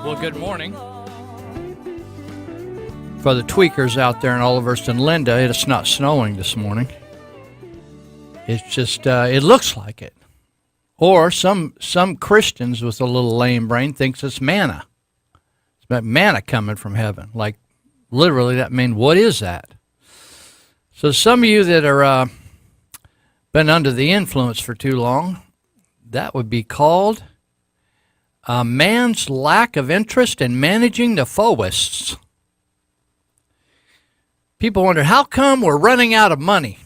Well, good morning. For the tweakers out there in Olivehurst and Linda, it's not snowing this morning. It's just, it looks like it. Or some Christians with a little lame brain thinks it's manna. It's manna coming from heaven. Like, literally, that means, what is that? So some of you that are been under the influence for too long, that would be called a man's lack of interest in managing the forests. People wonder, how come we're running out of money?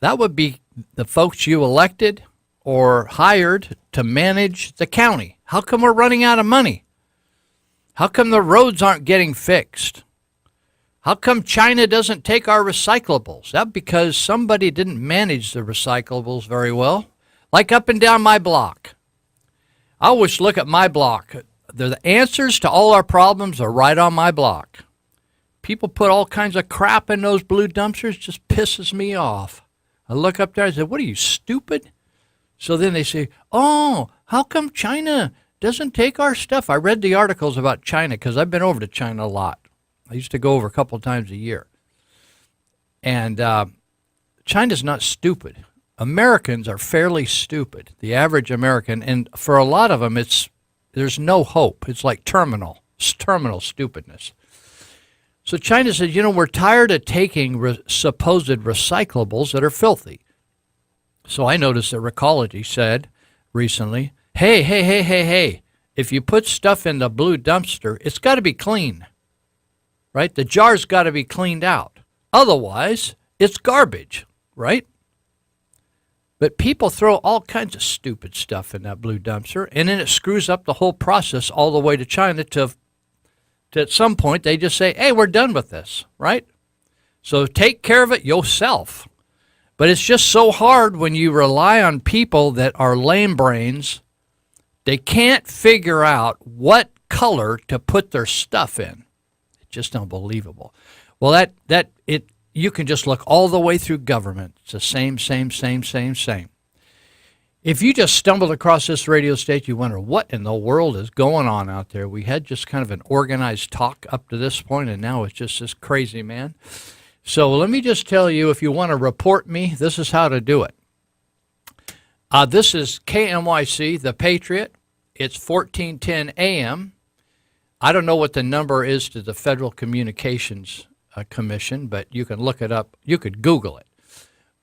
That would be the folks you elected or hired to manage the county. How come we're running out of money? How come the roads aren't getting fixed? How come China doesn't take our recyclables? That's because somebody didn't manage the recyclables very well. Like up and down my block. I always look at my block. The answers to all our problems are right on my block. People put all kinds of crap in those blue dumpsters, just pisses me off. I look up there, I say, what are you, stupid? So then they say, oh, how come China doesn't take our stuff? I read the articles about China because I've been over to China a lot. I used to go over a couple of times a year. And China's not stupid. Americans are fairly stupid, the average American, and for a lot of them, there's no hope. It's like terminal stupidness. So China said, we're tired of taking supposed recyclables that are filthy. So I noticed that Recology said recently, hey, if you put stuff in the blue dumpster, it's got to be clean, right? The jar's got to be cleaned out. Otherwise, it's garbage, right? But people throw all kinds of stupid stuff in that blue dumpster, and then it screws up the whole process all the way to China to at some point they just say, hey, we're done with this, right? So take care of it yourself. But it's just so hard when you rely on people that are lame brains. They can't figure out what color to put their stuff in. It's just unbelievable. Well, you can just look all the way through government. It's the same. If you just stumbled across this radio station, you wonder what in the world is going on out there. We had just kind of an organized talk up to this point, and now it's just this crazy man. So let me just tell you, if you want to report me, this is how to do it. This is KMYC, The Patriot. It's 1410 AM. I don't know what the number is to the Federal Communications Commission, but you can look it up. You could Google it.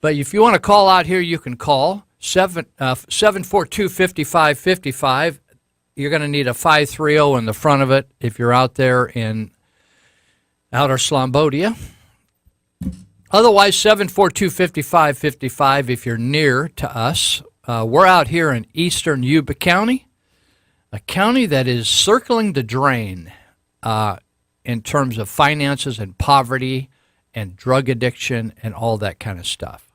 But if you want to call out here, you can call 742-5555. You're going to need a 530 in the front of it if you're out there in outer Slombodia. Otherwise, 742-5555 if you're near to us. We're out here in eastern Yuba County, a county that is circling the drain in terms of finances and poverty and drug addiction and all that kind of stuff.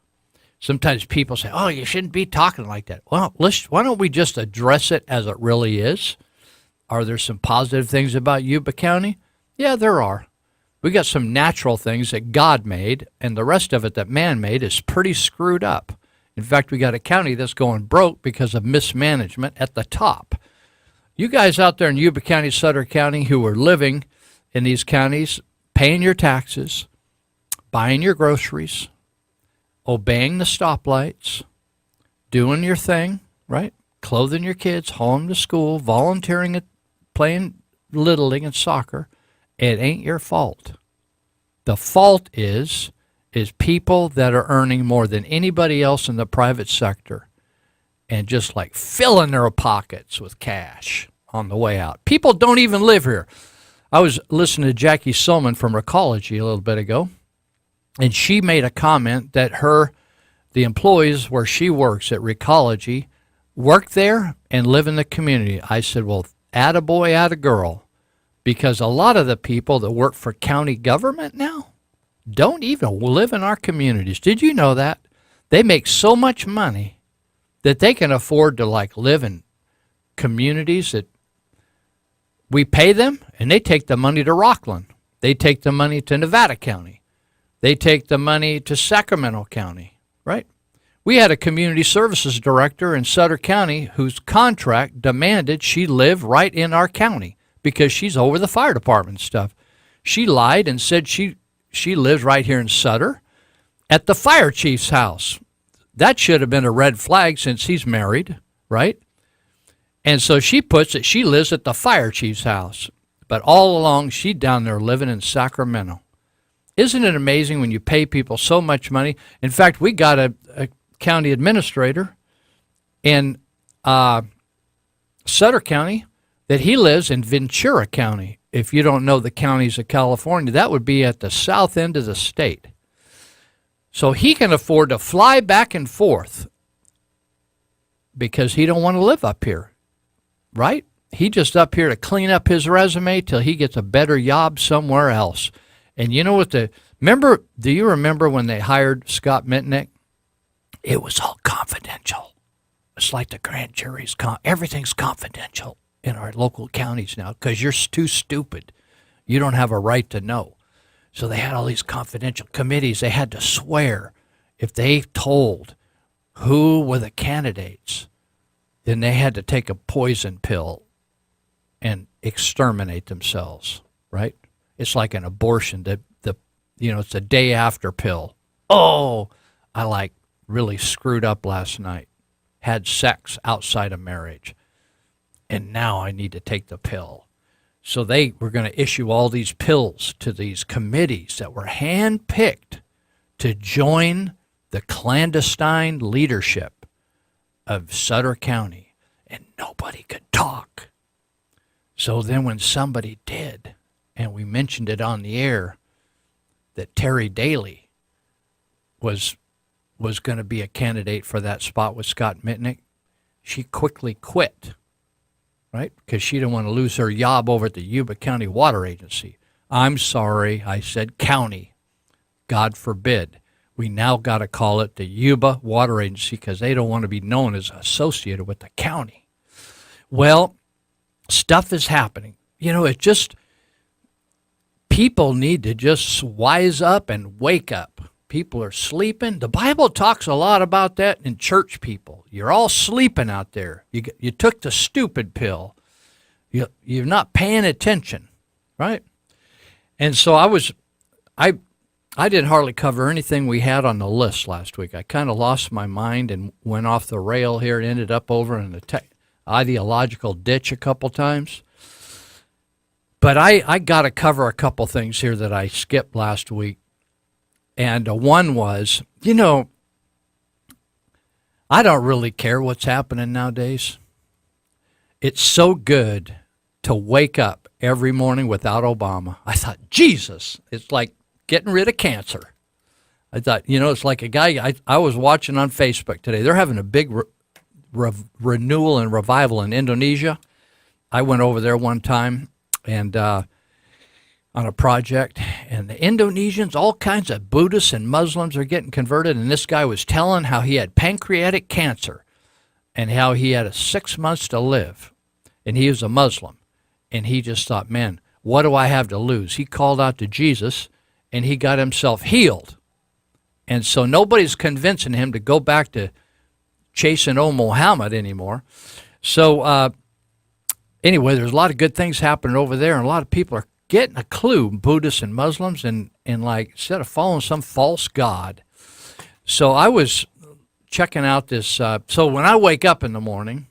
Sometimes people say, oh, you shouldn't be talking like that. Well, why don't we just address it as it really is? Are there some positive things about Yuba County? Yeah, there are. We got some natural things that God made, and the rest of it that man made is pretty screwed up. In fact, we got a county that's going broke because of mismanagement at the top. You guys out there in Yuba County, Sutter County, who are living in these counties, paying your taxes, buying your groceries, obeying the stoplights, doing your thing, right? Clothing your kids, hauling them to school, volunteering at playing Little League and soccer. It ain't your fault. The fault is people that are earning more than anybody else in the private sector and just like filling their pockets with cash on the way out. People don't even live here. I was listening to Jackie Sulman from Recology a little bit ago, and she made a comment that the employees where she works at Recology work there and live in the community. I said, well, attaboy, attagirl, because a lot of the people that work for county government now don't even live in our communities. Did you know that? They make so much money that they can afford to live in communities that we pay them, and they take the money to Rockland. They take the money to Nevada County. They take the money to Sacramento County, right? We had a community services director in Sutter County whose contract demanded she live right in our county because she's over the fire department stuff. She lied and said she lives right here in Sutter at the fire chief's house. That should have been a red flag since he's married, right? And so she puts that she lives at the fire chief's house. But all along, she's down there living in Sacramento. Isn't it amazing when you pay people so much money? In fact, we got a county administrator in Sutter County that he lives in Ventura County. If you don't know the counties of California, that would be at the south end of the state. So he can afford to fly back and forth because he don't want to live up here, right? He just up here to clean up his resume till he gets a better job somewhere else. And you know what do you remember when they hired Scott Mitnick? It was all confidential. It's like the grand jury's, everything's confidential in our local counties now because you're too stupid. You don't have a right to know. So they had all these confidential committees. They had to swear if they told who were the candidates, then they had to take a poison pill and exterminate themselves, right? It's like an abortion. It's a day after pill. Oh, I really screwed up last night. Had sex outside of marriage. And now I need to take the pill. So they were going to issue all these pills to these committees that were handpicked to join the clandestine leadership of Sutter County. And nobody could talk. So then when somebody did, and we mentioned it on the air, that Terry Daly was going to be a candidate for that spot with Scott Mitnick, she quickly quit, right? Because she didn't want to lose her job over at the Yuba County Water Agency. I'm sorry, I said county. God forbid. We now got to call it the Yuba Water Agency because they don't want to be known as associated with the county. Well, stuff is happening. People need to just wise up and wake up. People are sleeping. The Bible talks a lot about that in church people. You're all sleeping out there. You took the stupid pill. You're not paying attention, right? And so I didn't hardly cover anything we had on the list last week. I kind of lost my mind and went off the rail here and ended up over in the ideological ditch a couple times. But I got to cover a couple things here that I skipped last week. And one was, I don't really care what's happening nowadays. It's so good to wake up every morning without Obama. I thought, Jesus, it's like getting rid of cancer. I thought, it's like a guy I was watching on Facebook today. They're having a big renewal and revival in Indonesia. I went over there one time and on a project, and the Indonesians, all kinds of Buddhists and Muslims are getting converted, and this guy was telling how he had pancreatic cancer and how he had 6 months to live, and he was a Muslim, and he just thought, man, what do I have to lose? He called out to Jesus, and he got himself healed, and so nobody's convincing him to go back to chasing old Muhammad anymore. So anyway, there's a lot of good things happening over there, and a lot of people are getting a clue, Buddhists and Muslims, and instead of following some false god. So I was checking out this. So when I wake up in the morning,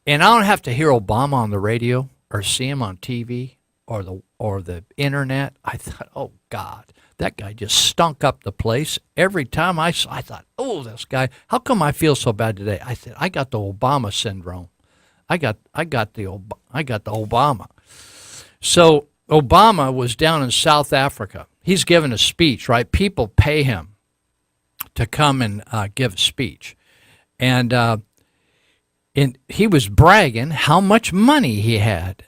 and I don't have to hear Obama on the radio or see him on TV or the internet, I thought, oh God, that guy just stunk up the place. Every time I thought, oh, this guy, how come I feel so bad today? I said, I got the Obama syndrome. I got the Obama. So Obama was down in South Africa. He's giving a speech, right? People pay him to come and give a speech. And he was bragging how much money he had.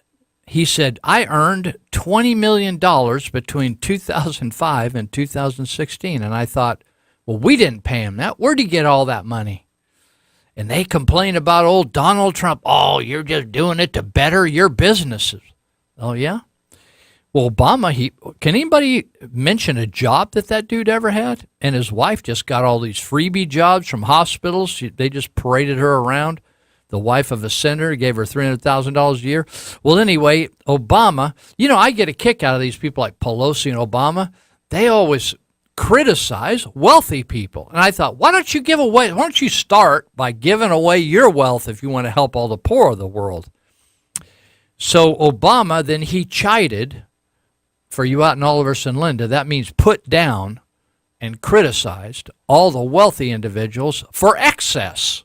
He said, I earned $20 million between 2005 and 2016. And I thought, well, we didn't pay him that. Where'd he get all that money? And they complain about old Donald Trump. Oh, you're just doing it to better your businesses. Oh, yeah? Well, Obama, can anybody mention a job that dude ever had? And his wife just got all these freebie jobs from hospitals. They just paraded her around. The wife of a senator gave her $300,000 a year. Well, anyway, Obama, I get a kick out of these people like Pelosi and Obama. They always criticize wealthy people. And I thought, why don't you start by giving away your wealth if you want to help all the poor of the world? So Obama, then he chided, for you out in Oliver and Linda, that means put down and criticized all the wealthy individuals for excess.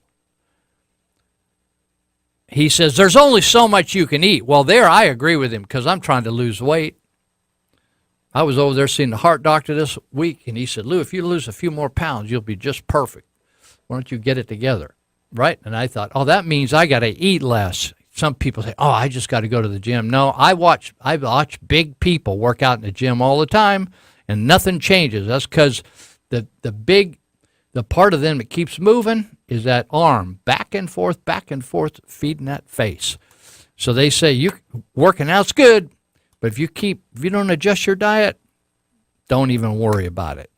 He says, there's only so much you can eat. Well, there I agree with him because I'm trying to lose weight. I was over there seeing the heart doctor this week, and he said, Lou, if you lose a few more pounds, you'll be just perfect. Why don't you get it together? Right? And I thought, that means I got to eat less. Some people say, I just got to go to the gym. No, I watch big people work out in the gym all the time, and nothing changes. That's because the part of them that keeps moving is that arm, back and forth, feeding that face. So they say, you working out's good, but if you don't adjust your diet, don't even worry about it.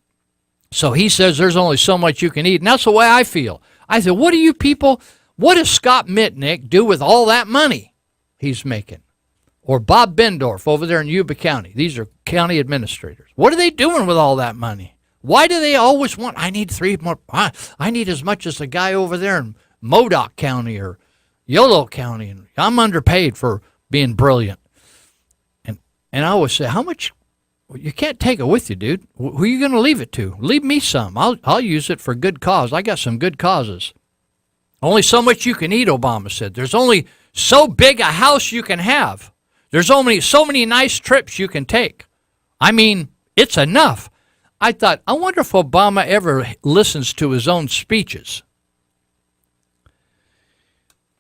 So he says there's only so much you can eat, and that's the way I feel. I said, what does Scott Mitnick do with all that money he's making? Or Bob Bendorf over there in Yuba County. These are county administrators. What are they doing with all that money? Why do they always want, I need three more, I need as much as the guy over there in Modoc County or Yolo County, and I'm underpaid for being brilliant. And I always say, how much? You can't take it with you, dude. Who are you going to leave it to? Leave me some. I'll use it for good cause. I got some good causes. Only so much you can eat, Obama said. There's only so big a house you can have. There's only so many nice trips you can take. I mean, it's enough. I thought, I wonder if Obama ever listens to his own speeches.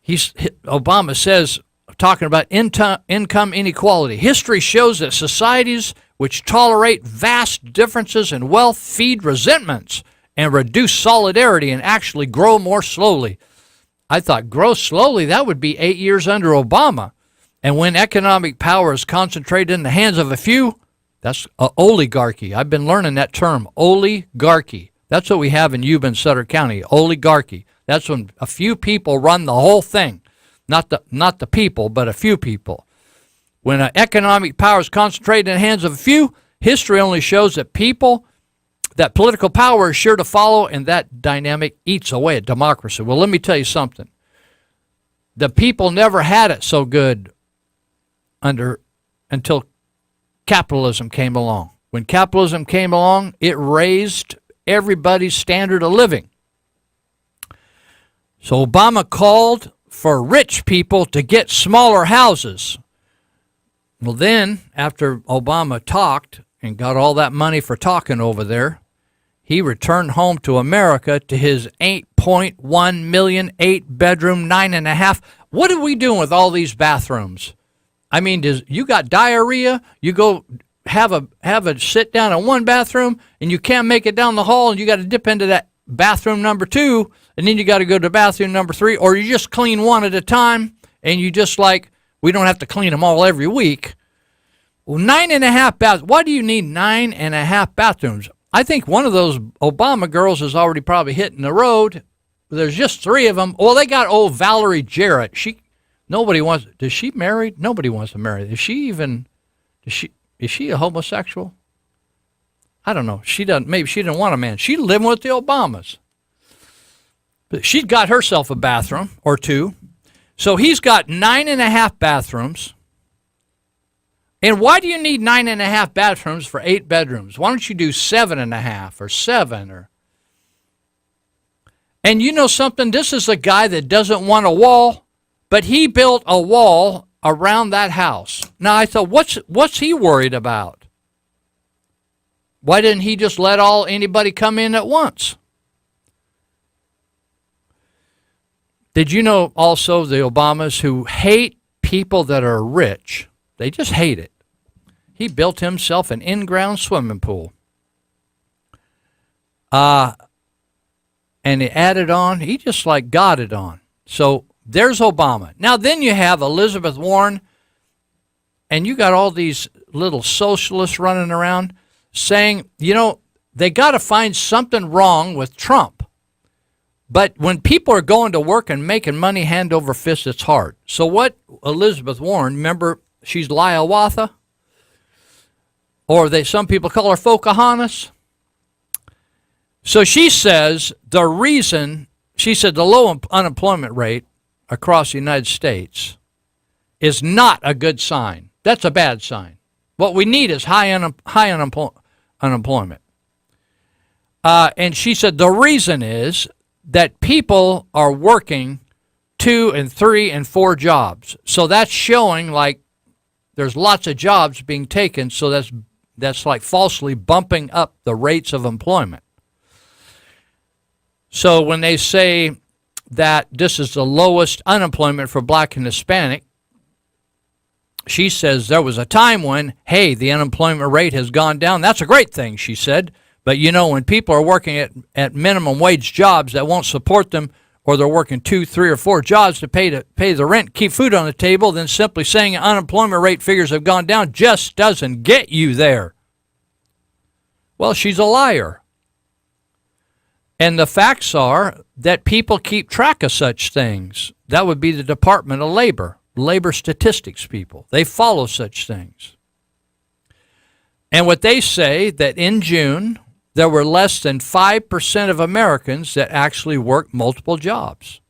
Obama says, talking about income inequality, history shows that societies which tolerate vast differences in wealth feed resentments and reduce solidarity and actually grow more slowly. I thought, grow slowly, that would be 8 years under Obama. And when economic power is concentrated in the hands of a few, that's oligarchy. I've been learning that term, oligarchy. That's what we have in Yuba and Sutter County, oligarchy. That's when a few people run the whole thing. Not the people, but a few people. When economic power is concentrated in the hands of a few, history only shows that political power is sure to follow, and that dynamic eats away at democracy. Well, let me tell you something. The people never had it so good until capitalism came along. When capitalism came along, it raised everybody's standard of living. So Obama called for rich people to get smaller houses. Well, then, after Obama talked and got all that money for talking over there, he returned home to America to his $8.1 million, 8-bedroom, 9.5. What are we doing with all these bathrooms? I mean, you got diarrhea, you go have a sit down in one bathroom, and you can't make it down the hall, and you got to dip into that bathroom number 2, and then you got to go to bathroom number 3, or you just clean one at a time, and you just we don't have to clean them all every week. Well, 9.5 bathrooms. Why do you need 9.5 bathrooms? I think one of those Obama girls is already probably hitting the road. There's just 3 of them. Well, they got old Valerie Jarrett. Nobody wants. Is she married? Nobody wants to marry. Is she a homosexual? I don't know. She doesn't. Maybe she didn't want a man. She's living with the Obamas. But she's got herself a bathroom or 2. So he's got 9.5 bathrooms. And why do you need 9.5 bathrooms for 8 bedrooms? Why don't you do 7.5 or 7 or? And you know something? This is a guy that doesn't want a wall, but he built a wall around that house. Now I thought, what's he worried about? Why didn't he just let anybody come in at once? Did you know also the Obamas who hate people that are rich? They just hate it. He built himself an in-ground swimming pool. And he added on, he just got it on. So there's Obama. Now then you have Elizabeth Warren, and you got all these little socialists running around saying, they got to find something wrong with Trump. But when people are going to work and making money hand over fist, it's hard. So what Elizabeth Warren, remember, she's Hiawatha? Or some people call her Pocahontas. So she says the low unemployment rate across the United States is not a good sign. That's a bad sign. What we need is high unemployment. And she said the reason is that people are working 2 and 3 and 4 jobs. So that's showing like there's lots of jobs being taken, so that's like falsely bumping up the rates of employment. So when they say that this is the lowest unemployment for Black and Hispanic, she says there was a time when, hey, the unemployment rate has gone down. That's a great thing, she said. But, when people are working at minimum wage jobs that won't support them, or they're working 2, 3, or 4 jobs to pay the rent, keep food on the table, then simply saying unemployment rate figures have gone down just doesn't get you there. Well, she's a liar. And the facts are that people keep track of such things. That would be the Department of Labor statistics people. They follow such things. And what they say that in June, there were less than 5% of Americans that actually worked multiple jobs.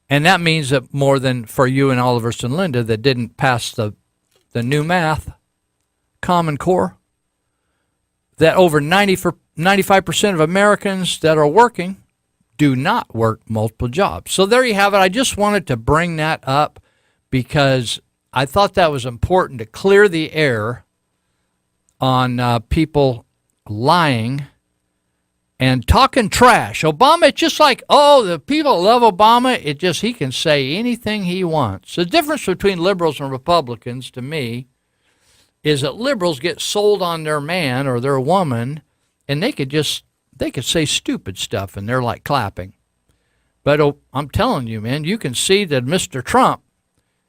And that means that more than for you and Oliver and Linda that didn't pass the new math, Common Core, that over 95% of Americans that are working do not work multiple jobs. So there you have it. I just wanted to bring that up because I thought that was important to clear the air on people lying and talking trash. Obama, it's just like, the people love Obama. He can say anything he wants. The difference between liberals and Republicans, to me, is that liberals get sold on their man or their woman, and they could say stupid stuff, and they're like clapping. But I'm telling you, man, you can see that Mr. Trump,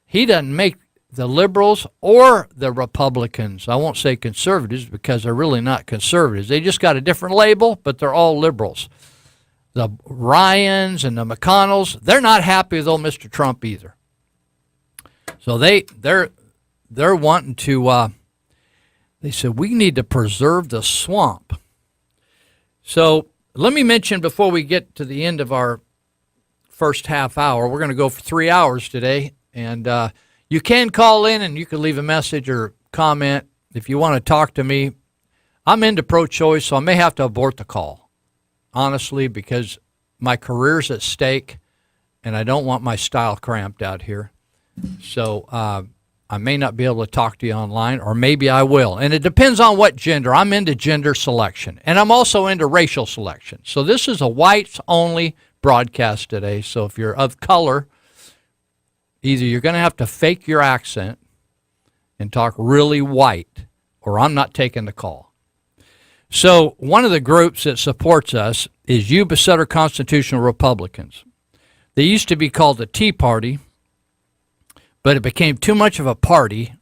he doesn't make the liberals or the Republicans, I won't say conservatives because they're really not conservatives. They just got a different label, but they're all liberals. The Ryans and the McConnells, they're not happy with old Mr. Trump either. So they're wanting to, they said, we need to preserve the swamp. So let me mention before we get to the end of our first half hour, we're going to go for 3 hours today, and you can call in and you can leave a message or comment if you want to talk to me. I'm into pro-choice, so I may have to abort the call, honestly, because my career's at stake, and I don't want my style cramped out here. So I may not be able to talk to you online, or maybe I will. And it depends on what gender. I'm into gender selection, and I'm also into racial selection. So this is a whites-only broadcast today, so if you're of color, either you're going to have to fake your accent and talk really white, or I'm not taking the call. So one of the groups that supports us is Yuba Sutter Constitutional Republicans. They used to be called the Tea Party, but it became too much of a party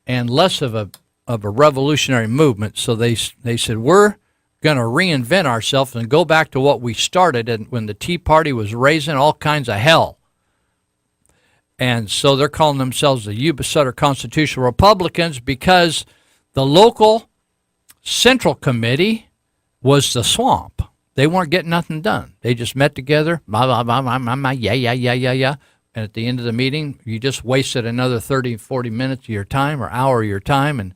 and less of a revolutionary movement. So they said, we're going to reinvent ourselves and go back to what we started when the Tea Party was raising all kinds of hell. And so they're calling themselves the Yuba Sutter Constitutional Republicans because the local Central Committee was the swamp. They weren't getting nothing done. They just met together, blah, blah, blah, blah, blah, blah, yeah. And at the end of the meeting, you just wasted another 30, 40 minutes of your time or hour of your time and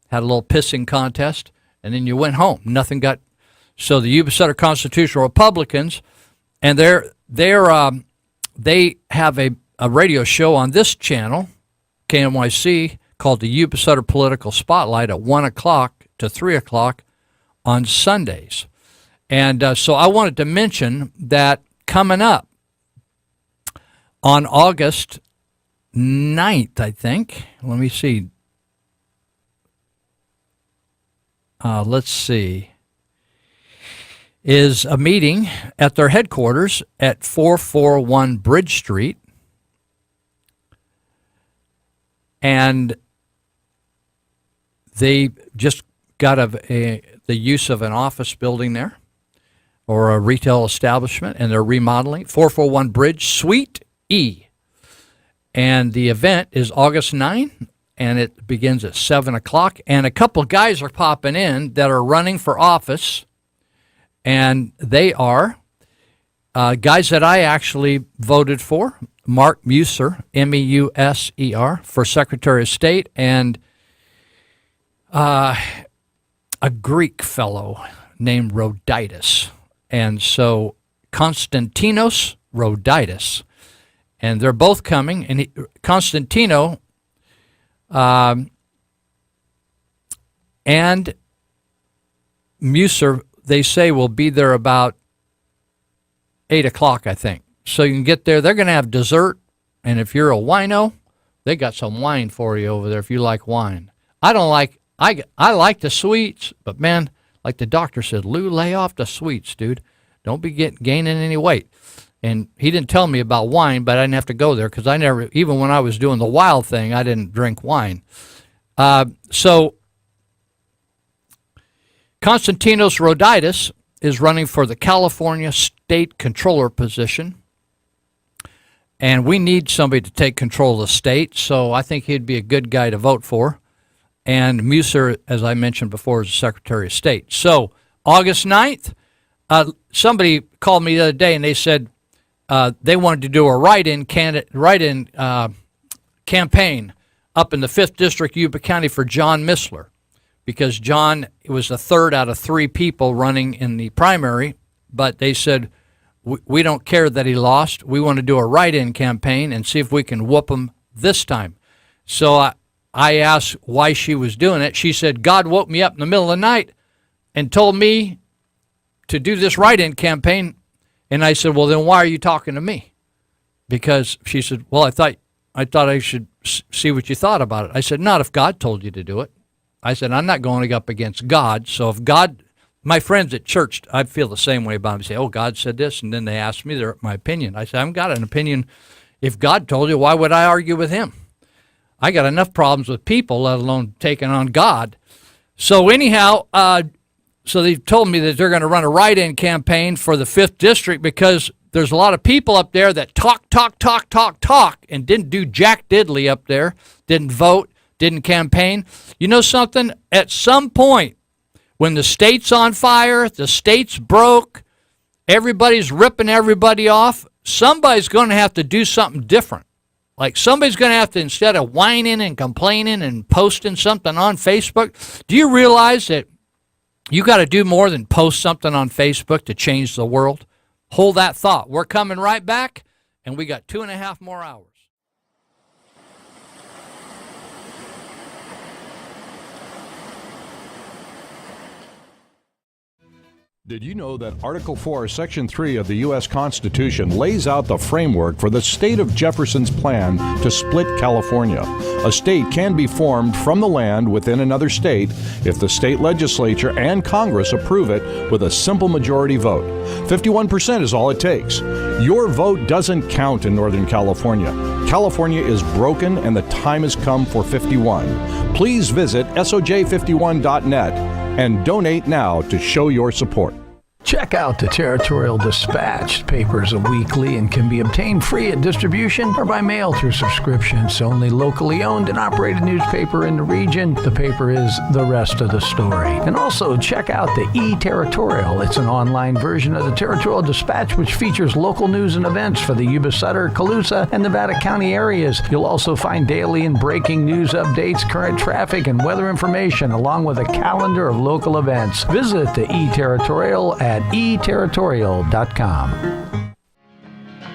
had a little pissing contest, and then you went home. Nothing got... So the Yuba Sutter Constitutional Republicans, and they have a radio show on this channel, KNYC, called the Yuba Sutter Political Spotlight at 1 o'clock to 3 o'clock on Sundays. And so I wanted to mention that coming up on August 9th, I think, let me see. Let's see. Is a meeting at their headquarters at 441 Bridge Street. and they just got the use of an office building there or a retail establishment, and they're remodeling 441 Bridge, Suite E. And the event is August 9, and it begins at 7 o'clock. And a couple guys are popping in that are running for office, and they are guys that I actually voted for. Mark Musser, Meuser, for Secretary of State, and a Greek fellow named Roditis. And so Konstantinos Roditis. And they're both coming. And Constantino and Musser, they say, will be there about 8 o'clock, I think. So you can get there. They're going to have dessert. And if you're a wino, they got some wine for you over there if you like wine. I like the sweets, but man, like the doctor said, Lou, lay off the sweets, dude. Don't be gaining any weight. And he didn't tell me about wine, but I didn't have to go there because I never, even when I was doing the wild thing, I didn't drink wine. So Konstantinos Roditis is running for the California State Controller position. And we need somebody to take control of the state, so I think he'd be a good guy to vote for. And Musser, as I mentioned before, is the Secretary of State. So August 9th, somebody called me the other day, and they said they wanted to do a write-in campaign up in the 5th District, Yuba County, for John Missler, because John was the third out of 3 people running in the primary, but they said, we don't care that he lost. We want to do a write-in campaign and see if we can whoop him this time. So I asked why she was doing it. She said, God woke me up in the middle of the night and told me to do this write-in campaign. And I said, well, then why are you talking to me? Because she said, well, I thought I should see what you thought about it. I said, not if God told you to do it. I said, I'm not going up against God. So if God, my friends at church, I feel the same way about them. They say, oh, God said this. And then they ask me my opinion. I said, I haven't got an opinion. If God told you, why would I argue with him? I got enough problems with people, let alone taking on God. So anyhow, so they've told me that they're going to run a write-in campaign for the 5th District because there's a lot of people up there that talk, and didn't do jack diddly up there, didn't vote, didn't campaign. You know something? At some point, when the state's on fire, the state's broke, everybody's ripping everybody off, somebody's going to have to do something different. Like somebody's going to have to, instead of whining and complaining and posting something on Facebook, do you realize that you got to do more than post something on Facebook to change the world? Hold that thought. We're coming right back, and we got 2.5 more hours. Did you know that Article 4, Section 3 of the U.S. Constitution lays out the framework for the state of Jefferson's plan to split California? A state can be formed from the land within another state if the state legislature and Congress approve it with a simple majority vote. 51% is all it takes. Your vote doesn't count in Northern California. California is broken and the time has come for 51. Please visit soj51.net and donate now to show your support. Check out the Territorial Dispatch. Papers are weekly and can be obtained free at distribution or by mail through subscription. It's the only locally owned and operated newspaper in the region. The paper is the rest of the story. And also check out the E-Territorial. It's an online version of the Territorial Dispatch which features local news and events for the Yuba Sutter, Colusa, and Nevada County areas. You'll also find daily and breaking news updates, current traffic, and weather information, along with a calendar of local events. Visit the E-Territorial at eterritorial.com.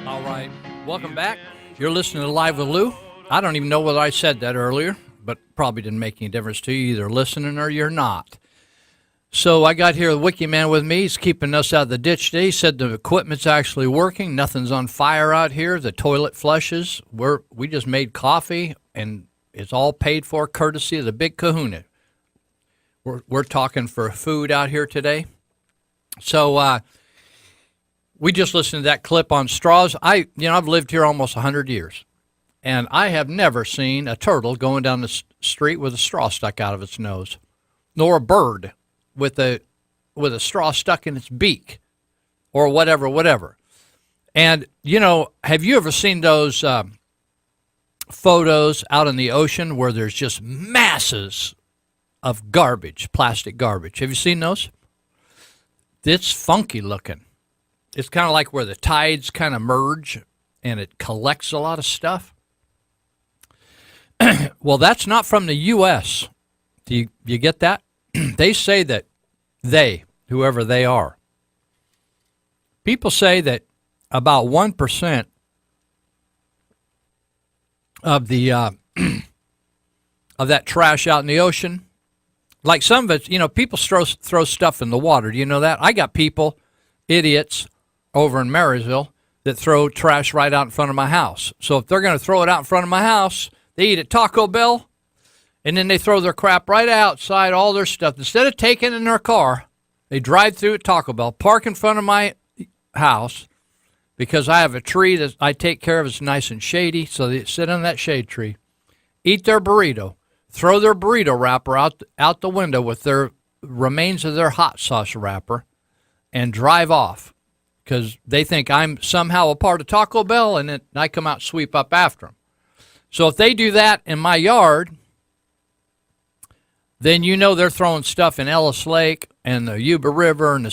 All right. Welcome back. You're listening to Live with Lou. I don't even know whether I said that earlier, but probably didn't make any difference to you, either listening or you're not. So I got here the Wiki Man with me. He's keeping us out of the ditch today. He said the equipment's actually working. Nothing's on fire out here. The toilet flushes. We just made coffee, and it's all paid for courtesy of the Big Kahuna. We're talking for food out here today. So we just listened to that clip on straws. I've lived here almost 100 years, And I have never seen a turtle going down the street with a straw stuck out of its nose, nor a bird with a straw stuck in its beak, or whatever. And, have you ever seen those photos out in the ocean where there's just masses of garbage, plastic garbage? Have you seen those? It's funky looking. It's kind of like where the tides kind of merge and it collects a lot of stuff. Well, that's not from the U.S. Do you get that? They say that whoever they are, people say that about 1% of the of that trash out in the ocean, like some of it, people throw stuff in the water. Do you know that? I got people, idiots, over in Marysville that throw trash right out in front of my house. So if they're going to throw it out in front of my house, they eat at Taco Bell, and then they throw their crap right outside, all their stuff. Instead of taking it in their car, they drive through at Taco Bell, park in front of my house, because I have a tree that I take care of. It's nice and shady, so they sit on that shade tree, eat their burrito, throw their burrito wrapper out the window with their remains of their hot sauce wrapper, and drive off because they think I'm somehow a part of Taco Bell, and then I come out and sweep up after them. So if they do that in my yard, then they're throwing stuff in Ellis Lake and the Yuba River, and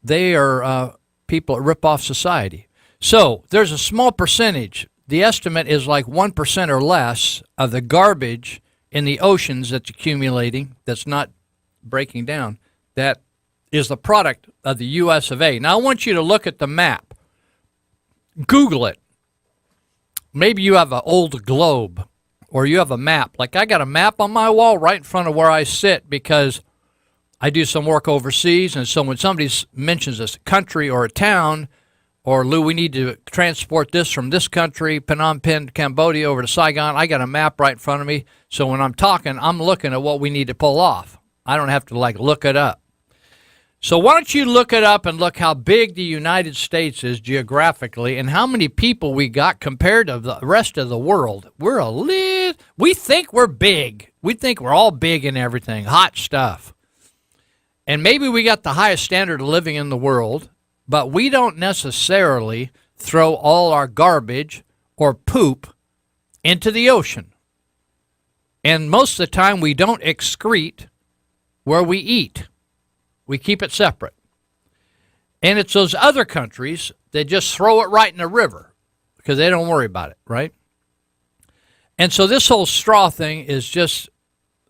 they are people that rip off society. So there's a small percentage. The estimate is like 1% or less of the garbage in the oceans that's accumulating, that's not breaking down, that is the product of the U.S. of A. Now, I want you to look at the map. Google it. Maybe you have an old globe, or you have a map. Like I got a map on my wall right in front of where I sit, because I do some work overseas, and so when somebody mentions a country or a town, or Lou, we need to transport this from this country, Phnom Penh, Cambodia, over to Saigon, I got a map right in front of me. So when I'm talking, I'm looking at what we need to pull off. I don't have to look it up. So why don't you look it up and look how big the United States is geographically and how many people we got compared to the rest of the world. We think we're big. We think we're all big and everything, hot stuff. And maybe we got the highest standard of living in the world, but we don't necessarily throw all our garbage or poop into the ocean. And most of the time we don't excrete where we eat. We keep it separate. And it's those other countries that just throw it right in the river because they don't worry about it, right? And so this whole straw thing is just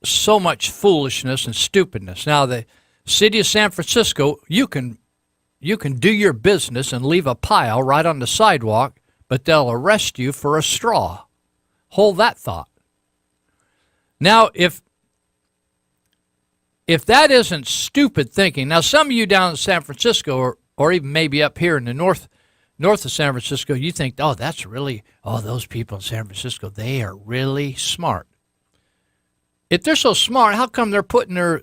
so much foolishness and stupidness. Now, the city of San Francisco, you can do your business and leave a pile right on the sidewalk, but they'll arrest you for a straw. Hold that thought. Now, if that isn't stupid thinking, now some of you down in San Francisco, or even maybe up here in the north of San Francisco, you think, those people in San Francisco, they are really smart. If they're so smart, how come they're putting their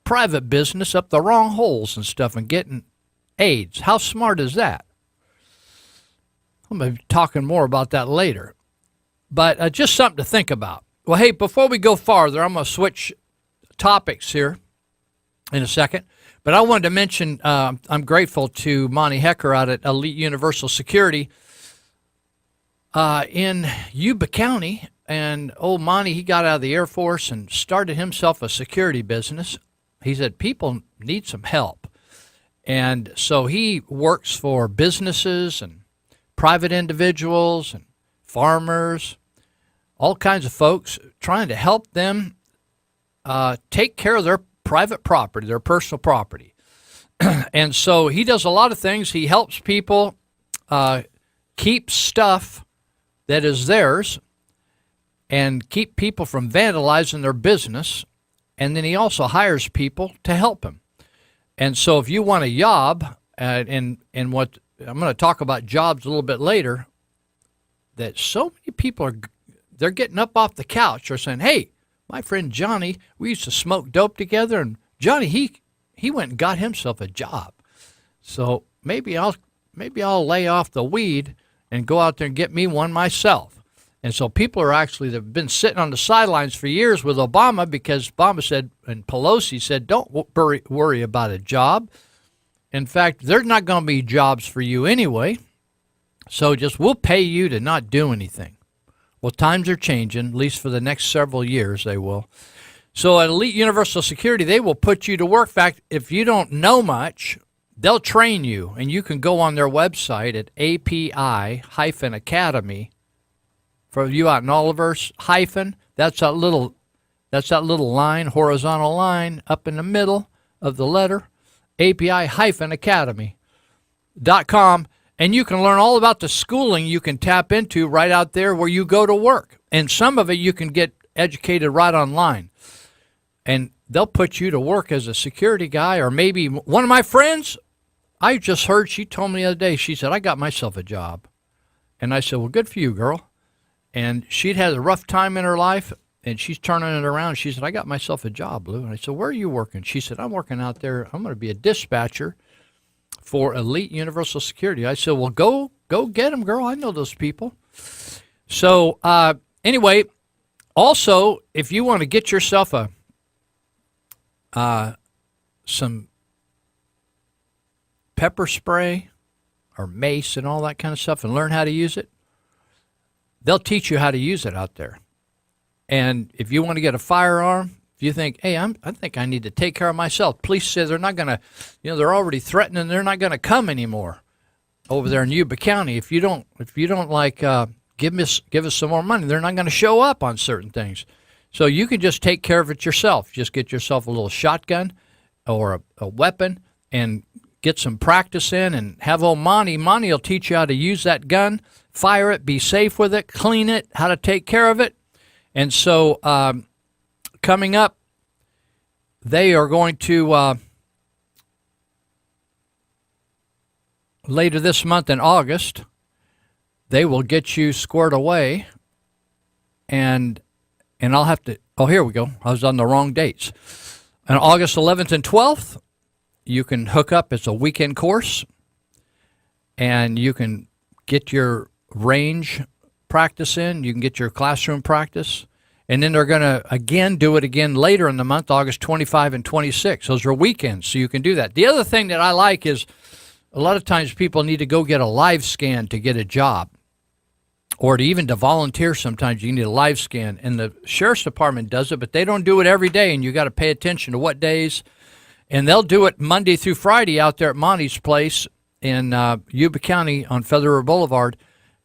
private business up the wrong holes and stuff and getting AIDS? How smart is that? I'm going to be talking more about that later. But just something to think about. Well, hey, before we go farther, I'm going to switch topics here in a second. But I wanted to mention I'm grateful to Monty Hecker out at Elite Universal Security in Yuba County. And old Monty, he got out of the Air Force and started himself a security business. He said people need some help. And so he works for businesses and private individuals and farmers, all kinds of folks, trying to help them take care of their private property, their personal property. And so he does a lot of things. He helps people keep stuff that is theirs and keep people from vandalizing their business. And then he also hires people to help him. And so if you want a job, and what I'm going to talk about jobs a little bit later, that so many people they're getting up off the couch. They're saying, hey, my friend Johnny, we used to smoke dope together, and Johnny, he went and got himself a job. So maybe I'll lay off the weed and go out there and get me one myself. And so people are actually that have been sitting on the sidelines for years with Obama because Obama said and Pelosi said, don't worry about a job. In fact, there's not going to be jobs for you anyway. So just we'll pay you to not do anything. Well, times are changing, at least for the next several years they will. So at Elite Universal Security, they will put you to work. In fact, if you don't know much, they'll train you, and you can go on their website at API-Academy. For you out in Oliver's hyphen, that's that little line, horizontal line up in the middle of the letter, API-Academy.com. And you can learn all about the schooling you can tap into right out there where you go to work. And some of it you can get educated right online. And they'll put you to work as a security guy, or maybe one of my friends, I just heard, she told me the other day, she said, I got myself a job. And I said, well, good for you, girl. And she'd had a rough time in her life, and she's turning it around. She said, I got myself a job, Lou. And I said, where are you working? She said, I'm working out there. I'm going to be a dispatcher for Elite Universal Security. I said, well, go get them, girl. I know those people. So anyway, also, if you want to get yourself some pepper spray or mace and all that kind of stuff and learn how to use it, they'll teach you how to use it out there. And if you want to get a firearm, if you think, hey, I think I need to take care of myself. Police say they're not going to, they're already threatening. They're not going to come anymore over there in Yuba County. If you don't like, give us some more money. They're not going to show up on certain things. So you can just take care of it yourself. Just get yourself a little shotgun or a weapon and get some practice in and have old Monty. Monty will teach you how to use that gun, fire it, be safe with it, clean it, how to take care of it. And so coming up, they are going to, later this month in August, they will get you squared away. And I'll have to, here we go. I was on the wrong dates. On August 11th and 12th, you can hook up. It's a weekend course. And you can get your range practice in. You can get your classroom practice. And then they're going to, again, do it again later in the month, August 25 and 26. Those are weekends, so you can do that. The other thing that I like is a lot of times people need to go get a live scan to get a job. Or to even to volunteer sometimes you need a live scan. And the sheriff's department does it, but they don't do it every day, and you got to pay attention to what days. And they'll do it Monday through Friday out there at Monty's place in Yuba County on Feather River Boulevard.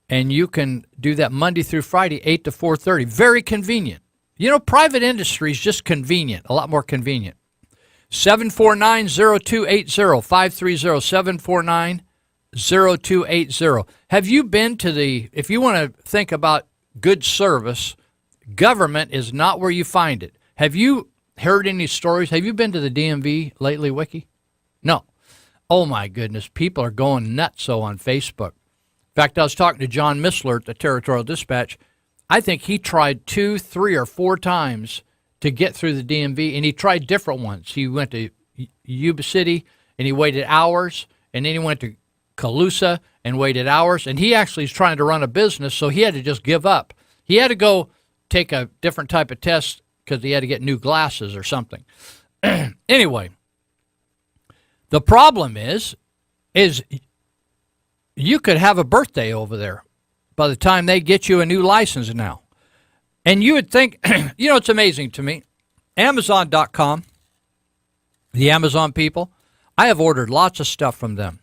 And you can do that Monday through Friday, 8 to 4:30. Very convenient. Private industry is just convenient, a lot more convenient. 749-0280, 530-749-0280. Have you been to if you want to think about good service, government is not where you find it. Have you heard any stories? Have you been to the DMV lately, Wiki? No. Oh, my goodness. People are going nutso on Facebook. In fact, I was talking to John Missler at the Territorial Dispatch. I think he tried 2, 3, or 4 times to get through the DMV, and he tried different ones. He went to Yuba City, and he waited hours, and then he went to Colusa and waited hours, and he actually is trying to run a business, so he had to just give up. He had to go take a different type of test because he had to get new glasses or something. Anyway, the problem is you could have a birthday over there by the time they get you a new license now. And you would think, it's amazing to me. Amazon.com, the Amazon people, I have ordered lots of stuff from them.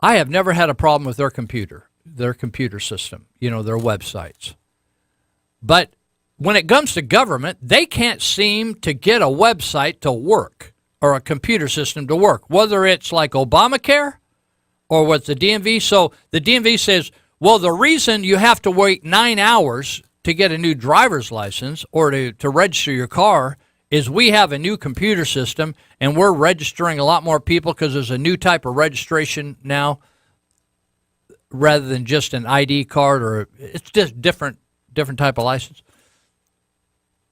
I have never had a problem with their computer system, their websites. But when it comes to government, they can't seem to get a website to work or a computer system to work, whether it's like Obamacare or with the DMV. So the DMV says, well, the reason you have to wait 9 hours to get a new driver's license or to register your car is we have a new computer system and we're registering a lot more people because there's a new type of registration now rather than just an ID card, or it's just different type of license.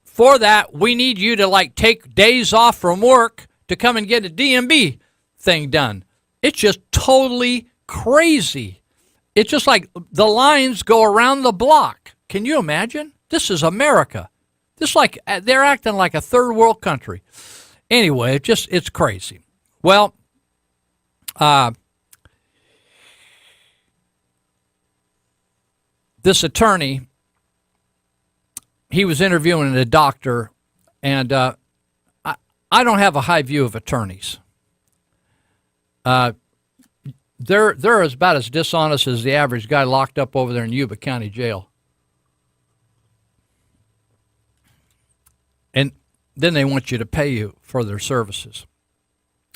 For that, we need you to take days off from work to come and get a DMV thing done. It's just totally crazy. It's just like the lines go around the block. Can you imagine? This is America. This like they're acting like a third world country. Anyway, it's crazy. Well, this attorney, he was interviewing a doctor, and I don't have a high view of attorneys. They're about as dishonest as the average guy locked up over there in Yuba County Jail. And then they want you to pay you for their services.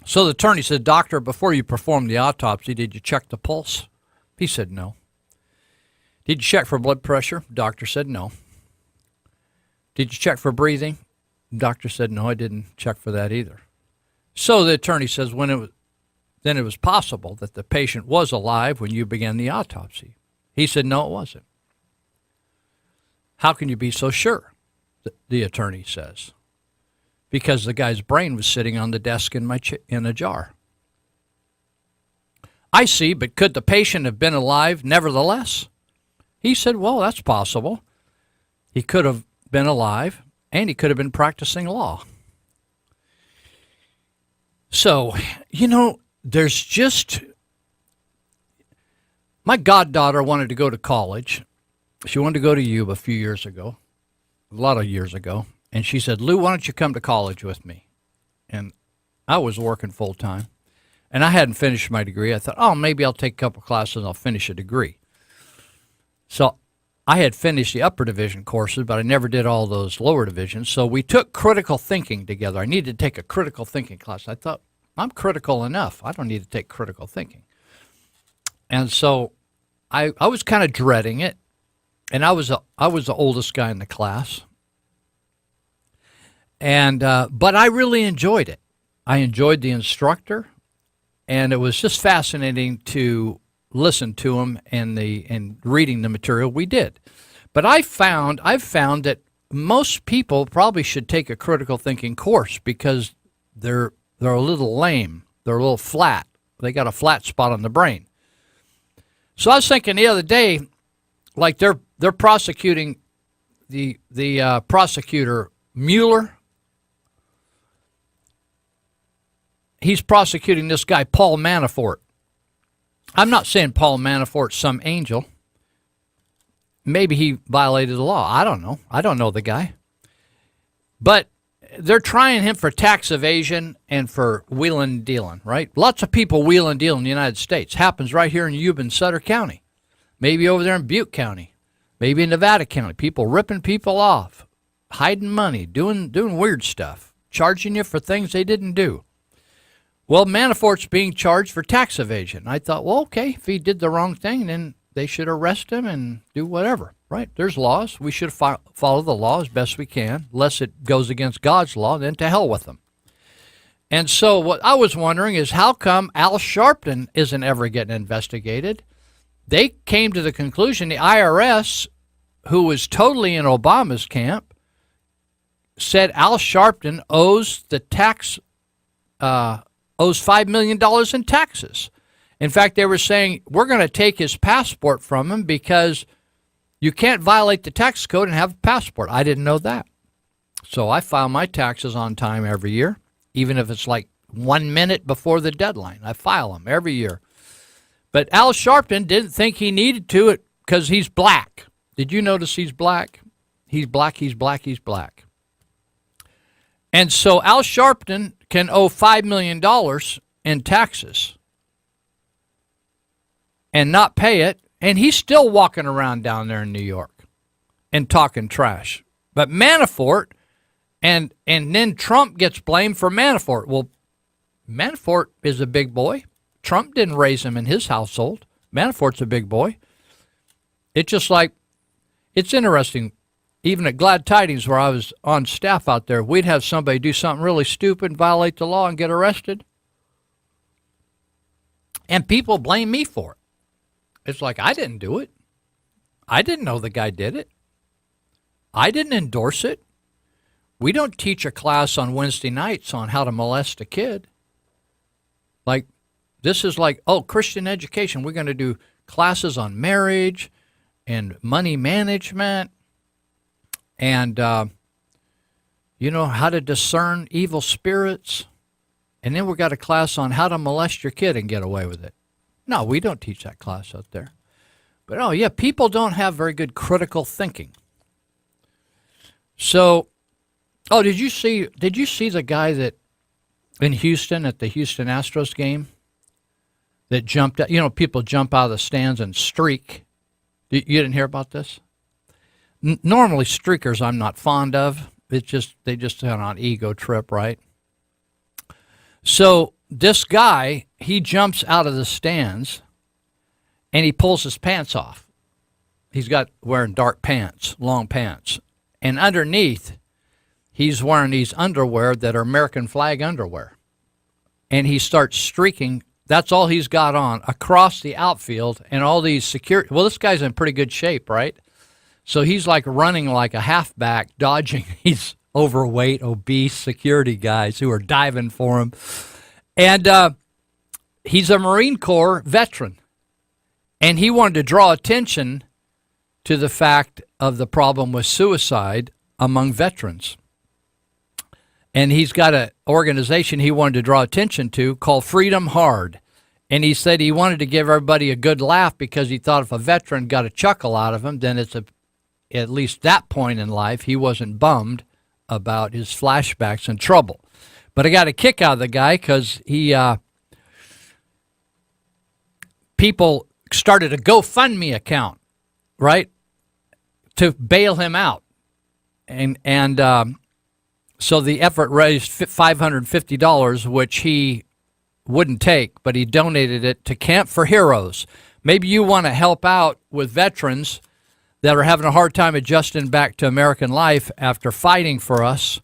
So the attorney said, "Doctor, before you performed the autopsy, did you check the pulse?" He said, "No." "Did you check for blood pressure?" Doctor said, "No." "Did you check for breathing?" Doctor said, "No, I didn't check for that either." So the attorney says, then it was possible that the patient was alive when you began the autopsy. He said, "No, it wasn't." "How can you be so sure?" The attorney says. "Because the guy's brain was sitting on the desk in a jar." "I see, but could the patient have been alive nevertheless?" He said, "Well, that's possible. He could have been alive, and he could have been practicing law." So, there's just... My goddaughter wanted to go to college. She wanted to go to Yuba a lot of years ago. And she said, "Lou, why don't you come to college with me?" And I was working full time. And I hadn't finished my degree. I thought, maybe I'll take a couple classes and I'll finish a degree. So I had finished the upper division courses, but I never did all those lower divisions. So we took critical thinking together. I needed to take a critical thinking class. I thought, I'm critical enough. I don't need to take critical thinking. And so I was kind of dreading it. And I was the oldest guy in the class. And but I really enjoyed it. I enjoyed the instructor, and it was just fascinating to listen to him and reading the material we did. But I've found that most people probably should take a critical thinking course because they're a little lame. They're a little flat. They got a flat spot on the brain. So I was thinking the other day, like they're prosecuting the prosecutor Mueller. He's prosecuting this guy Paul Manafort. I'm not saying Paul Manafort's some angel. Maybe he violated the law. I don't know. I don't know the guy. But they're trying him for tax evasion and for wheeling and dealing, right? Lots of people wheel and deal in the United States. Happens right here in Yuba and Sutter County. Maybe over there in Butte County. Maybe in Nevada County. People ripping people off, hiding money, doing weird stuff, charging you for things they didn't do. Well, Manafort's being charged for tax evasion. I thought, well, okay, if he did the wrong thing, then they should arrest him and do whatever, right? There's laws. We should follow the law as best we can, unless it goes against God's law, then to hell with them. And so what I was wondering is how come Al Sharpton isn't ever getting investigated? They came to the conclusion, the IRS, who was totally in Obama's camp, said Al Sharpton owes $5 million in taxes. In fact, they were saying, we're going to take his passport from him because you can't violate the tax code and have a passport. I didn't know that. So I file my taxes on time every year, even if it's like 1 minute before the deadline. I file them every year. But Al Sharpton didn't think he needed to because he's black. Did you notice he's black? He's black, he's black, he's black. And so Al Sharpton can owe $5 million in taxes and not pay it, and he's still walking around down there in New York and talking trash. But Manafort, and then Trump gets blamed for Manafort. Well, Manafort is a big boy. Trump didn't raise him in his household. Manafort's a big boy. It's just like, it's interesting. Even at Glad Tidings, where I was on staff out there, we'd have somebody do something really stupid, violate the law, and get arrested. And people blame me for it. It's like, I didn't do it. I didn't know the guy did it. I didn't endorse it. We don't teach a class on Wednesday nights on how to molest a kid. Like, This is like, oh, Christian education. We're going to do classes on marriage and money management and, how to discern evil spirits. And then we got a class on how to molest your kid and get away with it. No, we don't teach that class out there. But, oh, yeah, people don't have very good critical thinking. So, did you see the guy that in Houston at the Houston Astros game that jumped out? People jump out of the stands and streak. You didn't hear about this? Normally, streakers I'm not fond of. They just on an ego trip, right? So this guy, he jumps out of the stands and he pulls his pants off. He's wearing dark pants, long pants. And underneath, he's wearing these underwear that are American flag underwear. And he starts streaking. That's all he's got on across the outfield and all these security. Well, this guy's in pretty good shape, right? So he's like running like a halfback, dodging these overweight, obese security guys who are diving for him. And he's a Marine Corps veteran. And he wanted to draw attention to the fact of the problem with suicide among veterans. And he's got an organization he wanted to draw attention to called Freedom Hard. And he said he wanted to give everybody a good laugh because he thought if a veteran got a chuckle out of him, then at least that point in life, he wasn't bummed about his flashbacks and trouble. But I got a kick out of the guy because people started a GoFundMe account, right, to bail him out. And so the effort raised $550, which he wouldn't take, but he donated it to Camp for Heroes. Maybe you want to help out with veterans that are having a hard time adjusting back to American life after fighting for us.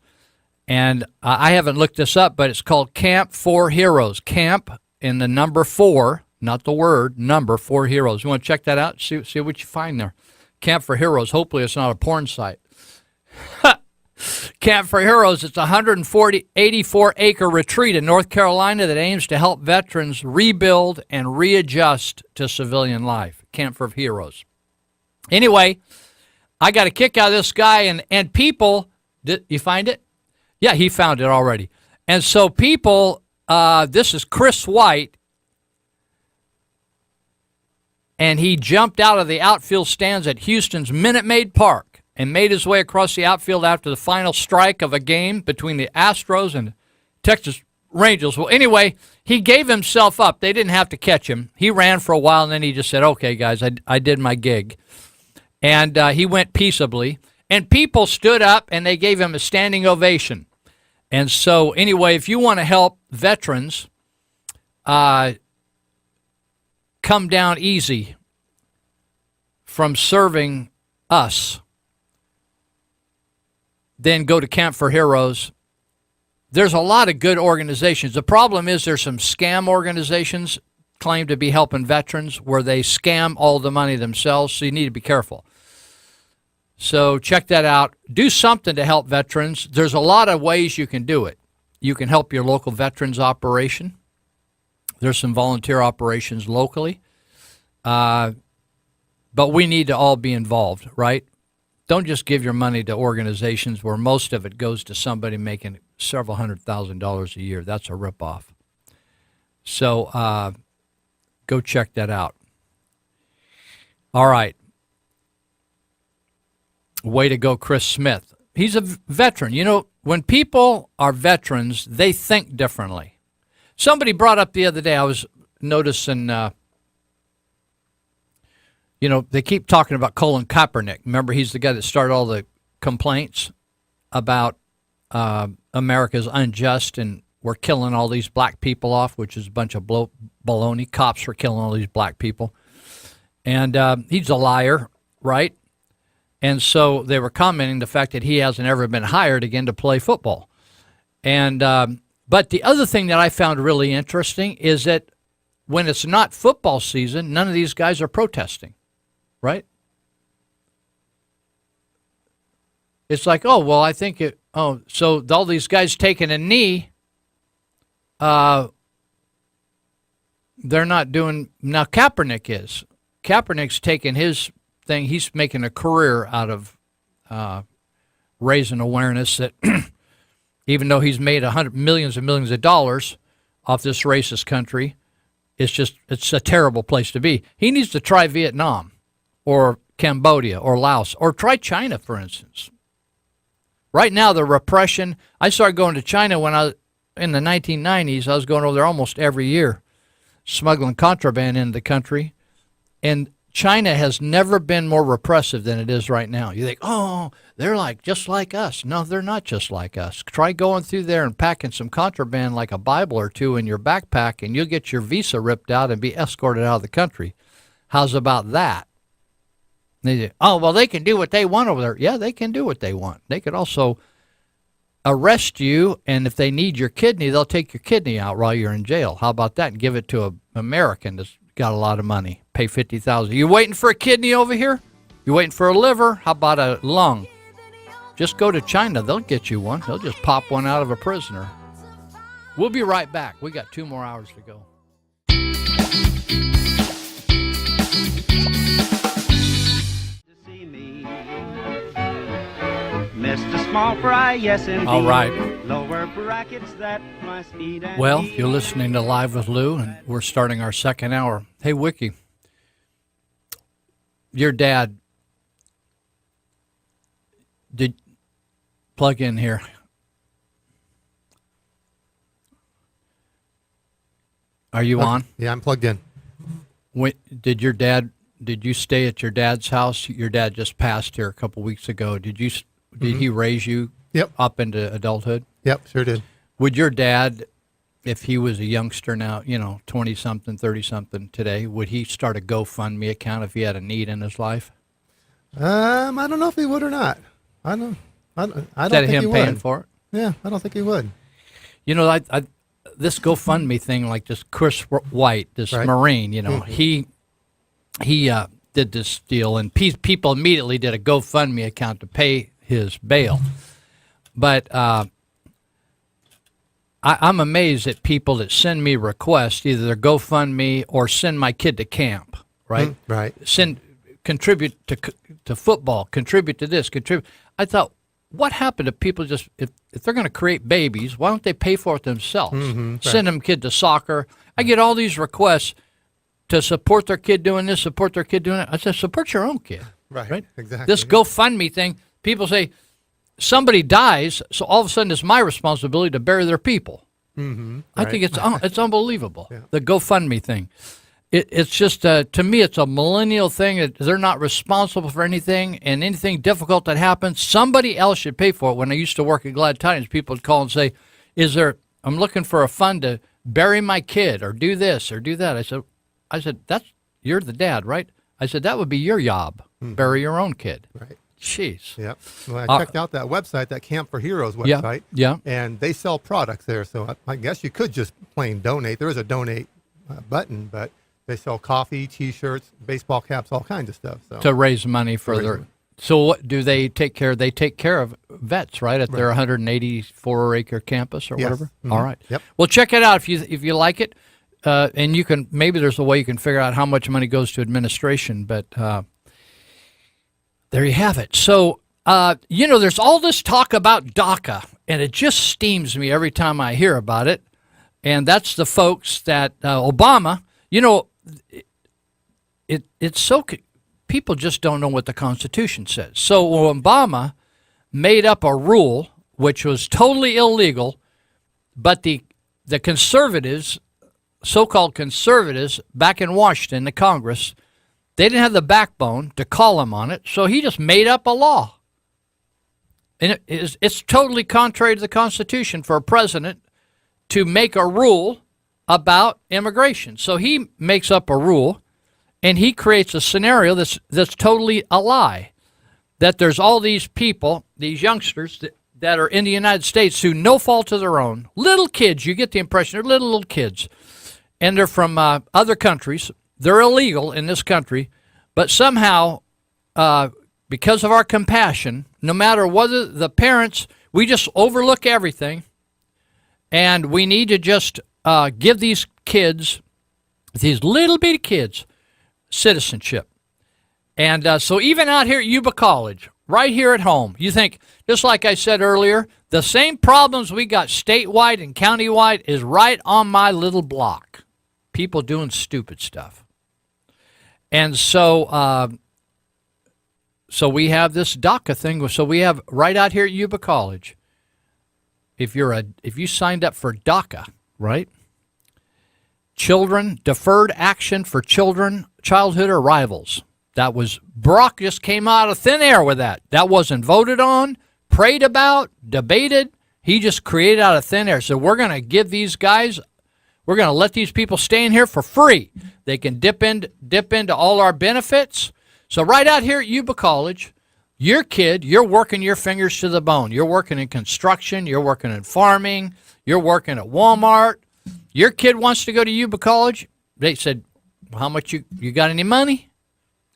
And I haven't looked this up, but it's called Camp for Heroes. Camp in the number 4, not the word, number 4 Heroes. You want to check that out? See what you find there. Camp for Heroes. Hopefully it's not a porn site. Camp for Heroes, it's a 84-acre retreat in North Carolina that aims to help veterans rebuild and readjust to civilian life. Camp for Heroes. Anyway, I got a kick out of this guy, and people, did you find it? Yeah, he found it already. And so people, this is Chris White, and he jumped out of the outfield stands at Houston's Minute Maid Park and made his way across the outfield after the final strike of a game between the Astros and Texas Rangers. Well, anyway, he gave himself up. They didn't have to catch him. He ran for a while, and then he just said, okay, guys, I did my gig. And he went peaceably. And people stood up, and they gave him a standing ovation. And so, anyway, if you want to help veterans come down easy from serving us, then go to Camp for Heroes. There's a lot of good organizations. The problem is there's some scam organizations claim to be helping veterans where they scam all the money themselves, so you need to be careful. So check that out. Do something to help veterans. There's a lot of ways you can do it. You can help your local veterans operation. There's some volunteer operations locally. But we need to all be involved, right? Don't just give your money to organizations where most of it goes to somebody making several $100,000 a year. That's a ripoff. So go check that out. All right. Way to go, Chris Smith. He's a veteran. You know, when people are veterans, they think differently. Somebody brought up the other day, I was noticing, they keep talking about Colin Kaepernick. Remember, he's the guy that started all the complaints about America's unjust and we're killing all these black people off, which is a bunch of baloney. Cops were killing all these black people. And he's a liar, right? And so they were commenting the fact that he hasn't ever been hired again to play football. And but the other thing that I found really interesting is that when it's not football season, none of these guys are protesting, right? It's like, so all these guys taking a knee, they're not doing now. Kaepernick is. Kaepernick's taking his thing. He's making a career out of raising awareness that even though he's made millions and millions of dollars off this racist country, it's a terrible place to be. He needs to try Vietnam or Cambodia or Laos or try China, for instance. Right now, the repression, I started going to China when in the 1990s. I was going over there almost every year, smuggling contraband into the country. And China has never been more repressive than it is right now. You think, oh, they're just like us. No, they're not just like us. Try going through there and packing some contraband like a Bible or two in your backpack, and you'll get your visa ripped out and be escorted out of the country. How's about that? They say, oh, well, they can do what they want over there. Yeah, they can do what they want. They could also arrest you, and if they need your kidney, they'll take your kidney out while you're in jail. How about that? And give it to an American that's got a lot of money. Pay $50,000. You waiting for a kidney over here? You waiting for a liver? How about a lung? Just go to China. They'll get you one. They'll just pop one out of a prisoner. We'll be right back. We got 2 more hours to go. Mr. Small Fry, yes indeed. All right. Lower brackets that must eat and Well, eat. you're listening to Live with Lou, and we're starting our second hour. Hey, Wiki, your dad did plug in here. Are you on? Yeah, I'm plugged in. Did you stay at your dad's house? Your dad just passed here a couple weeks ago. Did he raise you Yep. up into adulthood? Yep, sure did. Would your dad, if he was a youngster now, 20-something, 30-something today, would he start a GoFundMe account if he had a need in his life? I don't know if he would or not. I don't Instead think of he him would. paying for it? Yeah, I don't think he would. This GoFundMe thing, like this Chris White, this Right. Marine, he did this deal, and people immediately did a GoFundMe account to pay his bail. But I'm amazed at people that send me requests, either their GoFundMe or send my kid to camp, right? Right. Contribute to football, contribute to this, contribute. I thought, what happened to people just, if they're going to create babies, why don't they pay for it themselves? right. Send them kid to soccer. I get all these requests to support their kid doing this, support their kid doing that. I said, support your own kid. Right, exactly. This GoFundMe thing, people say, somebody dies, so all of a sudden it's my responsibility to bury their people. Mm-hmm. I think it's unbelievable, Yeah. the GoFundMe thing. It's just, to me, it's a millennial thing. That they're not responsible for anything, and anything difficult that happens, somebody else should pay for it. When I used to work at Glad Tidings, people would call and say, I'm looking for a fund to bury my kid or do this or do that. I said, you're the dad, right? I said, that would be your job, bury your own kid. Right. Jeez. Yep. Well, I checked out that website, that Camp for Heroes website. Yeah. And they sell products there, so I guess you could just plain donate. There is a donate button, but they sell coffee, T-shirts, baseball caps, all kinds of stuff. So To raise money for raise their. money. So what do they take care? They take care of vets, right, at their 184-acre campus or Yes. whatever. Mhm. All right. Yep. Well, check it out if you like it, and you can maybe there's a way you can figure out how much money goes to administration. But there you have it. So there's all this talk about DACA, and it just steams me every time I hear about it. And that's the folks that Obama. It's so. People just don't know what the Constitution says. So Obama made up a rule which was totally illegal, but the conservatives, so-called conservatives back in Washington, the Congress, they didn't have the backbone to call him on it, so he just made up a law. And it's totally contrary to the Constitution for a president to make a rule about immigration. So he makes up a rule, and he creates a scenario that's totally a lie, that there's all these people, these youngsters that are in the United States through no fault of their own, little kids, you get the impression, they're little kids, and they're from other countries. They're illegal in this country, but somehow, because of our compassion, no matter whether the parents, we just overlook everything, and we need to just give these kids These little bitty kids, citizenship. And so even out here at Yuba College, right here at home, you think, just like I said earlier, the same problems we got statewide and countywide is right on my little block. People doing stupid stuff. And so so we have this DACA thing. So we have right out here at Yuba College, if you signed up for DACA, right? Children, Deferred Action for Children, Childhood Arrivals. That was, Brock just came out of thin air with that. That wasn't voted on, prayed about, debated. He just created out of thin air. So we're going to give these guys, we're going to let these people stay in here for free. They can dip into all our benefits. So right out here at Yuba College, your kid, you're working your fingers to the bone. You're working in construction. You're working in farming. You're working at Walmart. Your kid wants to go to Yuba College. They said, well, how much you got any money?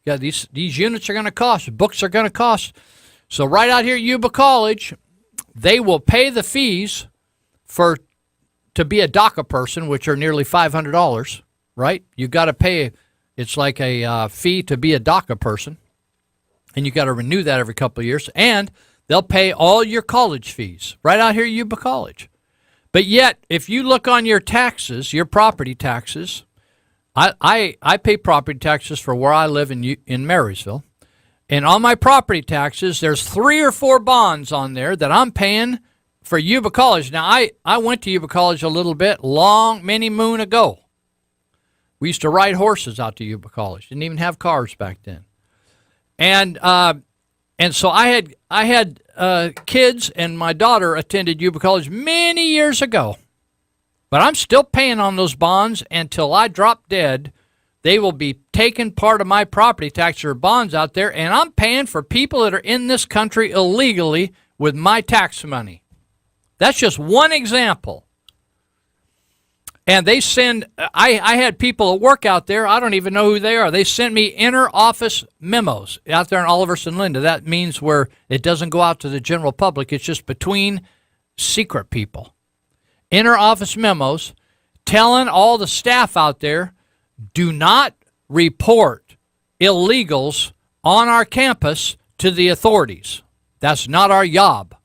Yeah, these units are going to cost. Books are going to cost. So right out here at Yuba College, they will pay the fees to be a DACA person, which are nearly $500, right? You got to pay. It's like a fee to be a DACA person, and you got to renew that every couple of years. And they'll pay all your college fees right out here at Yuba College. But yet, if you look on your taxes, your property taxes, I pay property taxes for where I live in Marysville. And on my property taxes, there's 3 or 4 bonds on there that I'm paying for Yuba College. Now, I went to Yuba College a little bit many moon ago. We used to ride horses out to Yuba College. Didn't even have cars back then. And so I had kids, and my daughter attended Yuba College many years ago. But I'm still paying on those bonds until I drop dead. They will be taking part of my property tax or bonds out there, and I'm paying for people that are in this country illegally with my tax money. That's just one example. And they send, I had people that work out there, I don't even know who they are. They send me inter-office memos out there in Oliverson, Linda. That means where it doesn't go out to the general public. It's just between secret people. Inter-office memos telling all the staff out there, do not report illegals on our campus to the authorities. That's not our job.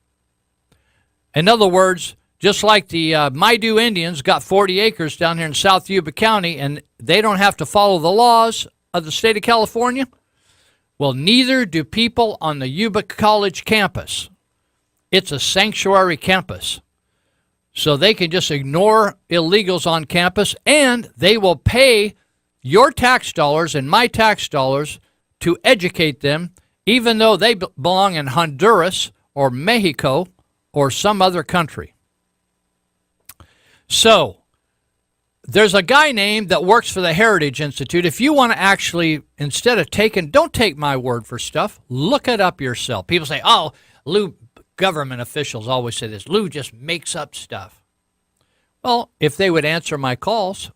In other words, just like the Maidu Indians got 40 acres down here in South Yuba County, and they don't have to follow the laws of the state of California, well, neither do people on the Yuba College campus. It's a sanctuary campus. So they can just ignore illegals on campus, and they will pay your tax dollars and my tax dollars to educate them, even though they belong in Honduras or Mexico or some other country. So there's a guy named that works for the Heritage Institute. If you want to actually, instead of don't take my word for stuff, look it up yourself. People say, oh, Lou, government officials always say this, Lou just makes up stuff. Well, if they would answer my calls,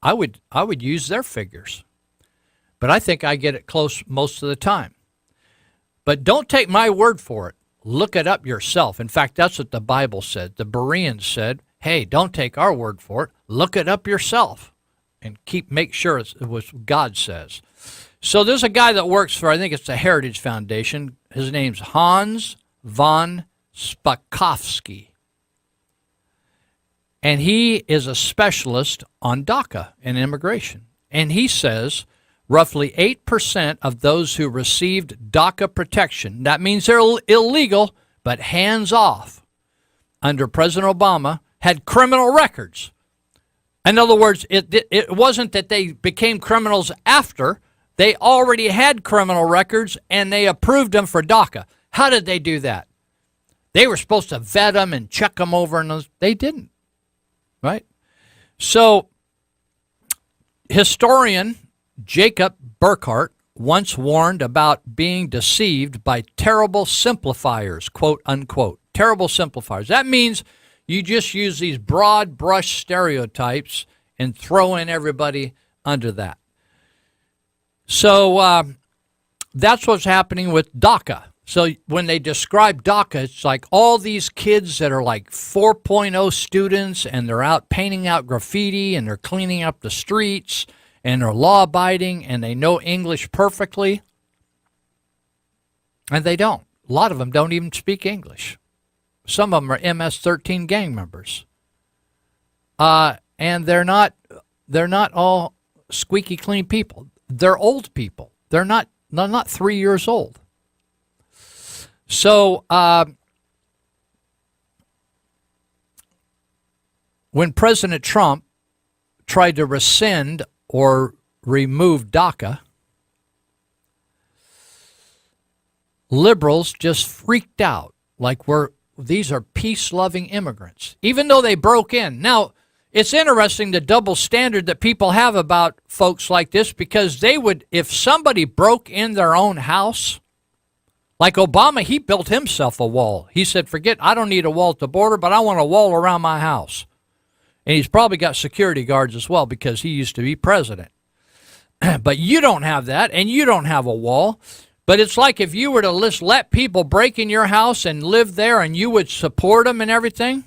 I would use their figures. But I think I get it close most of the time. But don't take my word for it. Look it up yourself. In fact, that's what the Bible said. The Bereans said, hey, don't take our word for it. Look it up yourself and make sure it's what God says. So there's a guy that works for, I think it's the Heritage Foundation. His name's Hans von Spakovsky. And he is a specialist on DACA and immigration. And he says roughly 8% of those who received DACA protection, that means they're illegal, but hands off, under President Obama, had criminal records. In other words, it wasn't that they became criminals after. They already had criminal records, and they approved them for DACA. How did they do that? They were supposed to vet them and check them over, and they didn't. Right? So, historian Jacob Burkhart once warned about being deceived by terrible simplifiers, quote unquote. Terrible simplifiers. That means you just use these broad brush stereotypes and throw in everybody under that. So, that's what's happening with DACA. So when they describe DACA, it's like all these kids that are like 4.0 students and they're out painting out graffiti and they're cleaning up the streets and they're law-abiding and they know English perfectly. And they don't. A lot of them don't even speak English. Some of them are MS-13 gang members. And they're not all squeaky clean people. They're old people. They're not 3 years old. So when President Trump tried to rescind or remove DACA, liberals just freaked out, like these are peace-loving immigrants, even though they broke in. Now, it's interesting the double standard that people have about folks like this, because they would, if somebody broke in their own house, like Obama, he built himself a wall. He said, forget, I don't need a wall at the border, but I want a wall around my house. And he's probably got security guards as well because he used to be president. But you don't have that, and you don't have a wall. But it's like if you were to let people break in your house and live there and you would support them and everything.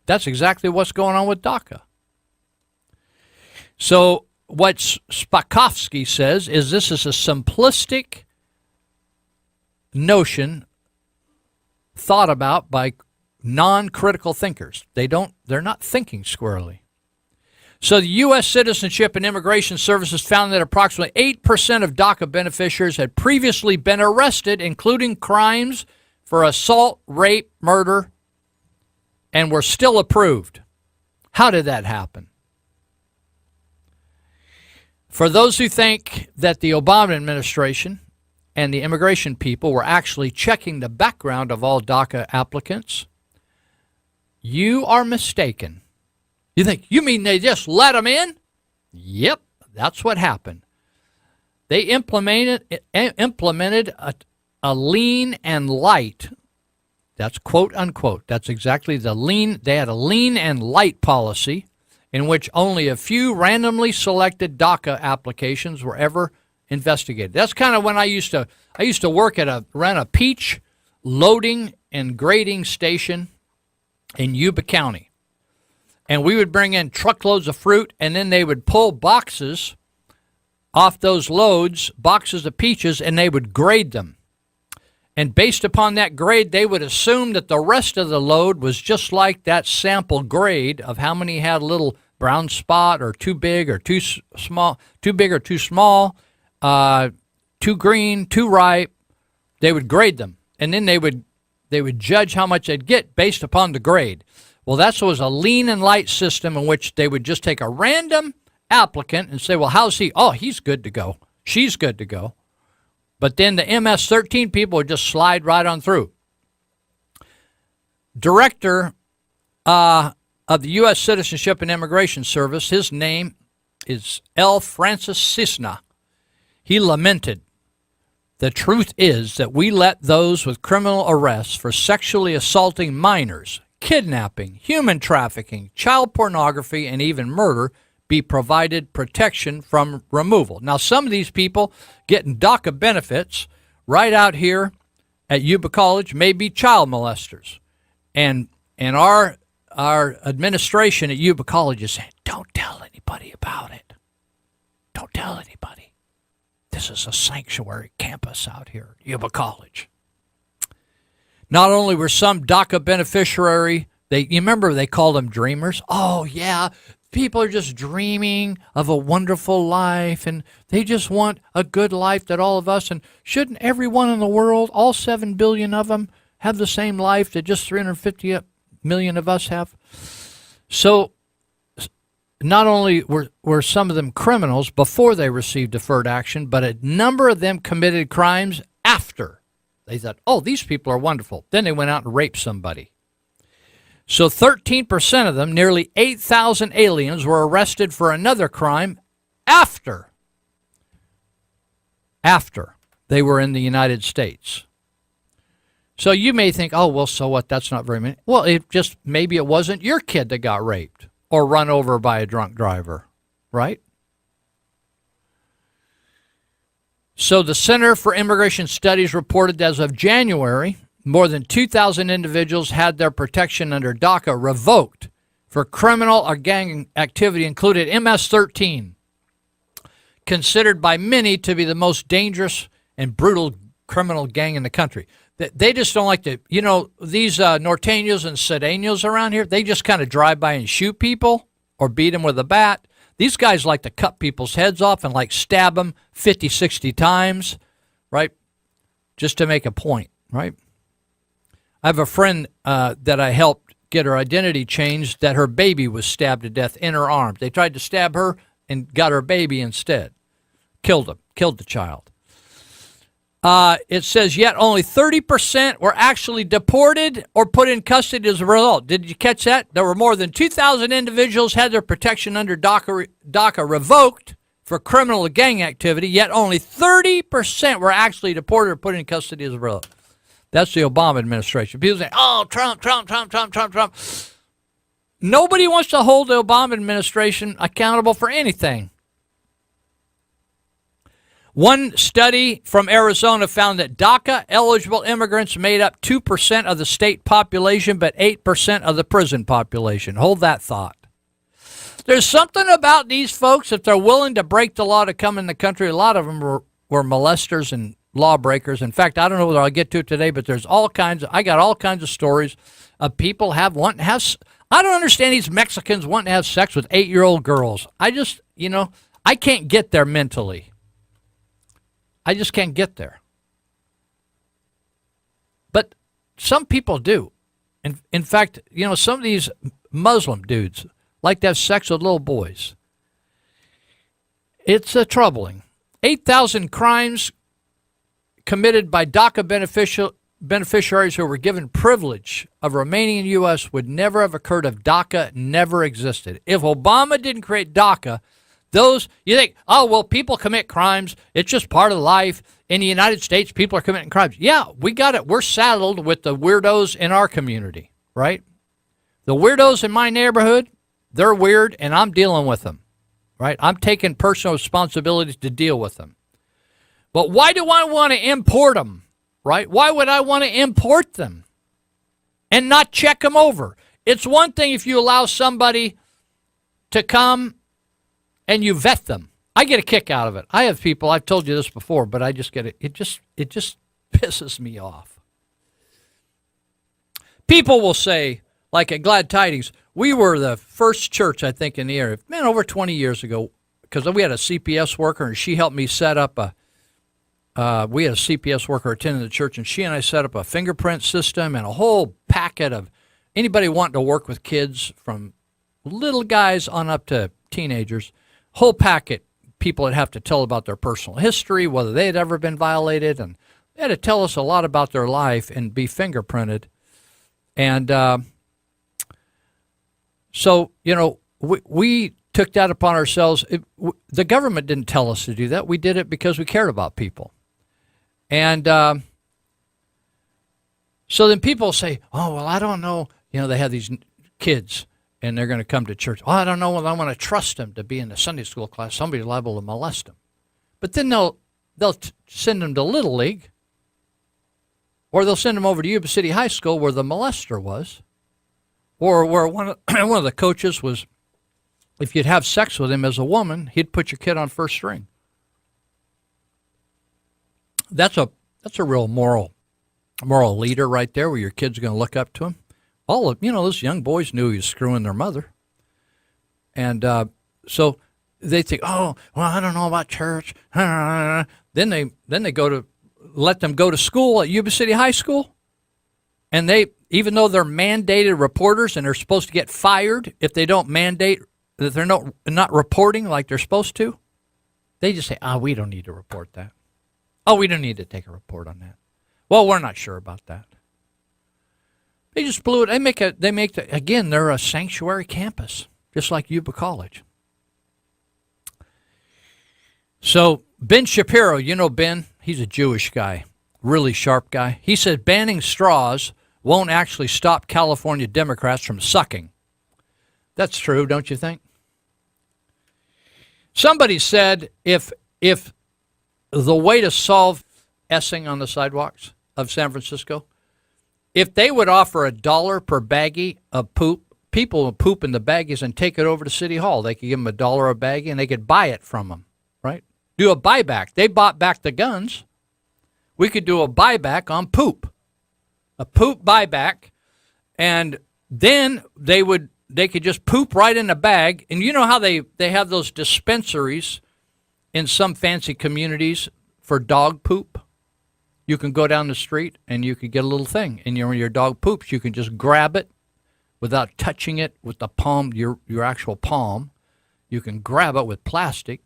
That's exactly what's going on with DACA. So what Spakovsky says is this is a simplistic notion thought about by non-critical thinkers. They're not thinking squarely. So the U.S. Citizenship and Immigration Services found that approximately 8% of DACA beneficiaries had previously been arrested, including crimes for assault, rape, murder, and were still approved. How did that happen? For those who think that the Obama administration and the immigration people were actually checking the background of all DACA applicants, you are mistaken. You think, you mean they just let them in? Yep, that's what happened. They implemented a lean and light. That's quote unquote. That's exactly the lean. They had a lean and light policy in which only a few randomly selected DACA applications were ever investigated. That's kind of when I used to work at run a peach loading and grading station in Yuba County. And we would bring in truckloads of fruit, and then they would pull boxes off those loads, boxes of peaches, and they would grade them. And based upon that grade, they would assume that the rest of the load was just like that sample grade of how many had a little brown spot or too big or too small, too big or too small, too green, too ripe. They would grade them, and then they would judge how much they'd get based upon the grade. Well, that was a lean and light system in which they would just take a random applicant and say, well, how's he? Oh, he's good to go. She's good to go. But then the MS-13 people would just slide right on through. Director of the U.S. Citizenship and Immigration Service, his name is L. Francis Cisna. He lamented, the truth is that we let those with criminal arrests for sexually assaulting minors, kidnapping, human trafficking, child pornography, and even murder be provided protection from removal. Now, some of these people getting DACA benefits right out here at Yuba College may be child molesters. And our administration at Yuba College is saying, don't tell anybody about it. Don't tell anybody. This is a sanctuary campus out here at Yuba College. Not only were some DACA beneficiary, you remember they called them dreamers? Oh, yeah, people are just dreaming of a wonderful life, and they just want a good life that all of us, and shouldn't everyone in the world, all 7 billion of them, have the same life that just 350 million of us have? So not only were some of them criminals before they received deferred action, but a number of them committed crimes after. They thought, oh, these people are wonderful. Then they went out and raped somebody. So 13% of them, nearly 8,000 aliens, were arrested for another crime after they were in the United States. So you may think, oh, well, so what? That's not very many. Well, maybe it wasn't your kid that got raped or run over by a drunk driver, right? So the Center for Immigration Studies reported as of January, more than 2,000 individuals had their protection under DACA revoked for criminal or gang activity, included MS-13, considered by many to be the most dangerous and brutal criminal gang in the country. They just don't like to, these norteños and sedeños around here, they just kind of drive by and shoot people or beat them with a bat. These guys like to cut people's heads off and like stab them 50, 60 times, right? Just to make a point, right? I have a friend that I helped get her identity changed that her baby was stabbed to death in her arms. They tried to stab her and got her baby instead. Killed the child. It says yet only 30% were actually deported or put in custody as a result. Did you catch that? There were more than 2,000 individuals had their protection under DACA revoked for criminal or gang activity, yet only 30% were actually deported or put in custody as a result. That's the Obama administration. People say, oh, Trump. Nobody wants to hold the Obama administration accountable for anything. One study from Arizona found that DACA-eligible immigrants made up 2% of the state population, but 8% of the prison population. Hold that thought. There's something about these folks, if they're willing to break the law to come in the country, a lot of them were molesters and lawbreakers. In fact, I don't know whether I'll get to it today, but I got all kinds of stories of people I don't understand these Mexicans wanting to have sex with 8-year-old girls. I just, I can't get there mentally. I just can't get there. But some people do. In fact, some of these Muslim dudes like to have sex with little boys. It's troubling. 8,000 crimes committed by DACA beneficiaries who were given privilege of remaining in the U.S. would never have occurred if DACA never existed. If Obama didn't create DACA, you think, oh, well, people commit crimes. It's just part of life. In the United States, people are committing crimes. Yeah, we got it. We're saddled with the weirdos in our community, right? The weirdos in my neighborhood, they're weird, and I'm dealing with them, right? I'm taking personal responsibility to deal with them. But why do I want to import them, right? Why would I want to import them and not check them over? It's one thing if you allow somebody to come and you vet them. I get a kick out of it. I have people, I've told you this before, but I just get it. It just pisses me off. People will say, like at Glad Tidings, we were the first church, I think, in the area, over 20 years ago, because we had a CPS worker, and she helped me set up we had a CPS worker attending the church, and she and I set up a fingerprint system and a whole packet of anybody wanting to work with kids from little guys on up to teenagers. Whole packet, people would have to tell about their personal history, whether they had ever been violated, and they had to tell us a lot about their life and be fingerprinted. And so, we took that upon ourselves. The government didn't tell us to do that. We did it because we cared about people. And so then people say, oh, well, I don't know. They have these kids, and they're going to come to church. Oh, I don't know whether I want to trust them to be in the Sunday school class. Somebody's liable to molest them. But then they'll send them to Little League, or they'll send them over to Yuba City High School where the molester was, or where one of the coaches was, if you'd have sex with him as a woman, he'd put your kid on first string. That's a real moral leader right there, where your kid's going to look up to him. All of those young boys knew he was screwing their mother, and so they think, oh, well, I don't know about church. Then they let them go to school at Yuba City High School, and even though they're mandated reporters and they're supposed to get fired if they don't mandate that they're not reporting like they're supposed to, they just say, we don't need to report that. Oh, we don't need to take a report on that. Well, we're not sure about that. They just blew it. Again, they're a sanctuary campus, just like Yuba College. So Ben Shapiro, Ben, he's a Jewish guy, really sharp guy. He said banning straws won't actually stop California Democrats from sucking. That's true, don't you think? Somebody said if the way to solve essing on the sidewalks of San Francisco, if they would offer $1 per baggie of poop, people would poop in the baggies and take it over to City Hall. They could give them $1 a baggie and they could buy it from them, right? Do a buyback. They bought back the guns. We could do a buyback on poop, a poop buyback, and then they could just poop right in a bag. And you know how they have those dispensaries in some fancy communities for dog poop? You can go down the street and you can get a little thing, and when your dog poops, you can just grab it without touching it with the palm, your actual palm. You can grab it with plastic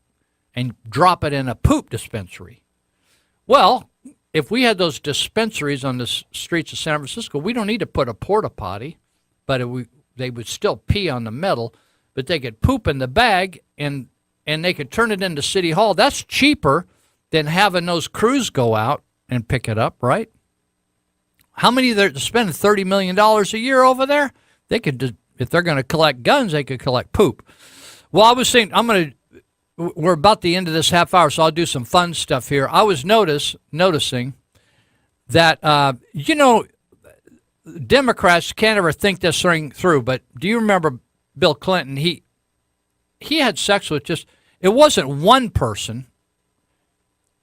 and drop it in a poop dispensary. Well, if we had those dispensaries on the streets of San Francisco, we don't need to put a porta potty, but they would still pee on the metal, but they could poop in the bag and they could turn it into City Hall. That's cheaper than having those crews go out and pick it up, right? How many they're spending $30 million a year over there? They could, if they're going to collect guns, they could collect poop. Well, I was saying, we're about the end of this half hour, so I'll do some fun stuff here. I was noticing that, Democrats can't ever think this thing through, but do you remember Bill Clinton? He had sex with it wasn't one person.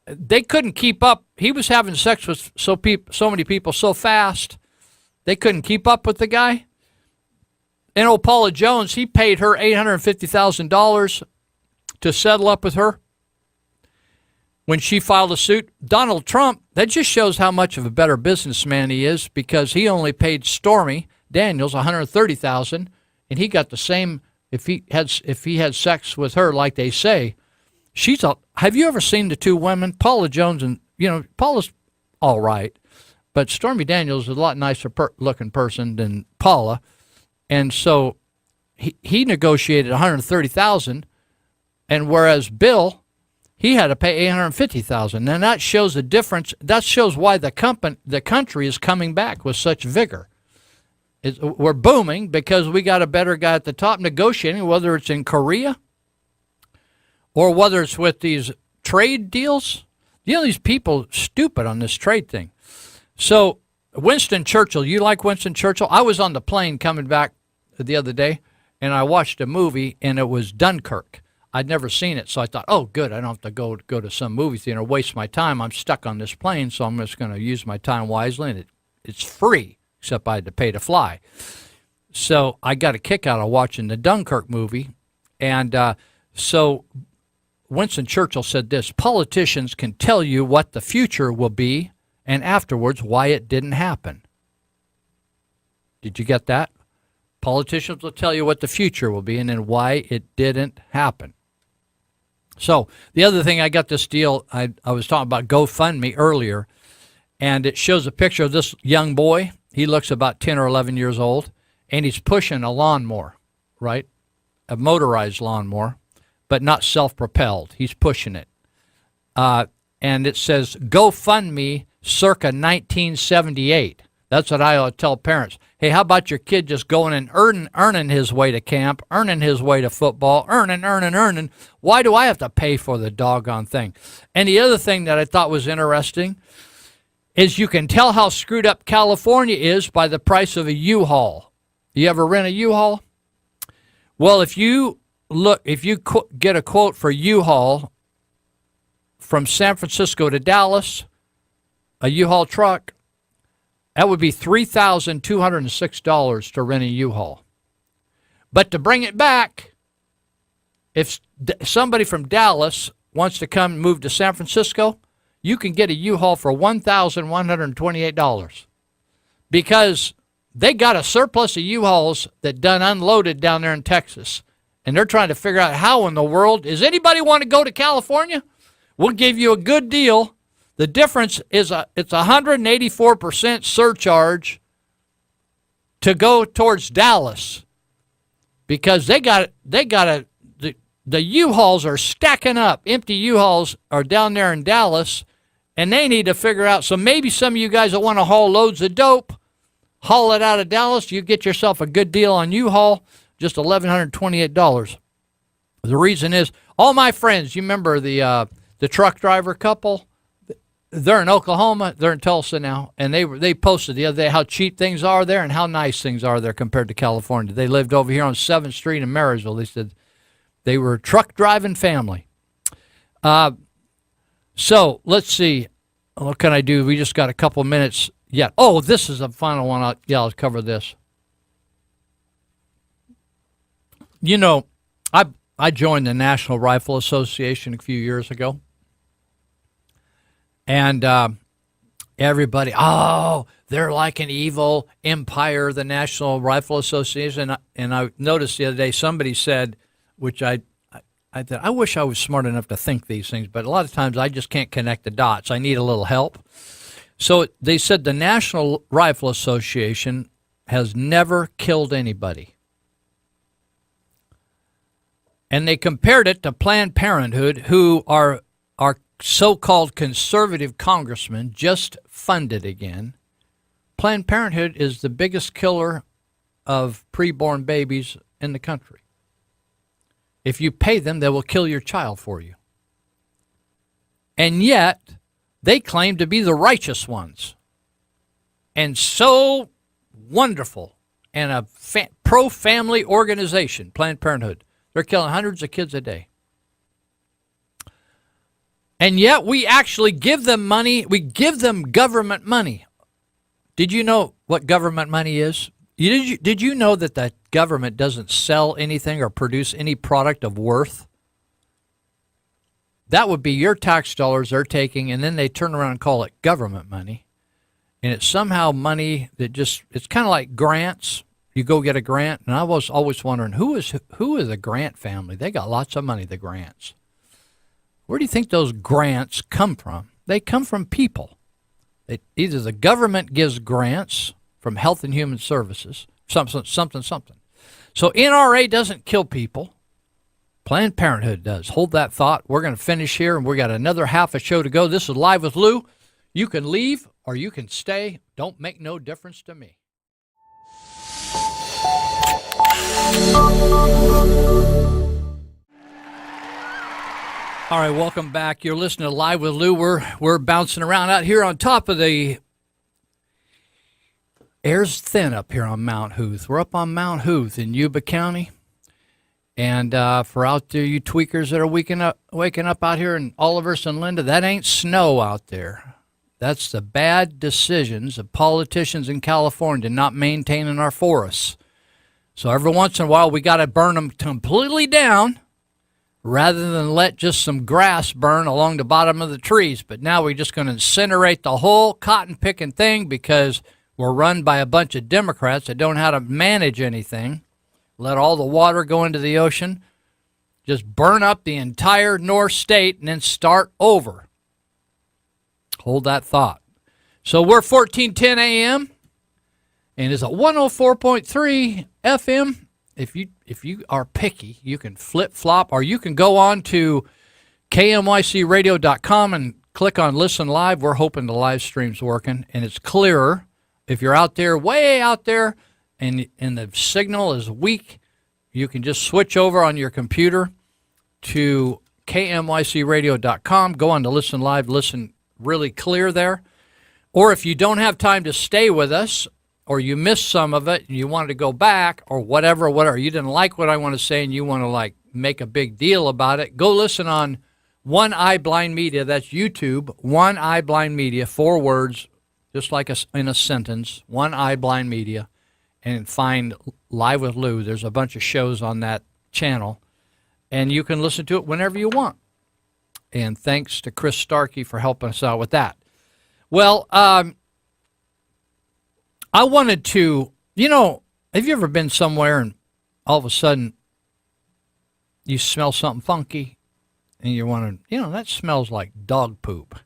They couldn't keep up. He was having sex with so many people so fast, they couldn't keep up with the guy. And old Paula Jones, he paid her $850,000 to settle up with her when she filed a suit. Donald Trump, that just shows how much of a better businessman he is, because he only paid Stormy Daniels $130,000, and he got the same if he had sex with her, like they say. Have you ever seen the two women, Paula Jones and, Paula's all right, but Stormy Daniels is a lot nicer looking person than Paula. And so he negotiated $130,000, and whereas Bill, he had to pay $850,000. And that shows the difference. That shows why the country is coming back with such vigor. We're booming because we got a better guy at the top negotiating, whether it's in Korea or whether it's with these trade deals. These people stupid on this trade thing. So Winston Churchill, you like Winston Churchill? I was on the plane coming back the other day, and I watched a movie, and it was Dunkirk. I'd never seen it, so I thought, oh, good, I don't have to go to some movie theater, waste my time. I'm stuck on this plane, so I'm just going to use my time wisely, and it's free, except I had to pay to fly. So I got a kick out of watching the Dunkirk movie, and so Winston Churchill said this: politicians can tell you what the future will be, and afterwards why it didn't happen. Did you get that? Politicians will tell you what the future will be and then why it didn't happen. So the other thing, I got this deal, I was talking about GoFundMe earlier, and it shows a picture of this young boy. He looks about 10 or 11 years old, and he's pushing a lawnmower, right? A motorized lawnmower, but not self-propelled. He's pushing it. And it says GoFundMe circa 1978. That's what I tell parents. Hey, how about your kid just going and earning his way to camp, earning his way to football, earning? Why do I have to pay for the doggone thing? And the other thing that I thought was interesting is you can tell how screwed up California is by the price of a U-Haul. You ever rent a U-Haul? Well, if you get a quote for U-Haul from San Francisco to Dallas, a U-Haul truck, that would be $3,206 to rent a U-Haul. But to bring it back, if somebody from Dallas wants to come move to San Francisco, you can get a U-Haul for $1,128 because they got a surplus of U-Hauls that done unloaded down there in Texas. And they're trying to figure out how in the world, does anybody want to go to California? We'll give you a good deal. The difference is it's 184% surcharge to go towards Dallas because the U-Hauls are stacking up. Empty U-Hauls are down there in Dallas, and they need to figure out. So maybe some of you guys that want to haul loads of dope, haul it out of Dallas. You get yourself a good deal on U-Haul, just $1,128. The reason is, all my friends, you remember the the truck driver couple, they're in Oklahoma, they're in Tulsa now, and they posted the other day how cheap things are there and how nice things are there compared to California. They lived over here on 7th Street in Marysville. They said they were a truck driving family. So let's see. What can I do? We just got a couple minutes yet. Oh, this is the final one. I'll cover this. You know, I joined the National Rifle Association a few years ago. And everybody, they're like an evil empire, the National Rifle Association. And I noticed the other day somebody said, which I thought, I wish I was smart enough to think these things, but a lot of times I just can't connect the dots. I need a little help. So they said the National Rifle Association has never killed anybody. And they compared it to Planned Parenthood, who are so-called conservative congressmen just funded again. Planned Parenthood is the biggest killer of preborn babies in the country. If you pay them, they will kill your child for you. And yet, they claim to be the righteous ones. And so wonderful. And a pro-family organization, Planned Parenthood. They're killing hundreds of kids a day. And yet we actually give them money. We give them government money. Did you know what government money is? Did you know that the government doesn't sell anything or produce any product of worth? That would be your tax dollars they're taking, and then they turn around and call it government money. And it's somehow money that it's kind of like grants. You go get a grant, and I was always wondering, who is the Grant family? They got lots of money, the Grants. Where do you think those grants come from? They come from people. Either the government gives grants from Health and Human Services, something. So NRA doesn't kill people. Planned Parenthood does. Hold that thought. We're going to finish here, and we got another half a show to go. This is Live with Lou. You can leave or you can stay. Don't make no difference to me. All right, welcome back. You're listening to Live with Lou. We're bouncing around out here on top of the air's thin up here on Mount Huth. We're up on Mount Huth in Yuba County. And for out there, you tweakers that are waking up out here in Olivehurst and Linda, that ain't snow out there. That's the bad decisions of politicians in California not maintaining our forests. So every once in a while, we got to burn them completely down rather than let just some grass burn along the bottom of the trees. But now we're just going to incinerate the whole cotton-picking thing because we're run by a bunch of Democrats that don't know how to manage anything. Let all the water go into the ocean. Just burn up the entire North State and then start over. Hold that thought. So we're 1410 AM and it's a 104.3 FM. If you are picky, you can flip-flop, or you can go on to kmycradio.com and click on Listen Live. We're hoping the live stream's working, and it's clearer. If you're out there, way out there, and the signal is weak, you can just switch over on your computer to kmycradio.com. Go on to Listen Live, listen really clear there. Or if you don't have time to stay with us, or you missed some of it and you wanted to go back, or whatever, you didn't like what I want to say and you want to make a big deal about it, go listen on One Eye Blind Media. That's YouTube, One Eye Blind Media, 4 words, just like in a sentence, One Eye Blind Media, and find Live with Lou. There's a bunch of shows on that channel, and you can listen to it whenever you want. And thanks to Chris Starkey for helping us out with that. Well, I wanted to, have you ever been somewhere and all of a sudden you smell something funky and you're wondering, that smells like dog poop.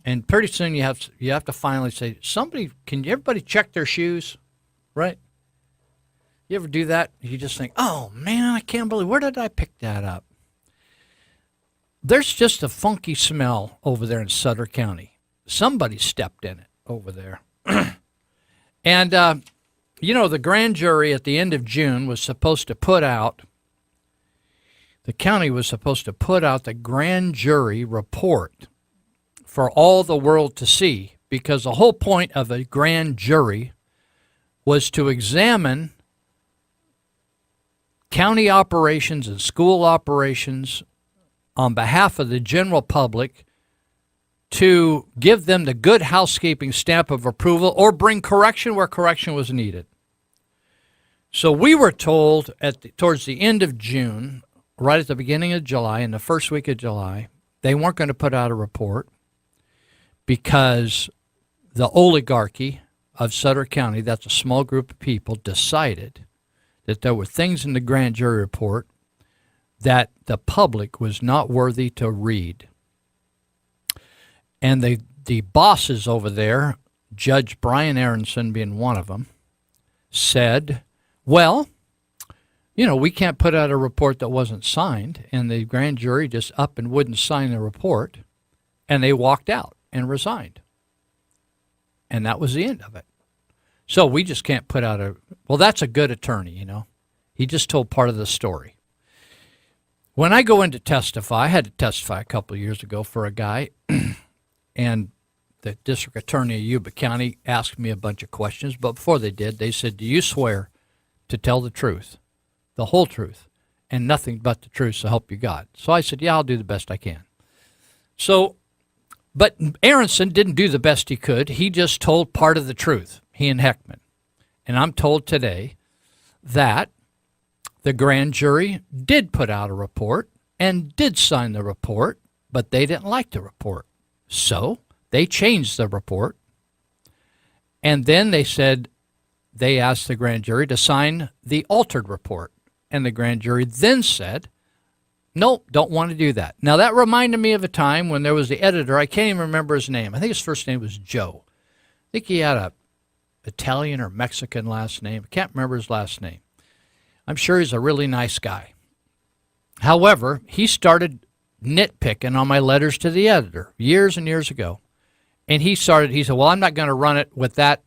And pretty soon you have to finally say, can everybody check their shoes, right? You ever do that? You just think, oh man, I can't believe, where did I pick that up? There's just a funky smell over there in Sutter County. Somebody stepped in it over there. And, the grand jury at the end of June was supposed to put out the county was supposed to put out the grand jury report for all the world to see, because the whole point of a grand jury was to examine county operations and school operations on behalf of the general public, to give them the good housekeeping stamp of approval or bring correction where correction was needed. So we were told towards the end of June, right at the beginning of July, in the first week of July, they weren't going to put out a report because the oligarchy of Sutter County, that's a small group of people, decided that there were things in the grand jury report that the public was not worthy to read. And the bosses over there, Judge Brian Aronson being one of them, said, well, we can't put out a report that wasn't signed. And the grand jury just up and wouldn't sign the report. And they walked out and resigned. And that was the end of it. So we just can't put out well, that's a good attorney, He just told part of the story. When I go in to testify, I had to testify a couple of years ago for a guy, and the district attorney of Yuba County asked me a bunch of questions, but before they did, they said, do you swear to tell the truth, the whole truth, and nothing but the truth, so help you God? So I said, yeah, I'll do the best I can. So, but Aronson didn't do the best he could. He just told part of the truth, he and Heckman. And I'm told today that the grand jury did put out a report and did sign the report, but they didn't like the report. So they changed the report. And then they said, they asked the grand jury to sign the altered report. And the grand jury then said, nope, don't want to do that. Now that reminded me of a time when there was the editor, I can't even remember his name. I think his first name was Joe. I think he had a Italian or Mexican last name. I can't remember his last name. I'm sure he's a really nice guy. However, he started nitpicking on my letters to the editor years and years ago. And he said, well, I'm not going to run it with that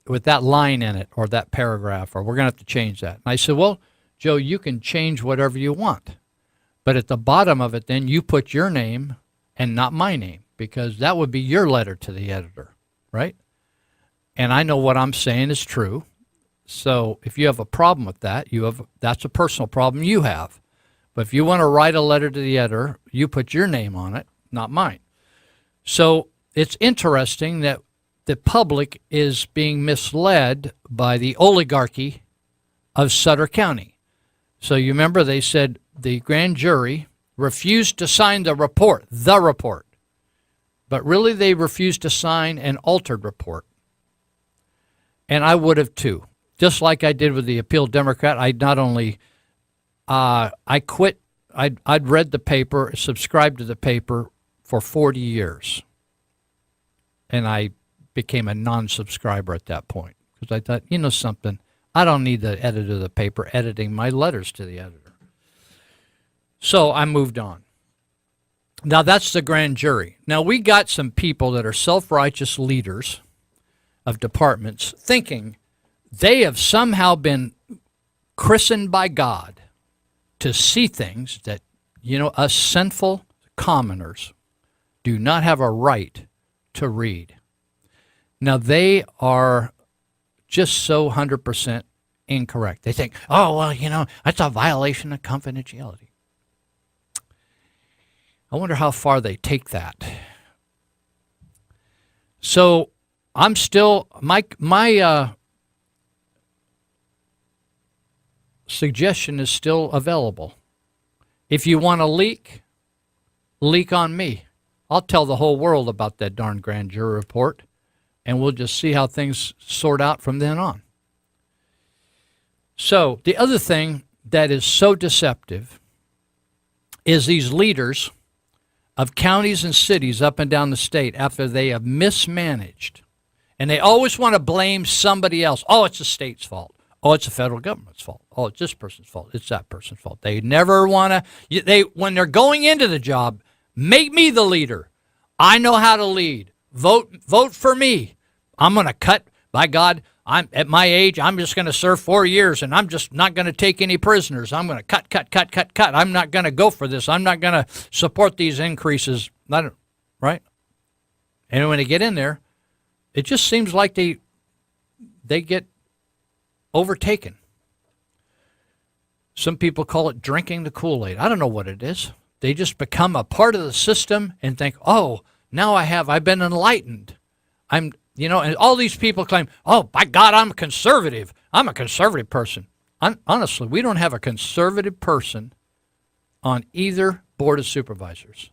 line in it or that paragraph, or we're going to have to change that. And I said, well, Joe, you can change whatever you want. But at the bottom of it, then you put your name and not my name, because that would be your letter to the editor, right? And I know what I'm saying is true. So if you have a problem with that, that's a personal problem you have. But if you want to write a letter to the editor, you put your name on it, not mine. So it's interesting that the public is being misled by the oligarchy of Sutter County. So you remember they said the grand jury refused to sign the report. But really they refused to sign an altered report. And I would have too. Just like I did with the Appeal Democrat, I not only, I quit, I'd read the paper, subscribed to the paper for 40 years. And I became a non-subscriber at that point. Because I thought, something, I don't need the editor of the paper editing my letters to the editor. So I moved on. Now that's the grand jury. Now we got some people that are self-righteous leaders of departments thinking they have somehow been christened by God to see things that, us sinful commoners do not have a right to read. Now, they are just so 100% incorrect. They think, oh, well, that's a violation of confidentiality. I wonder how far they take that. So I'm still, my suggestion is still available. If you want to leak on me. I'll tell the whole world about that darn grand jury report, and we'll just see how things sort out from then on. So the other thing that is so deceptive is these leaders of counties and cities up and down the state, after they have mismanaged, and they always want to blame somebody else. Oh, it's the state's fault. Oh, it's the federal government's fault. Oh, it's this person's fault. It's that person's fault. They never want to, when they're going into the job, make me the leader. I know how to lead. Vote for me. I'm going to cut, by God, I'm at my age, I'm just going to serve 4 years, and I'm just not going to take any prisoners. I'm going to cut. I'm not going to go for this. I'm not going to support these increases. Right? And when they get in there, it just seems like they get overtaken. Some people call it drinking the Kool-Aid. I don't know what it is. They just become a part of the system and think, oh, now I've been enlightened. And all these people claim, oh, by God, I'm a conservative. I'm a conservative person. Honestly, we don't have a conservative person on either board of supervisors.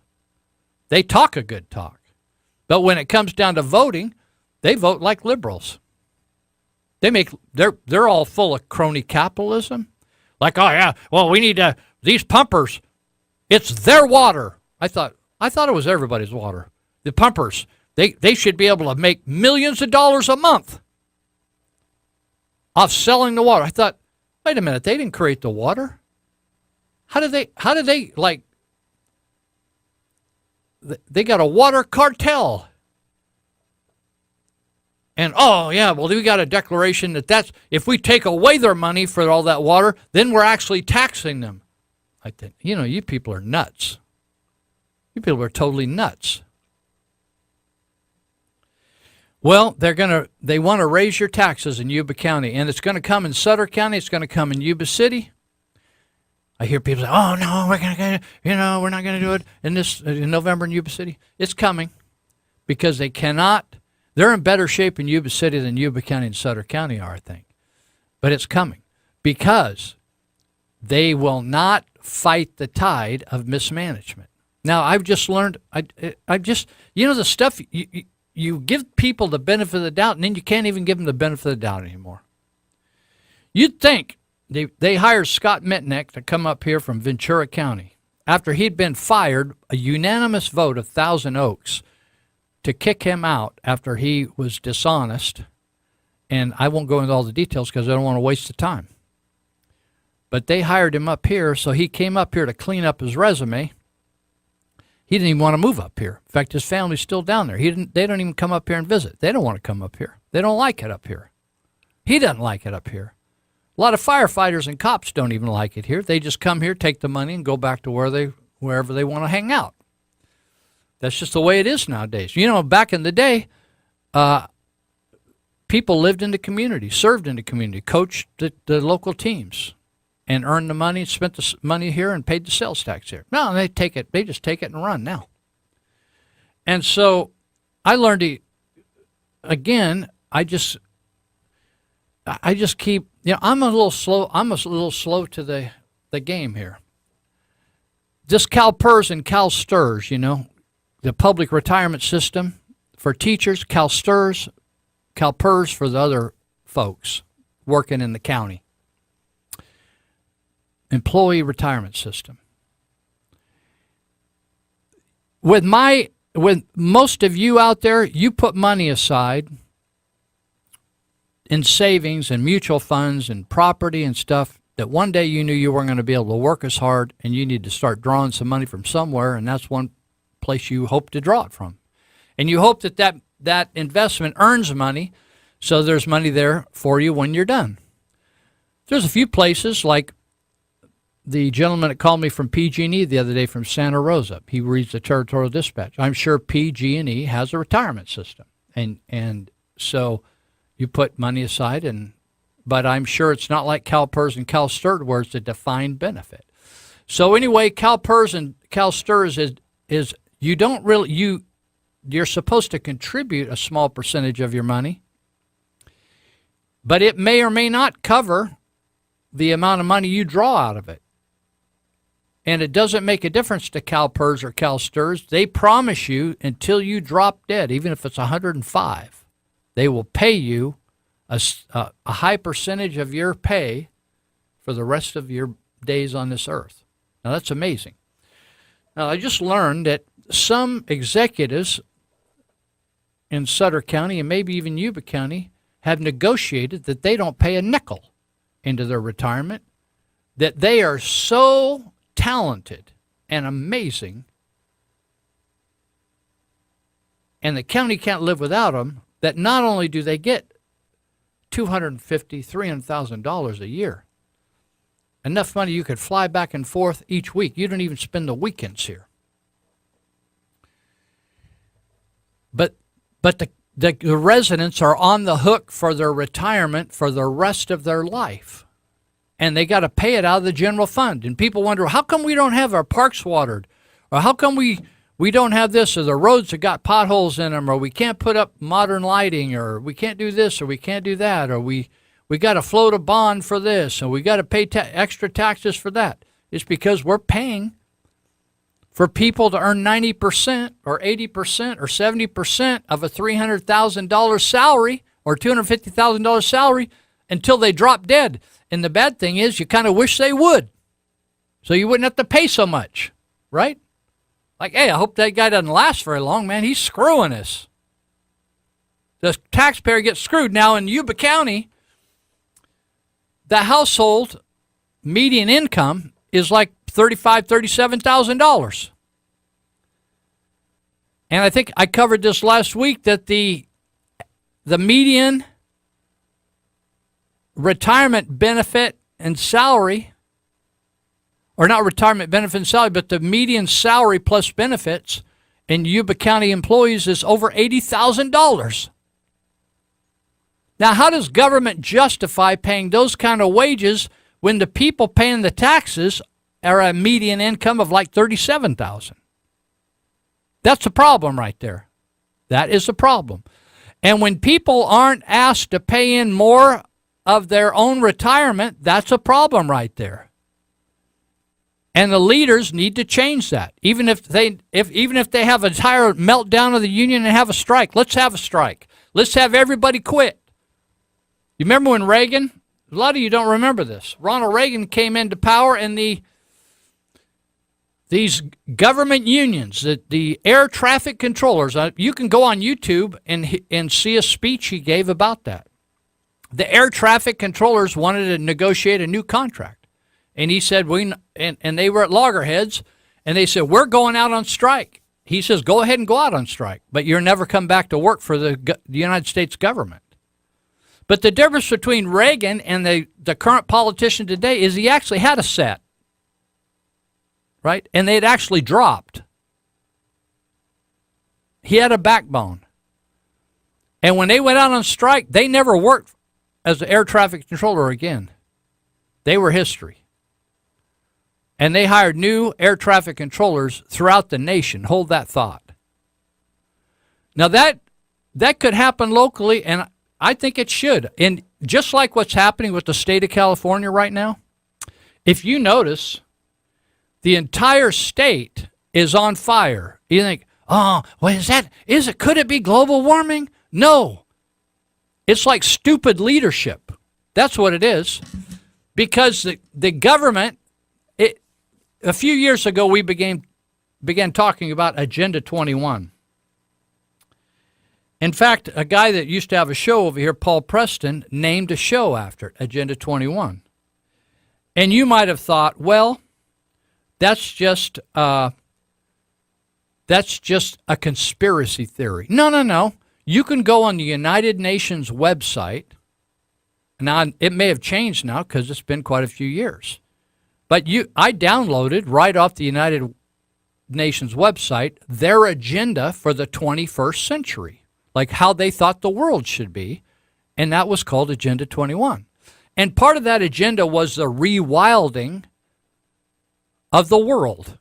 They talk a good talk. But when it comes down to voting, they vote like liberals. They're all full of crony capitalism. Like, oh yeah, well, we need these pumpers. It's their water. I thought it was everybody's water. The pumpers, they should be able to make millions of dollars a month off selling the water. I thought, wait a minute, they didn't create the water. How did they like? They got a water cartel. And, oh, yeah, well, we got a declaration that's if we take away their money for all that water, then we're actually taxing them. I think, you people are nuts. You people are totally nuts. Well, they want to raise your taxes in Yuba County, and it's going to come in Sutter County. It's going to come in Yuba City. I hear people say, oh, no, we're not going to do it in November in Yuba City. It's coming because they cannot. They're in better shape in Yuba City than Yuba County and Sutter County are, I think. But it's coming because they will not fight the tide of mismanagement. Now, I've just learned, the stuff, you give people the benefit of the doubt, and then you can't even give them the benefit of the doubt anymore. You'd think they hired Scott Mitnick to come up here from Ventura County after he'd been fired, a unanimous vote of Thousand Oaks, to kick him out after he was dishonest. And I won't go into all the details because I don't want to waste the time. But they hired him up here, so he came up here to clean up his resume. He didn't even want to move up here. In fact, his family's still down there. They don't even come up here and visit. They don't want to come up here. They don't like it up here. He doesn't like it up here. A lot of firefighters and cops don't even like it here. They just come here, take the money, and go back to wherever they want to hang out. That's just the way it is nowadays. Back in the day, people lived in the community, served in the community, coached the local teams, and earned the money, spent the money here, and paid the sales tax here. No, they just take it and run now. And so I learned I just keep, I'm a little slow to the game here. Just CalPERS and CalSTRS, the public retirement system for teachers, CalSTRS, CalPERS for the other folks working in the county. Employee retirement system. With most of you out there, you put money aside in savings and mutual funds and property and stuff that one day you knew you weren't going to be able to work as hard and you need to start drawing some money from somewhere, and that's one place you hope to draw it from. And you hope that investment earns money, so there's money there for you when you're done. There's a few places, like the gentleman that called me from PG&E the other day from Santa Rosa. He reads the Territorial Dispatch. I'm sure PG&E has a retirement system. And so you put money aside, but I'm sure it's not like CalPERS and CalSTRS where it's a defined benefit. So anyway, CalPERS and CalSTRS is you don't really, you're supposed to contribute a small percentage of your money, but it may or may not cover the amount of money you draw out of it. And it doesn't make a difference to CalPERS or CalSTRS. They promise you until you drop dead, even if it's 105, they will pay you a high percentage of your pay for the rest of your days on this earth. Now, that's amazing. Now, I just learned that some executives in Sutter County and maybe even Yuba County have negotiated that they don't pay a nickel into their retirement, that they are so talented and amazing, and the county can't live without them, that not only do they get $250,000, $300,000 a year. Enough money you could fly back and forth each week. You don't even spend the weekends here. But the residents are on the hook for their retirement for the rest of their life. And they got to pay it out of the general fund. And people wonder, how come we don't have our parks watered? Or how come we don't have this, or the roads have got potholes in them, or we can't put up modern lighting, or we can't do this, or we can't do that, or we got to float a bond for this, and we got to pay extra taxes for that. It's because we're paying for people to earn 90% or 80% or 70% of a $300,000 salary or $250,000 salary until they drop dead. And the bad thing is you kind of wish they would, so you wouldn't have to pay so much, right? Like, hey, I hope that guy doesn't last very long, man. He's screwing us. The taxpayer gets screwed. Now, in Yuba County, the household median income is like $35,000, $37,000. And I think I covered this last week that the median retirement benefit and salary, or not retirement benefit and salary, but the median salary plus benefits in Yuba County employees is over $80,000. Now, how does government justify paying those kind of wages when the people paying the taxes are a median income of like $37,000? That's a problem right there. That is a problem. And when people aren't asked to pay in more of their own retirement, that's a problem right there. And the leaders need to change that. Even if they have a entire meltdown of the union and have a strike, let's have a strike. Let's have everybody quit. You remember when Reagan? A lot of you don't remember this. Ronald Reagan came into power, and these government unions, the air traffic controllers, you can go on YouTube and see a speech he gave about that. The air traffic controllers wanted to negotiate a new contract. And he said, and they were at loggerheads, and they said, we're going out on strike. He says, go ahead and go out on strike, but you'll never come back to work for the United States government. But the difference between Reagan and the current politician today is he actually had a set, right? And they'd actually dropped. He had a backbone. And when they went out on strike, they never worked as an air traffic controller again. They were history. And they hired new air traffic controllers throughout the nation. Hold that thought. Now that could happen locally, and I think it should. And just like what's happening with the state of California right now, if you notice, the entire state is on fire. You think, oh, what is that? Could it be global warming? No. It's like stupid leadership. That's what it is. Because the government, a few years ago, we began talking about Agenda 21. In fact, a guy that used to have a show over here, Paul Preston, named a show after it, Agenda 21. And you might have thought, well, that's just a conspiracy theory. No. You can go on the United Nations website. Now, it may have changed now because it's been quite a few years. But I downloaded right off the United Nations website their agenda for the 21st century, like how they thought the world should be, and that was called Agenda 21. And part of that agenda was the rewilding of the world.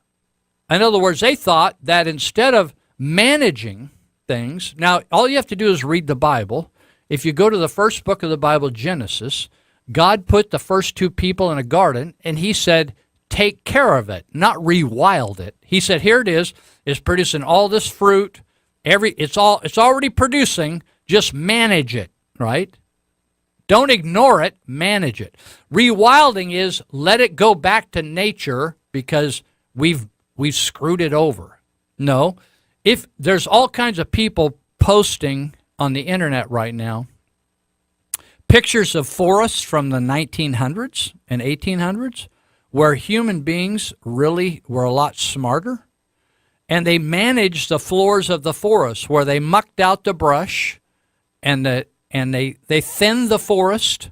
In other words, they thought that instead of managing things, now all you have to do is read the Bible. If you go to the first book of the Bible, Genesis, God put the first two people in a garden, and he said, take care of it, not rewild it. He said, here it is. It's producing all this fruit. It's already producing. Just manage it, right? Don't ignore it. Manage it. Rewilding is let it go back to nature because we've screwed it over. No. If there's all kinds of people posting on the internet right now pictures of forests from the 1900s and 1800s where human beings really were a lot smarter, and they managed the floors of the forest where they mucked out the brush and and they thinned the forest.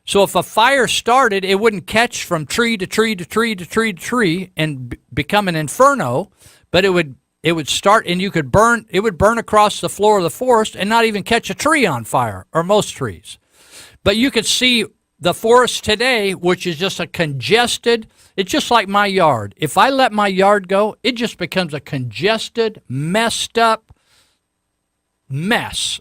So if a fire started, it wouldn't catch from tree to tree to tree to tree to tree and become an inferno, but it would start, and it would burn across the floor of the forest and not even catch a tree on fire, or most trees. But you could see the forest today, which is just a congested, it's just like my yard. If I let my yard go, it just becomes a congested, messed up mess.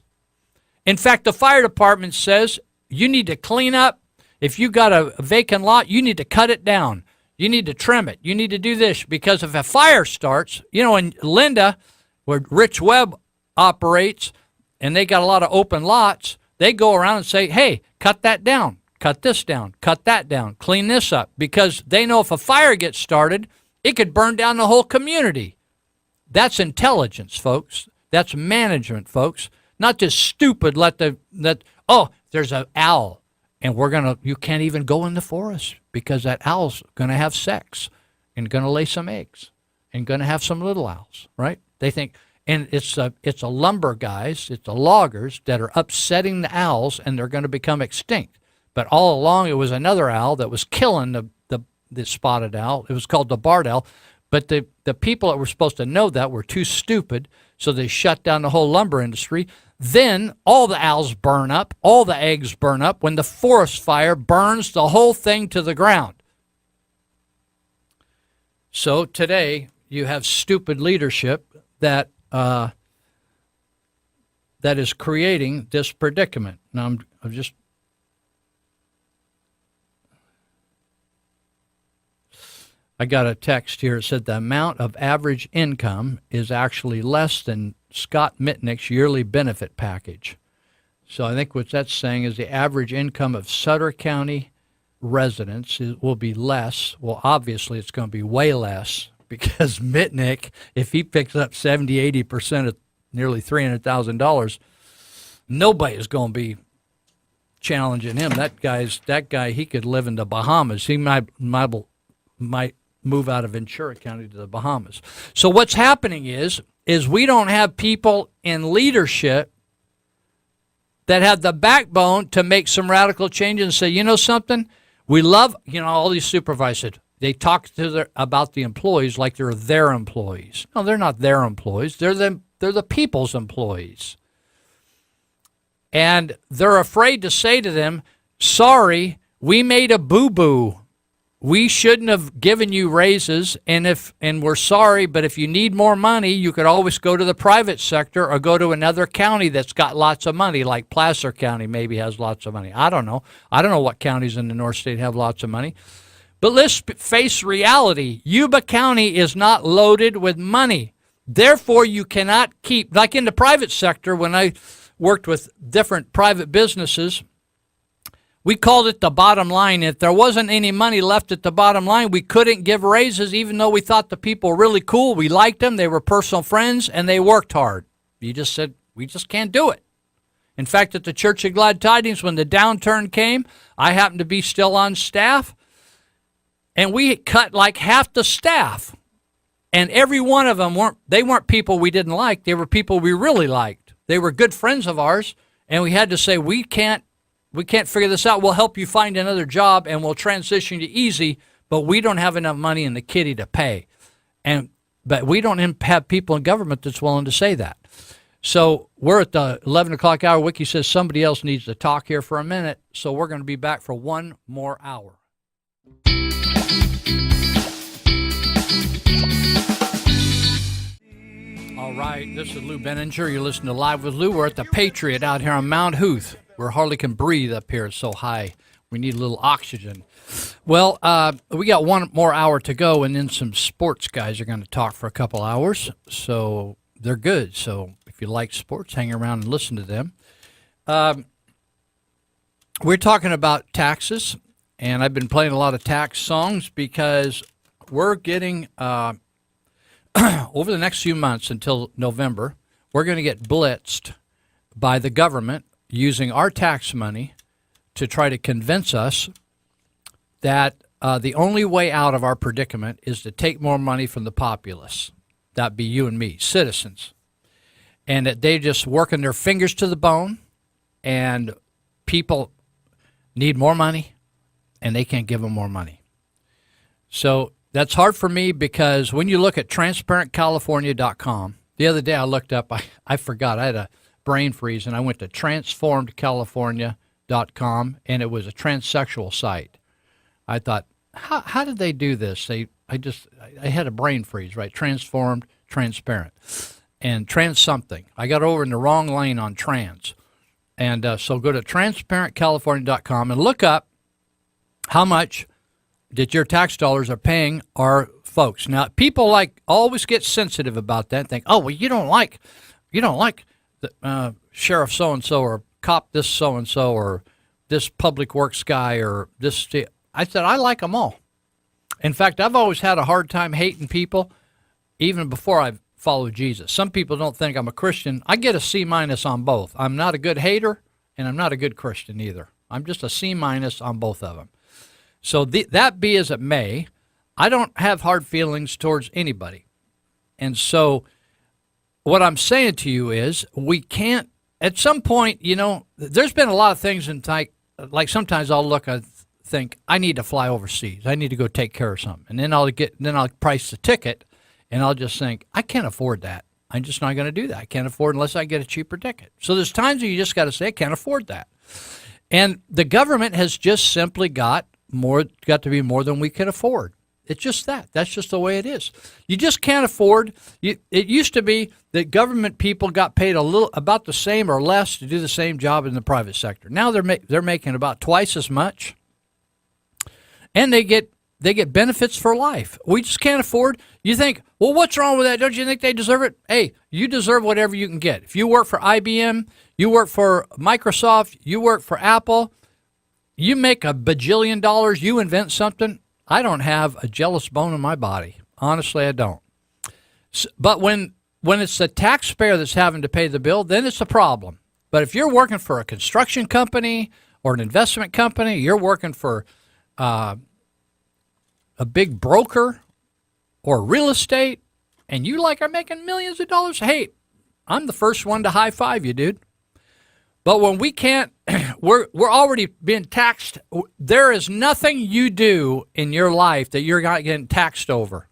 In fact, the fire department says you need to clean up. If you got a vacant lot, you need to cut it down. You need to trim it. You need to do this, because if a fire starts, in Linda, where Rich Webb operates, and they got a lot of open lots, they go around and say, hey, cut that down, cut this down, cut that down, clean this up, because they know if a fire gets started, it could burn down the whole community. That's intelligence, folks. That's management, folks. Not just stupid, there's an owl, and you can't even go in the forest because that owl's going to have sex and going to lay some eggs and going to have some little owls, right? They think, and it's a lumber guys, it's the loggers that are upsetting the owls, and they're going to become extinct. But all along, it was another owl that was killing the spotted owl. It was called the barred owl. But the people that were supposed to know that were too stupid, so they shut down the whole lumber industry. Then all the owls burn up, all the eggs burn up when the forest fire burns the whole thing to the ground. So today you have stupid leadership that is creating this predicament. Now I got a text here. It said the amount of average income is actually less than Scott Mitnick's yearly benefit package. So I think what that's saying is the average income of Sutter County residents will be less. Well, obviously it's going to be way less, because Mitnick, if he picks up 70-80% of nearly $300,000, nobody is going to be challenging him. That guy, he could live in the Bahamas. He might move out of Ventura County to the Bahamas. So what's happening is we don't have people in leadership that have the backbone to make some radical changes and say, you know something, we love, all these supervisors, they talk about the employees like they're their employees. No, they're not their employees. They're the people's employees. And they're afraid to say to them, sorry, we made a boo-boo. We shouldn't have given you raises, and we're sorry, but if you need more money, you could always go to the private sector or go to another county that's got lots of money, like Placer County maybe has lots of money. I don't know. I don't know what counties in the North State have lots of money. But let's face reality. Yuba County is not loaded with money. Therefore, you cannot keep, like in the private sector, when I worked with different private businesses, we called it the bottom line. If there wasn't any money left at the bottom line, we couldn't give raises, even though we thought the people were really cool. We liked them. They were personal friends, and they worked hard. You just said, we just can't do it. In fact, at the Church of Glad Tidings, when the downturn came, I happened to be still on staff, and we cut like half the staff. And every one of them weren't people we didn't like. They were people we really liked. They were good friends of ours, and we had to say, we can't figure this out. We'll help you find another job, and we'll transition you easy, but we don't have enough money in the kitty to pay. But we don't have people in government that's willing to say that. So we're at the 11 o'clock hour. Wiki says somebody else needs to talk here for a minute, so we're going to be back for one more hour. All right, this is Lou Benninger. You're listening to Live with Lou. We're at the Patriot out here on Mount Huth. We hardly can breathe up here. It's so high. We need a little oxygen. Well, we got one more hour to go, and then some sports guys are going to talk for a couple hours. So they're good. So if you like sports, hang around and listen to them. We're talking about taxes, and I've been playing a lot of tax songs because we're getting, over the next few months until November, we're going to get blitzed by the government using our tax money to try to convince us that the only way out of our predicament is to take more money from the populace. That'd be you and me, citizens. And that they just working their fingers to the bone and people need more money, and they can't give them more money. So that's hard for me because when you look at transparentcalifornia.com, the other day I looked up, I forgot, I had a brain freeze, and I went to transformedcalifornia.com, and it was a transsexual site. I thought, how did they do this? I had a brain freeze, right? Transformed, transparent, and trans something. I got over in the wrong lane on trans. And so go to transparentcalifornia.com and look up how much that your tax dollars are paying our folks. Now, people always get sensitive about that and think, oh, well, you don't like the sheriff so-and-so or cop this so-and-so or this public works guy or this. I said, I like them all. In fact, I've always had a hard time hating people even before I followed Jesus. Some people don't think I'm a Christian. I get a C- on both. I'm not a good hater, and I'm not a good Christian either. I'm just a C- on both of them. So that be as it may, I don't have hard feelings towards anybody. And so what I'm saying to you is we can't, at some point, there's been a lot of things in like sometimes I'll look and think, I need to fly overseas. I need to go take care of something. And then I'll price the ticket, and I'll just think, I can't afford that. I'm just not going to do that. I can't afford unless I get a cheaper ticket. So there's times when you just got to say, I can't afford that. And the government has just simply got to be more than we can afford. It's just that. That's just the way it is. You just can't afford. It used to be that government people got paid about the same or less to do the same job in the private sector. Now they're making about twice as much, and they get benefits for life. We just can't afford. You think, well, what's wrong with that? Don't you think they deserve it? Hey, you deserve whatever you can get. If you work for IBM, you work for Microsoft, you work for Apple, you make $1 bajillion, you invent something. I don't have a jealous bone in my body. Honestly, I don't. But when it's the taxpayer that's having to pay the bill, then it's a problem. But if you're working for a construction company or an investment company, you're working for a big broker or real estate, and you are making millions of dollars, hey, I'm the first one to high five you, dude. But when we can't, we're already being taxed. There is nothing you do in your life that you're not getting taxed over.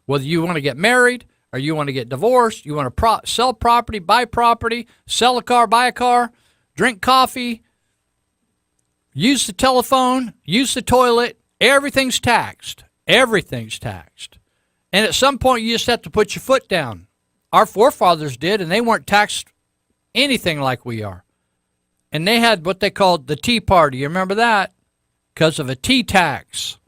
Whether you want to get married or you want to get divorced, you want to sell property, buy property, sell a car, buy a car, drink coffee, use the telephone, use the toilet, everything's taxed. Everything's taxed. And at some point, you just have to put your foot down. Our forefathers did, and they weren't taxed anything like we are. And they had what they called the Tea Party. You remember that? Because of a tea tax.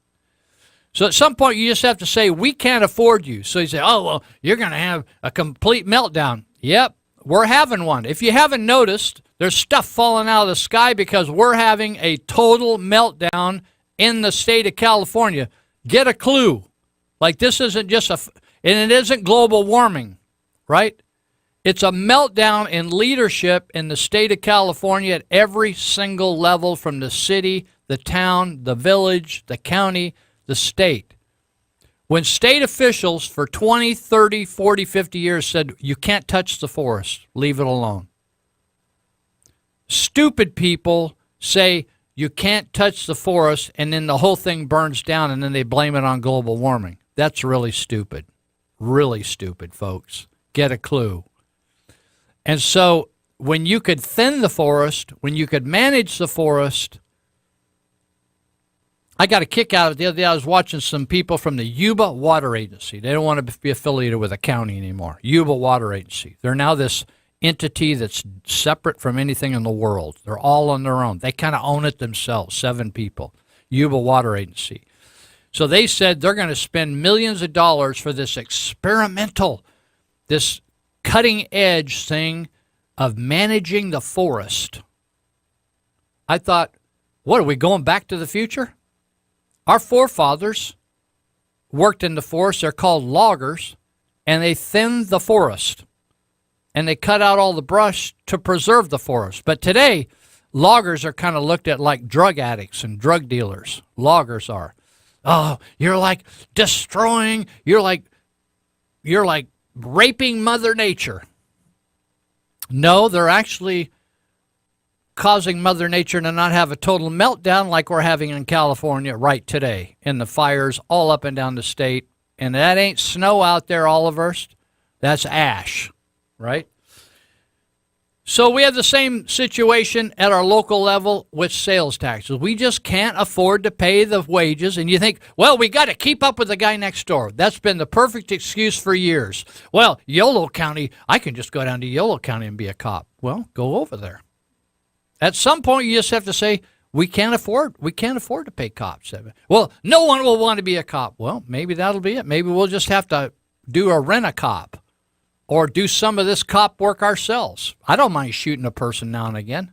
So at some point, you just have to say, we can't afford you. So you say, oh, well, you're going to have a complete meltdown. Yep, we're having one. If you haven't noticed, there's stuff falling out of the sky because we're having a total meltdown in the state of California. Get a clue. Like this isn't just and it isn't global warming, right? It's a meltdown in leadership in the state of California at every single level, from the city, the town, the village, the county, the state. When state officials for 20, 30, 40, 50 years said, you can't touch the forest, leave it alone. Stupid people say you can't touch the forest, and then the whole thing burns down, and then they blame it on global warming. That's really stupid. Really stupid, folks. Get a clue. And so when you could thin the forest, when you could manage the forest, I got a kick out of it the other day. I was watching some people from the Yuba Water Agency. They don't want to be affiliated with a county anymore. Yuba Water Agency. They're now this entity that's separate from anything in the world. They're all on their own. They kind of own it themselves, 7 people. Yuba Water Agency. So they said they're going to spend millions of dollars for this experimental, this cutting edge thing of managing the forest. I thought, what, are we going back to the future? Our forefathers worked in the forest. They're called loggers, and they thinned the forest, and they cut out all the brush to preserve the forest. But today, loggers are kind of looked at like drug addicts and drug dealers. Loggers are. Oh, you're like destroying, you're like raping Mother Nature. No, they're actually causing Mother Nature to not have a total meltdown like we're having in California right today, in the fires all up and down the state. And that ain't snow out there, Olivehurst. That's ash, right? So we have the same situation at our local level with sales taxes. We just can't afford to pay the wages. And you think, well, we got to keep up with the guy next door. That's been the perfect excuse for years. Well, Yolo County, I can just go down to Yolo County and be a cop. Well, go over there. At some point, you just have to say, we can't afford to pay cops. Well, no one will want to be a cop. Well, maybe that'll be it. Maybe we'll just have to do a rent-a-cop or do some of this cop work ourselves. I don't mind shooting a person now and again.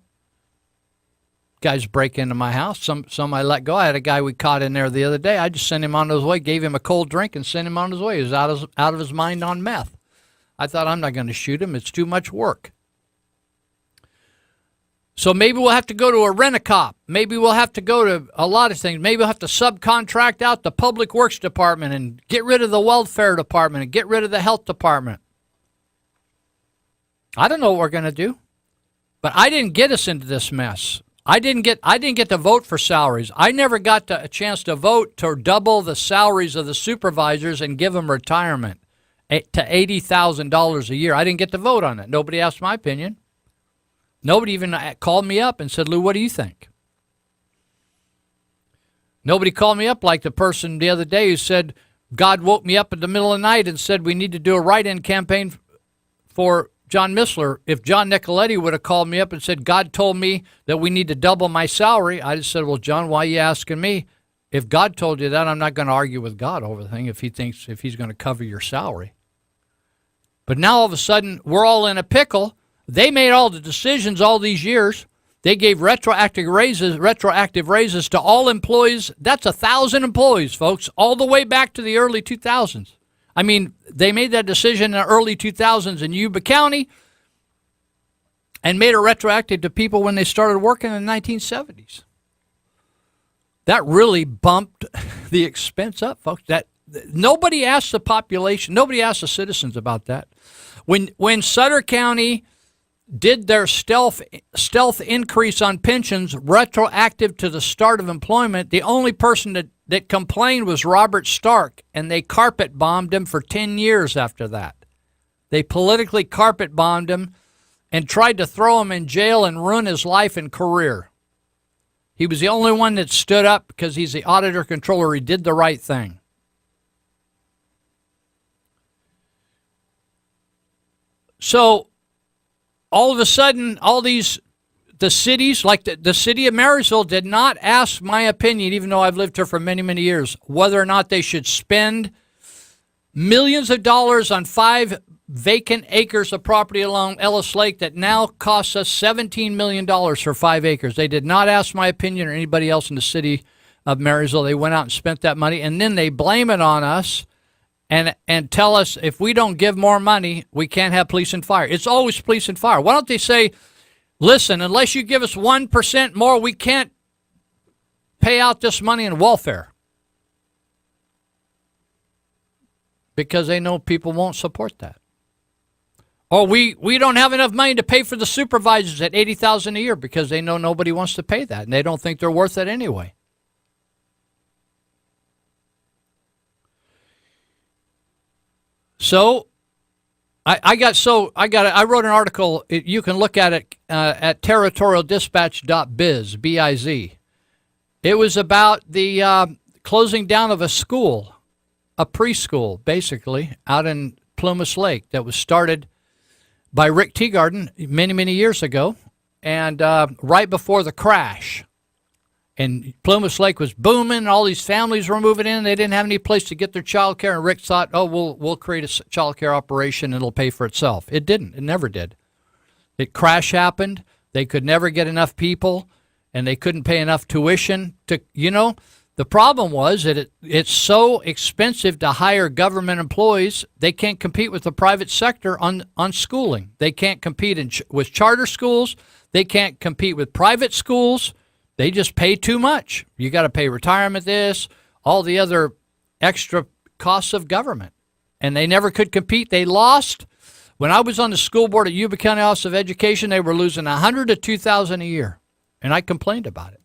Guys break into my house. Some I let go. I had a guy we caught in there the other day. I just sent him on his way, gave him a cold drink, and sent him on his way. He was out of his mind on meth. I thought, I'm not going to shoot him. It's too much work. So maybe we'll have to go to a rent-a-cop. Maybe we'll have to go to a lot of things. Maybe we'll have to subcontract out the Public Works Department and get rid of the Welfare Department and get rid of the Health Department. I don't know what we're going to do, but I didn't get us into this mess. I didn't get to vote for salaries. I never got a chance to vote to double the salaries of the supervisors and give them retirement to $80,000 a year. I didn't get to vote on it. Nobody asked my opinion. Nobody even called me up and said, Lou, what do you think? Nobody called me up like the person the other day who said, God woke me up in the middle of the night and said we need to do a write-in campaign for John Missler. If John Nicoletti would have called me up and said, God told me that we need to double my salary, I'd have said, well, John, why are you asking me? If God told you that, I'm not going to argue with God over the thing if he's going to cover your salary. But now all of a sudden, we're all in a pickle. They made all the decisions all these years. They gave retroactive raises to all employees. That's 1,000 employees, folks, all the way back to the early 2000s. I mean, they made that decision in the early 2000s in Yuba County and made it retroactive to people when they started working in the 1970s. That really bumped the expense up, folks. That nobody asked the population, nobody asked the citizens about that. When Sutter County did their stealth increase on pensions retroactive to the start of employment, the only person that complained was Robert Stark, and they carpet bombed him for 10 years after that. They politically carpet bombed him and tried to throw him in jail and ruin his life and career. He was the only one that stood up because he's the auditor controller. He did the right thing. So all of a sudden, the cities, like the city of Marysville, did not ask my opinion, even though I've lived here for many, many years, whether or not they should spend millions of dollars on 5 vacant acres of property along Ellis Lake that now costs us $17 million for 5 acres. They did not ask my opinion or anybody else in the city of Marysville. They went out and spent that money, and then they blame it on us and tell us if we don't give more money, we can't have police and fire. It's always police and fire. Why don't they say, listen, unless you give us 1% more, we can't pay out this money in welfare? Because they know people won't support that. Or we don't have enough money to pay for the supervisors at $80,000 a year because they know nobody wants to pay that, and they don't think they're worth it anyway. So I wrote an article. You can look at it at territorialdispatch.biz, B-I-Z. It was about the closing down of a school, a preschool, basically, out in Plumas Lake that was started by Rick Teagarden many, many years ago, and right before the crash. And Plumas Lake was booming, and all these families were moving in. They didn't have any place to get their child care, and Rick thought, oh, we'll create a child care operation, and it'll pay for itself. It didn't. It never did. The crash happened. They could never get enough people, and they couldn't pay enough tuition. The problem was that it's so expensive to hire government employees, they can't compete with the private sector on schooling. They can't compete with charter schools. They can't compete with private schools. They just pay too much. You got to pay retirement, all the other extra costs of government. And they never could compete. They lost When I was on the school board at Yuba County Office of Education, they were losing $100 to $2,000 a year, and I complained about it.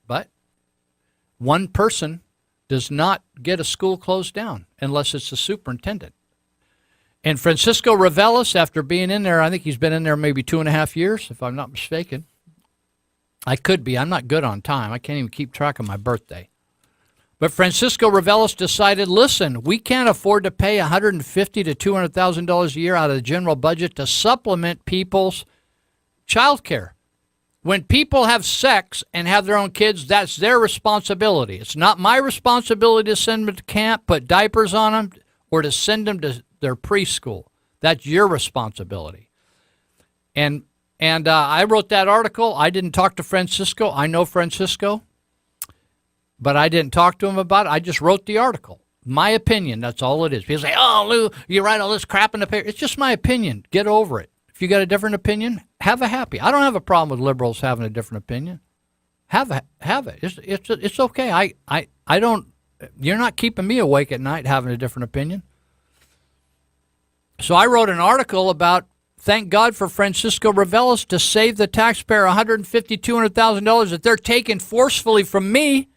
But one person does not get a school closed down unless it's the superintendent. And Francisco Reveles, after being in there, I think he's been in there maybe 2.5 years, if I'm not mistaken. I could be. I'm not good on time. I can't even keep track of my birthday. But Francisco Reveles decided, listen, we can't afford to pay $150,000 to $200,000 a year out of the general budget to supplement people's child care. When people have sex and have their own kids, that's their responsibility. It's not my responsibility to send them to camp, put diapers on them, or to send them to their preschool. That's your responsibility. And I wrote that article. I didn't talk to Francisco. I know Francisco, but I didn't talk to him about it. I just wrote the article. My opinion, that's all it is. People say, oh, Lou, you write all this crap in the paper. It's just my opinion. Get over it. If you got a different opinion, have a happy. I don't have a problem with liberals having a different opinion. Have it. It's okay. I don't. You're not keeping me awake at night having a different opinion. So I wrote an article about thank God for Francisco Reveles to save the taxpayer $150,000, $200,000 that they're taking forcefully from me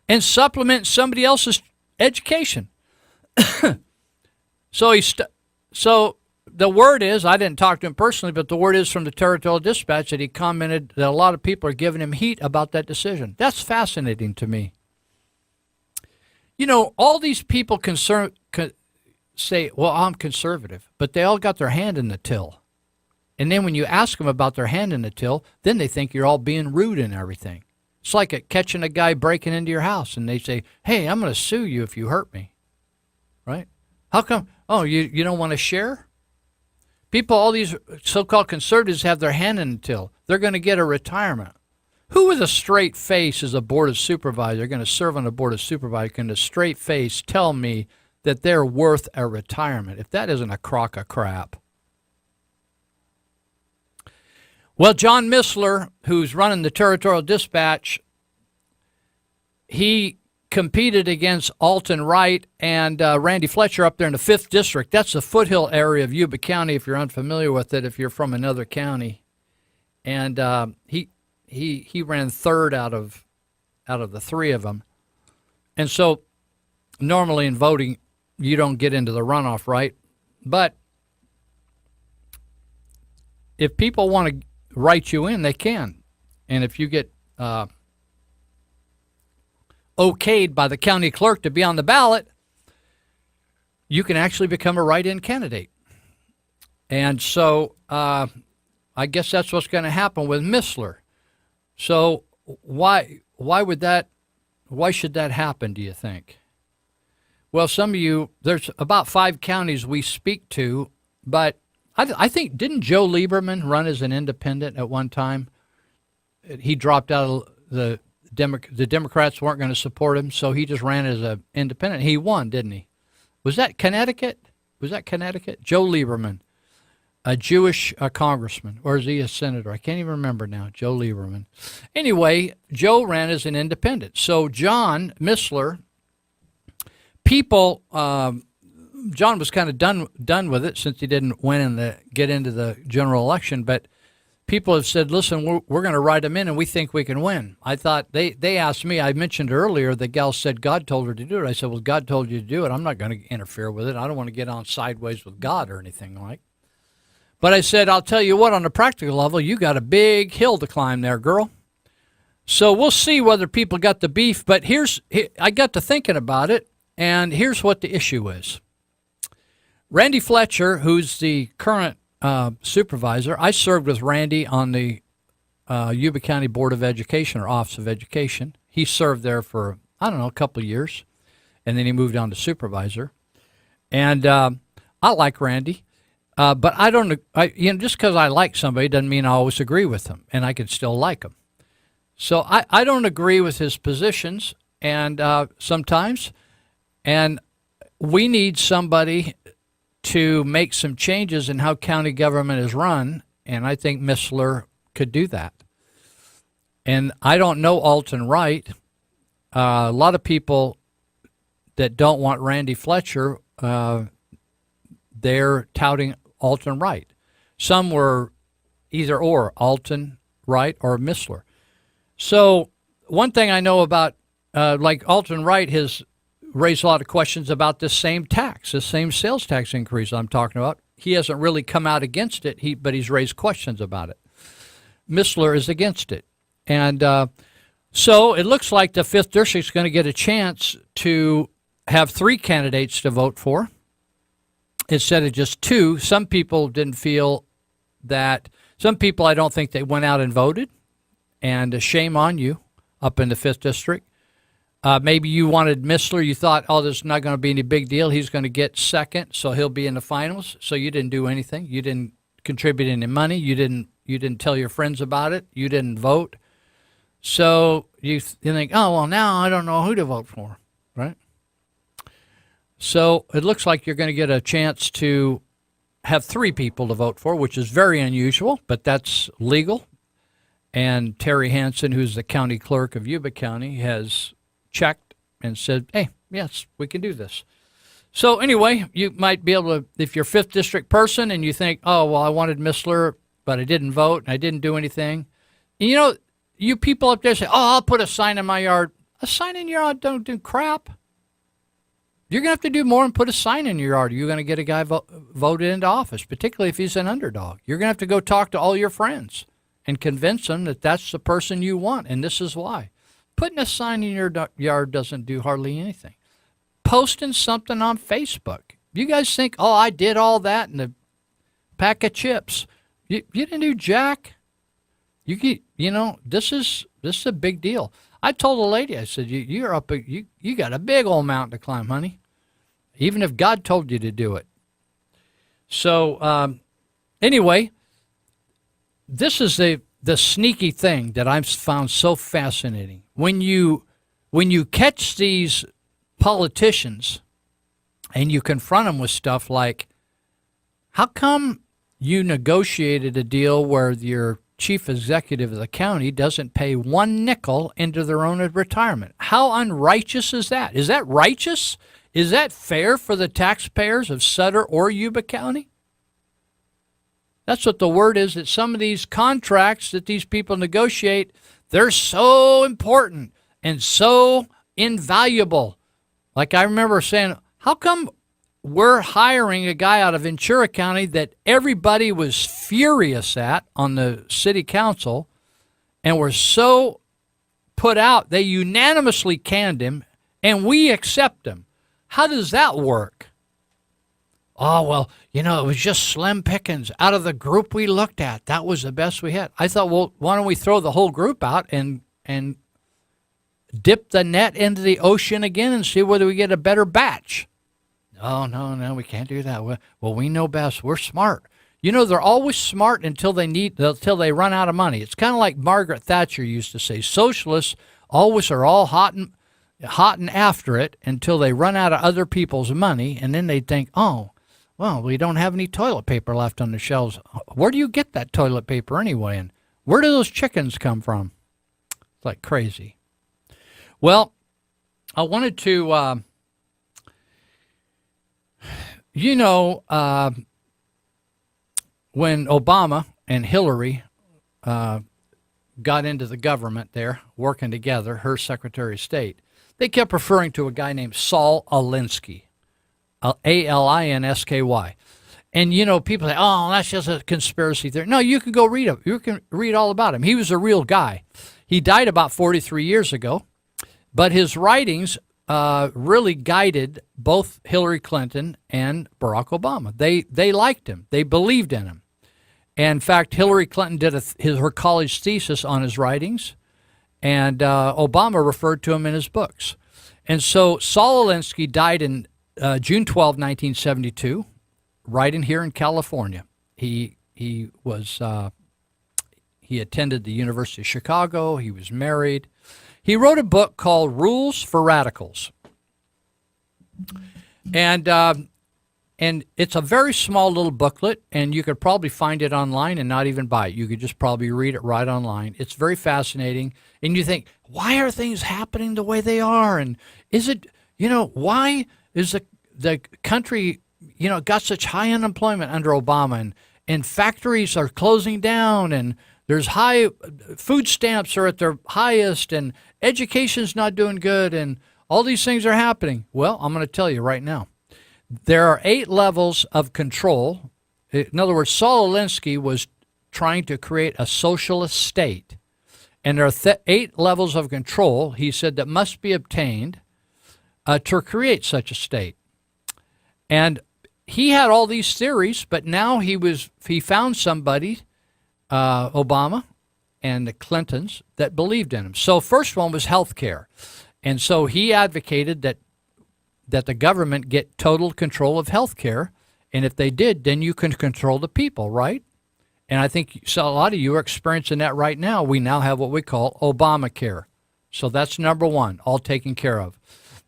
and supplement somebody else's education. So the word is, I didn't talk to him personally, but the word is from the Territorial Dispatch that he commented that a lot of people are giving him heat about that decision. That's fascinating to me. You know, all these people say, well, I'm conservative, but they all got their hand in the till. And then when you ask them about their hand in the till, then they think you're all being rude and everything. It's like catching a guy breaking into your house, and they say, hey, I'm going to sue you if you hurt me. Right? How come? Oh, you don't want to share? People, all these so-called conservatives have their hand in the till. They're going to get a retirement. Who with a straight face is a board of supervisor going to serve on a board of supervisor? Can a straight face tell me that they're worth a retirement, if that isn't a crock of crap? Well, John Missler, who's running the Territorial Dispatch, he competed against Alton Wright and Randy Fletcher up there in the 5th District. That's the foothill area of Yuba County, if you're unfamiliar with it, if you're from another county. And he ran third out of the three of them. And so normally in voting, you don't get into the runoff, right? But if people want to write you in, they can. And if you get okayed by the county clerk to be on the ballot, you can actually become a write-in candidate. And so I guess that's what's going to happen with Missler. So why should that happen, do you think? Well, some of you, there's about 5 counties we speak to, but I think, didn't Joe Lieberman run as an independent at one time? He dropped out of the Democrats weren't going to support him, so he just ran as an independent. He won, didn't he? Was that Connecticut? Joe Lieberman, a Jewish congressman, or is he a senator? I can't even remember now. Joe Lieberman. Anyway, Joe ran as an independent. So John Missler, John was kind of done with it since he didn't get into the general election, but people have said, listen, we're going to write him in and we think we can win. I thought they asked me, I mentioned earlier, the gal said God told her to do it. I said, well, God told you to do it. I'm not going to interfere with it. I don't want to get on sideways with God or anything like. But I said, I'll tell you what, on a practical level, you got a big hill to climb there, girl. So we'll see whether people got the beef. But I got to thinking about it, and here's what the issue is. Randy Fletcher, who's the current supervisor, I served with Randy on the Yuba County Board of Education or Office of Education. He served there for, a couple of years, and then he moved on to supervisor. And I like Randy, but just because I like somebody doesn't mean I always agree with them, and I can still like him. So I don't agree with his positions, and sometimes, and we need somebody to make some changes in how county government is run, and I think Missler could do that. And I don't know Alton Wright. A lot of people that don't want Randy Fletcher they're touting Alton Wright. Some were either or, Alton Wright or Missler. So one thing I know about, like Alton Wright has raised a lot of questions about this same tax, this same sales tax increase I'm talking about. He hasn't really come out against it, but he's raised questions about it. Missler is against it. And so it looks like the 5th District is going to get a chance to have 3 candidates to vote for instead of just 2. Some people didn't feel that, some people I don't think they went out and voted, and shame on you up in the 5th District. Maybe you wanted Missler. You thought, oh, this is not going to be any big deal. He's going to get second, so he'll be in the finals. So you didn't do anything. You didn't contribute any money. You didn't tell your friends about it. You didn't vote. So you think, oh, well, now I don't know who to vote for, right? So it looks like you're going to get a chance to have 3 people to vote for, which is very unusual, but that's legal. And Terry Hansen, who's the county clerk of Yuba County, has checked and said, hey, yes, we can do this. So anyway, you might be able to, if you're a 5th District person and you think, oh, well, I wanted Missler, but I didn't vote and I didn't do anything. And you know, you people up there say, oh, I'll put a sign in my yard. A sign in your yard don't do crap. You're going to have to do more than put a sign in your yard. You're going to get a guy voted into office, particularly if he's an underdog. You're going to have to go talk to all your friends and convince them that that's the person you want, and this is why. Putting a sign in your yard doesn't do hardly anything. Posting something on Facebook. You guys think, oh, I did all that in a pack of chips. You didn't do jack. You know, this is a big deal. I told a lady, I said, you're up, you got a big old mountain to climb, honey. Even if God told you to do it. So anyway, this is the sneaky thing that I've found so fascinating. When you catch these politicians and you confront them with stuff like, how come you negotiated a deal where your chief executive of the county doesn't pay 1 nickel into their own retirement? How unrighteous is that? Is that righteous? Is that fair for the taxpayers of Sutter or Yuba County? That's what the word is, that some of these contracts that these people negotiate, they're so important and so invaluable. Like I remember saying, how come we're hiring a guy out of Ventura County that everybody was furious at on the city council and were so put out, they unanimously canned him, and we accept him? How does that work? Oh, well, you know, it was just slim pickings. Out of the group we looked at, that was the best we had. I thought, well, why don't we throw the whole group out and dip the net into the ocean again and see whether we get a better batch? Oh, no, we can't do that. Well, we know best. We're smart. You know, they're always smart until they run out of money. It's kind of like Margaret Thatcher used to say, socialists always are all hot and after it until they run out of other people's money, and then they think, oh, well, we don't have any toilet paper left on the shelves. Where do you get that toilet paper anyway? And where do those chickens come from? It's like crazy. Well, I wanted to, when Obama and Hillary got into the government there, working together, her Secretary of State, they kept referring to a guy named Saul Alinsky, Alinsky. And, you know, people say, oh, that's just a conspiracy theory. No, you can go read him. You can read all about him. He was a real guy. He died about 43 years ago, but his writings really guided both Hillary Clinton and Barack Obama. They liked him. They believed in him. And in fact, Hillary Clinton did her college thesis on his writings, and Obama referred to him in his books. And so Saul Alinsky died in June 12, 1972, right in here in California. He attended the University of Chicago. He was married. He wrote a book called Rules for Radicals. And it's a very small little booklet, and you could probably find it online and not even buy it. You could just probably read it right online. It's very fascinating. And you think, why are things happening the way they are? And is it, why is the country got such high unemployment under Obama, and factories are closing down, and there's high food stamps are at their highest, and education's not doing good, and all these things are happening. Well, I'm going to tell you right now, there are 8 levels of control. In other words, Saul Alinsky was trying to create a socialist state, and there are 8 levels of control, he said, that must be obtained to create such a state. And he had all these theories, but now he found somebody, Obama and the Clintons, that believed in him. So first one was health care. And so he advocated that the government get total control of health care. And if they did, then you can control the people, right? And I think a lot of you are experiencing that right now. We now have what we call Obamacare. So that's number one, all taken care of.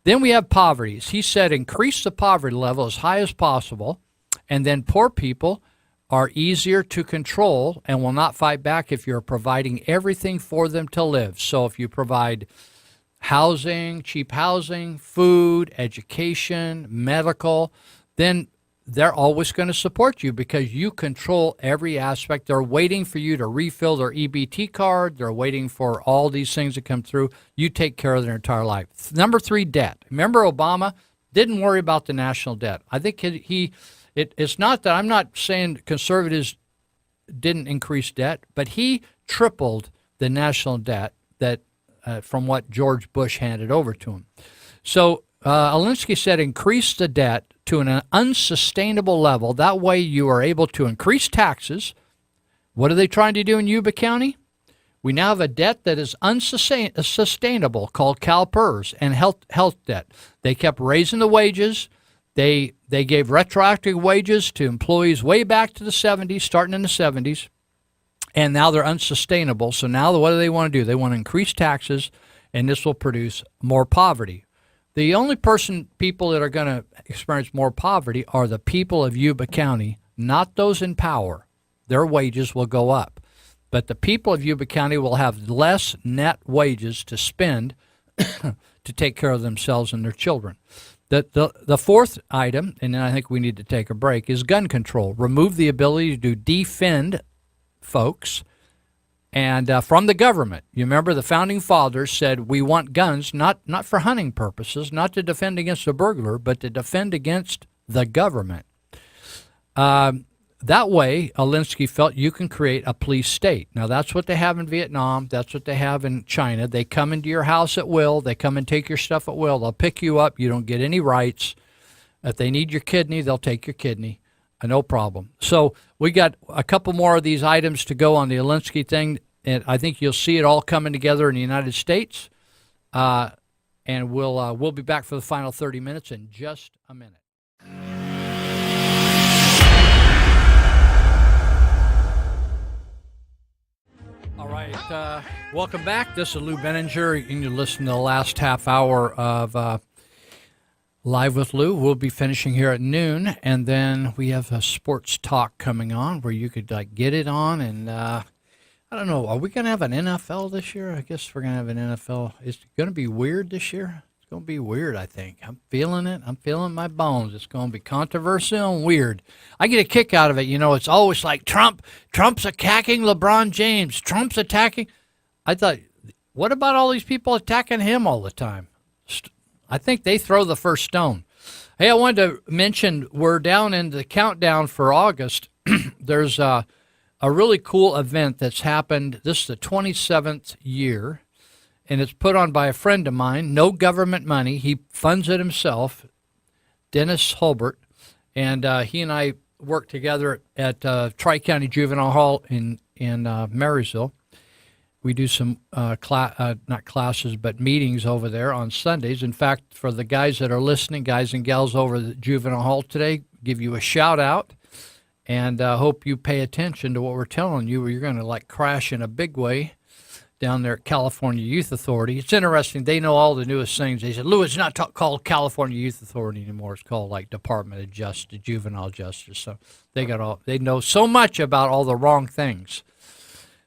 Then we have poverty. He said increase the poverty level as high as possible, and then poor people are easier to control and will not fight back if you're providing everything for them to live. So if you provide housing, cheap housing, food, education, medical, then they're always going to support you because you control every aspect. They're waiting for you to refill their EBT card. They're waiting for all these things to come through. You take care of their entire life. Number 3, debt. Remember, Obama didn't worry about the national debt. I think it's not that I'm not saying conservatives didn't increase debt, but he tripled the national debt that from what George Bush handed over to him. So Alinsky said increase the debt to an unsustainable level. That way you are able to increase taxes. What are they trying to do in Yuba County? We now have a debt that is unsustainable called CalPERS and health debt. They kept raising the wages. They gave retroactive wages to employees way back to the 70s, starting in the 70s, and now they're unsustainable. So now what do they want to do? They want to increase taxes, and this will produce more poverty. The only people that are going to experience more poverty are the people of Yuba County, not those in power. Their wages will go up. But the people of Yuba County will have less net wages to spend to take care of themselves and their children. The fourth item, and then I think we need to take a break, is gun control. Remove the ability to defend folks and from the government. You remember the founding fathers said we want guns not for hunting purposes, not to defend against a burglar, but to defend against the government. That way, Alinsky felt you can create a police state. Now, that's what they have in Vietnam. That's what they have in China. They come into your house at will. They come and take your stuff at will. They'll pick you up. You don't get any rights. If they need your kidney, they'll take your kidney. No problem. So we got a couple more of these items to go on the Alinsky thing, and I think you'll see it all coming together in the United States. And we'll be back for the final 30 minutes in just a minute. All right, welcome back. This is Lou Benninger, and you're listening to the last half hour of Live with Lou. We'll be finishing here at noon, and then we have a sports talk coming on where you could get it on. And I don't know, are we going to have an NFL this year? I guess we're going to have an NFL. It's going to be weird this year. It's going to be weird, I think. I'm feeling it. I'm feeling my bones. It's going to be controversial and weird. I get a kick out of it. It's always like Trump's attacking LeBron James. Trump's attacking. I thought, what about all these people attacking him all the time? I think they throw the first stone. Hey, I wanted to mention we're down in the countdown for August. There's a really cool event that's happened. This is the 27th year, and it's put on by a friend of mine. No government money. He funds it himself, Dennis Holbert, and he and I work together at Tri-County Juvenile Hall in Marysville. We do some not classes, but meetings over there on Sundays. In fact, for the guys that are listening, guys and gals over at the Juvenile Hall today, give you a shout out, and hope you pay attention to what we're telling you. You're going to crash in a big way down there at California Youth Authority. It's interesting. They know all the newest things. They said, Lou, it's not called California Youth Authority anymore. It's called Department of Justice, Juvenile Justice. So they know so much about all the wrong things.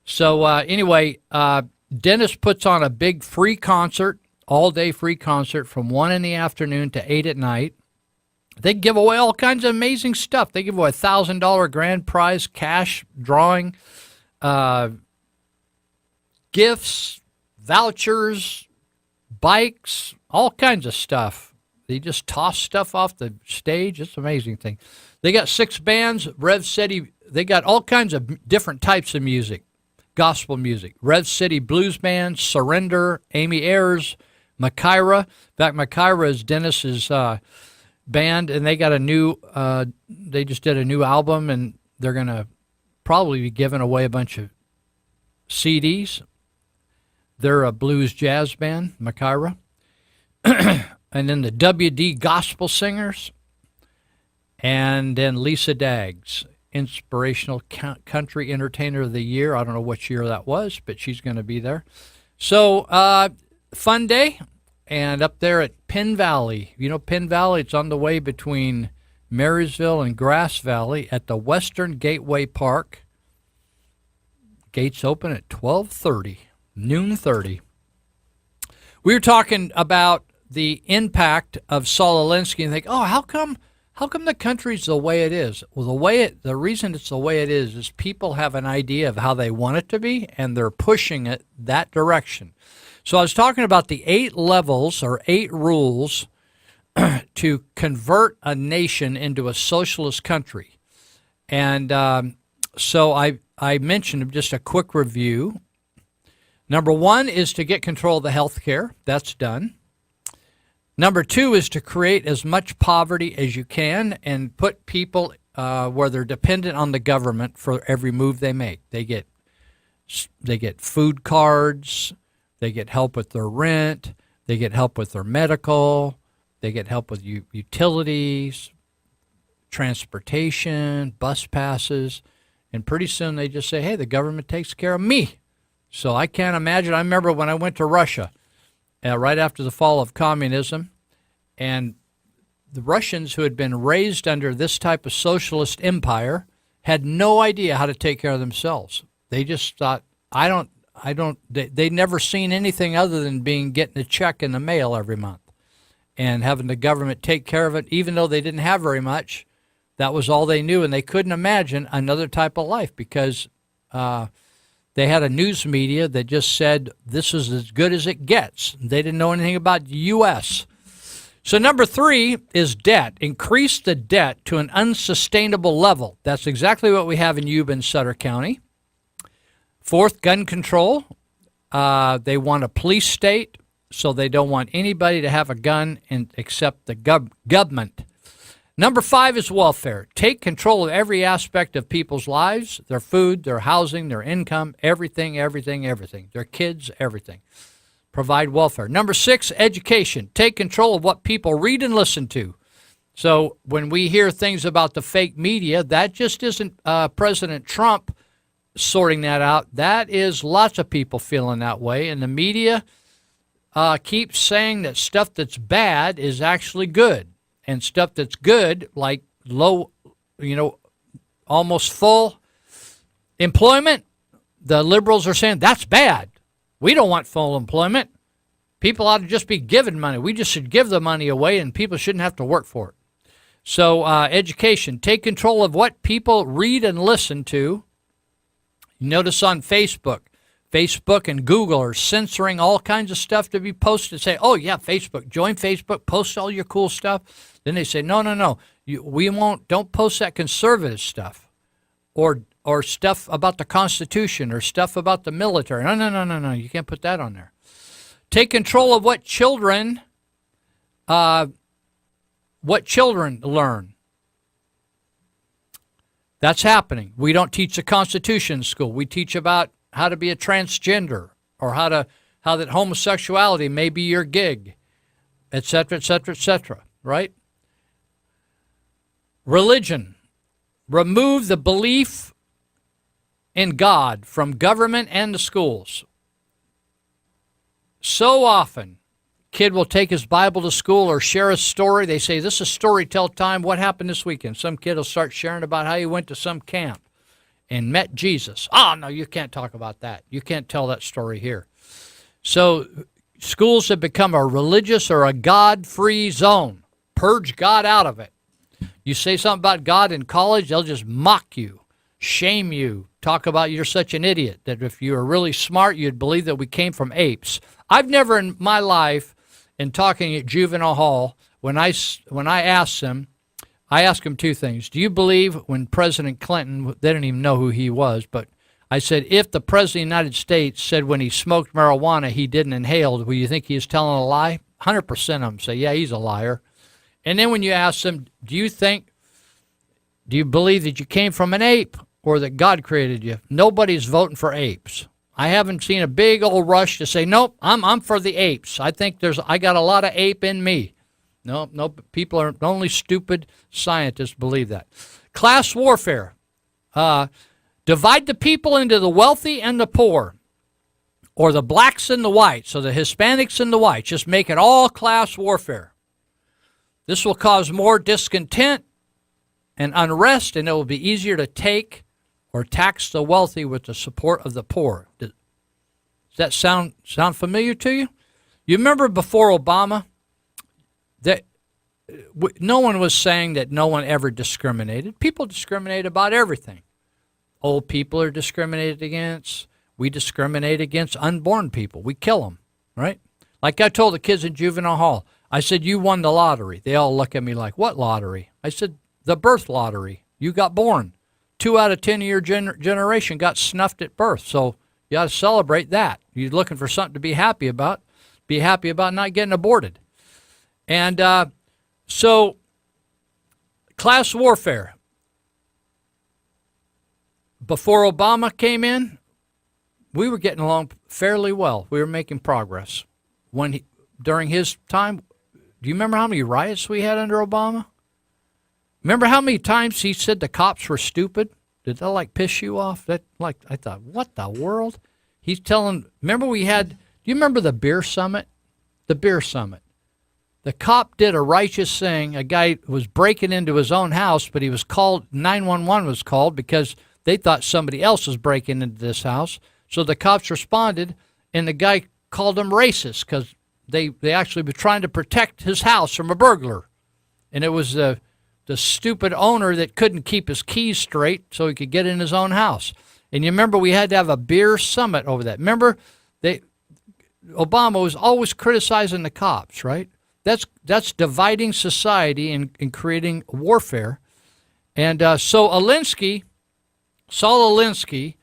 So anyway, Dennis puts on a big free concert, all-day free concert from 1 in the afternoon to 8 at night They give away all kinds of amazing stuff. They give away $1,000 grand prize cash drawing, gifts, vouchers, bikes, all kinds of stuff. They just toss stuff off the stage. It's an amazing thing. They got 6 bands. Rev City, they got all kinds of different types of music, gospel music. Rev City Blues Band, Surrender, Amy Ayers, Makira. In fact, Makira is Dennis's band, and they got a new, they just did a new album, and they're going to probably be giving away a bunch of CDs. They're a blues jazz band, Makira. And then the WD Gospel Singers, and then Lisa Daggs, Inspirational Country Entertainer of the Year. I don't know which year that was, but she's going to be there. So, fun day. And up there at Penn Valley, you know Penn Valley, it's on the way between Marysville and Grass Valley at the Western Gateway Park. Gates open at 12:30, noon 30. We were talking about the impact of Saul Alinsky and think, oh, how come the country's the way it is? Well, the reason it's the way it is people have an idea of how they want it to be, and they're pushing it that direction. So I was talking about the 8 levels or 8 rules to convert a nation into a socialist country. And so I mentioned just a quick review. Number 1 is to get control of the health care. That's done. Number 2 is to create as much poverty as you can and put people where they're dependent on the government for every move they make. They get food cards. They get help with their rent. They get help with their medical. They get help with utilities, transportation, bus passes. And pretty soon they just say, hey, the government takes care of me. So I can't imagine. I remember when I went to Russia right after the fall of communism, and the Russians who had been raised under this type of socialist empire had no idea how to take care of themselves. They just thought, they'd never seen anything other than getting a check in the mail every month and having the government take care of it, even though they didn't have very much. That was all they knew, and they couldn't imagine another type of life because they had a news media that just said this is as good as it gets. They didn't know anything about the U.S. So number 3 is debt. Increase the debt to an unsustainable level. That's exactly what we have in Yuba and Sutter County. 4th, gun control. They want a police state, so they don't want anybody to have a gun except the government. Number 5 is welfare. Take control of every aspect of people's lives, their food, their housing, their income, everything. Their kids, everything. Provide welfare. Number 6, education. Take control of what people read and listen to. So when we hear things about the fake media, that just isn't President Trump sorting that out. That is lots of people feeling that way. And the media keeps saying that stuff that's bad is actually good. And stuff that's good, like low, almost full employment, the liberals are saying that's bad. We don't want full employment. People ought to just be given money. We just should give the money away, and people shouldn't have to work for it. So education, take control of what people read and listen to. You notice on Facebook and Google are censoring all kinds of stuff to be posted. Say, oh, yeah, Facebook, join Facebook, post all your cool stuff. Then they say, no, we won't, don't post that conservative stuff or stuff about the Constitution or stuff about the military. No, you can't put that on there. Take control of what children learn. That's happening. We don't teach the Constitution in school. We teach about how to be a transgender or how that homosexuality may be your gig, et cetera, right? Religion. Remove the belief in God from government and the schools. So often, kid will take his Bible to school or share a story. They say, this is story tell time. What happened this weekend? Some kid will start sharing about how he went to some camp and met Jesus. Oh, no, you can't talk about that. You can't tell that story here. So schools have become a religious or a God-free zone. Purge God out of it. You say something about God in college, they'll just mock you, shame you, talk about you're such an idiot, that if you were really smart, you'd believe that we came from apes. I've never in my life, in talking at juvenile hall, when I asked them, I asked them two things. Do you believe when President Clinton, they didn't even know who he was, but I said, if the President of the United States said when he smoked marijuana he didn't inhale, will you think he is telling a lie? 100% of them say, yeah, he's a liar. And then when you ask them, do you believe that you came from an ape or that God created you? Nobody's voting for apes. I haven't seen a big old rush to say, nope, I'm for the apes. I think I got a lot of ape in me. No, people are only stupid scientists believe that. Class warfare. Divide the people into the wealthy and the poor, or the blacks and the whites, so the Hispanics and the whites. Just make it all class warfare. This will cause more discontent and unrest, and it will be easier to take or tax the wealthy with the support of the poor. Does that sound familiar to you? You remember before Obama, that no one was saying that no one ever discriminated. People discriminate about everything. Old people are discriminated against. We discriminate against unborn people. We kill them, right? Like I told the kids in juvenile hall, I said, you won the lottery. They all look at me like, what lottery? I said, the birth lottery. You got born. 2 out of 10 of your generation got snuffed at birth. So you ought to celebrate that. You're looking for something to be happy about. Be happy about not getting aborted. And so class warfare. Before Obama came in, we were getting along fairly well. We were making progress. During his time, do you remember how many riots we had under Obama? Remember how many times he said the cops were stupid? Did that piss you off? I thought, what the world? He's telling, do you remember the beer summit? The beer summit. The cop did a righteous thing. A guy was breaking into his own house, but he was called, 911 was called because they thought somebody else was breaking into this house. So the cops responded, and the guy called them racist because they actually were trying to protect his house from a burglar. And it was the stupid owner that couldn't keep his keys straight so he could get in his own house. And you remember we had to have a beer summit over that. Remember, Obama was always criticizing the cops, right? That's dividing society and creating warfare. And so Saul Alinsky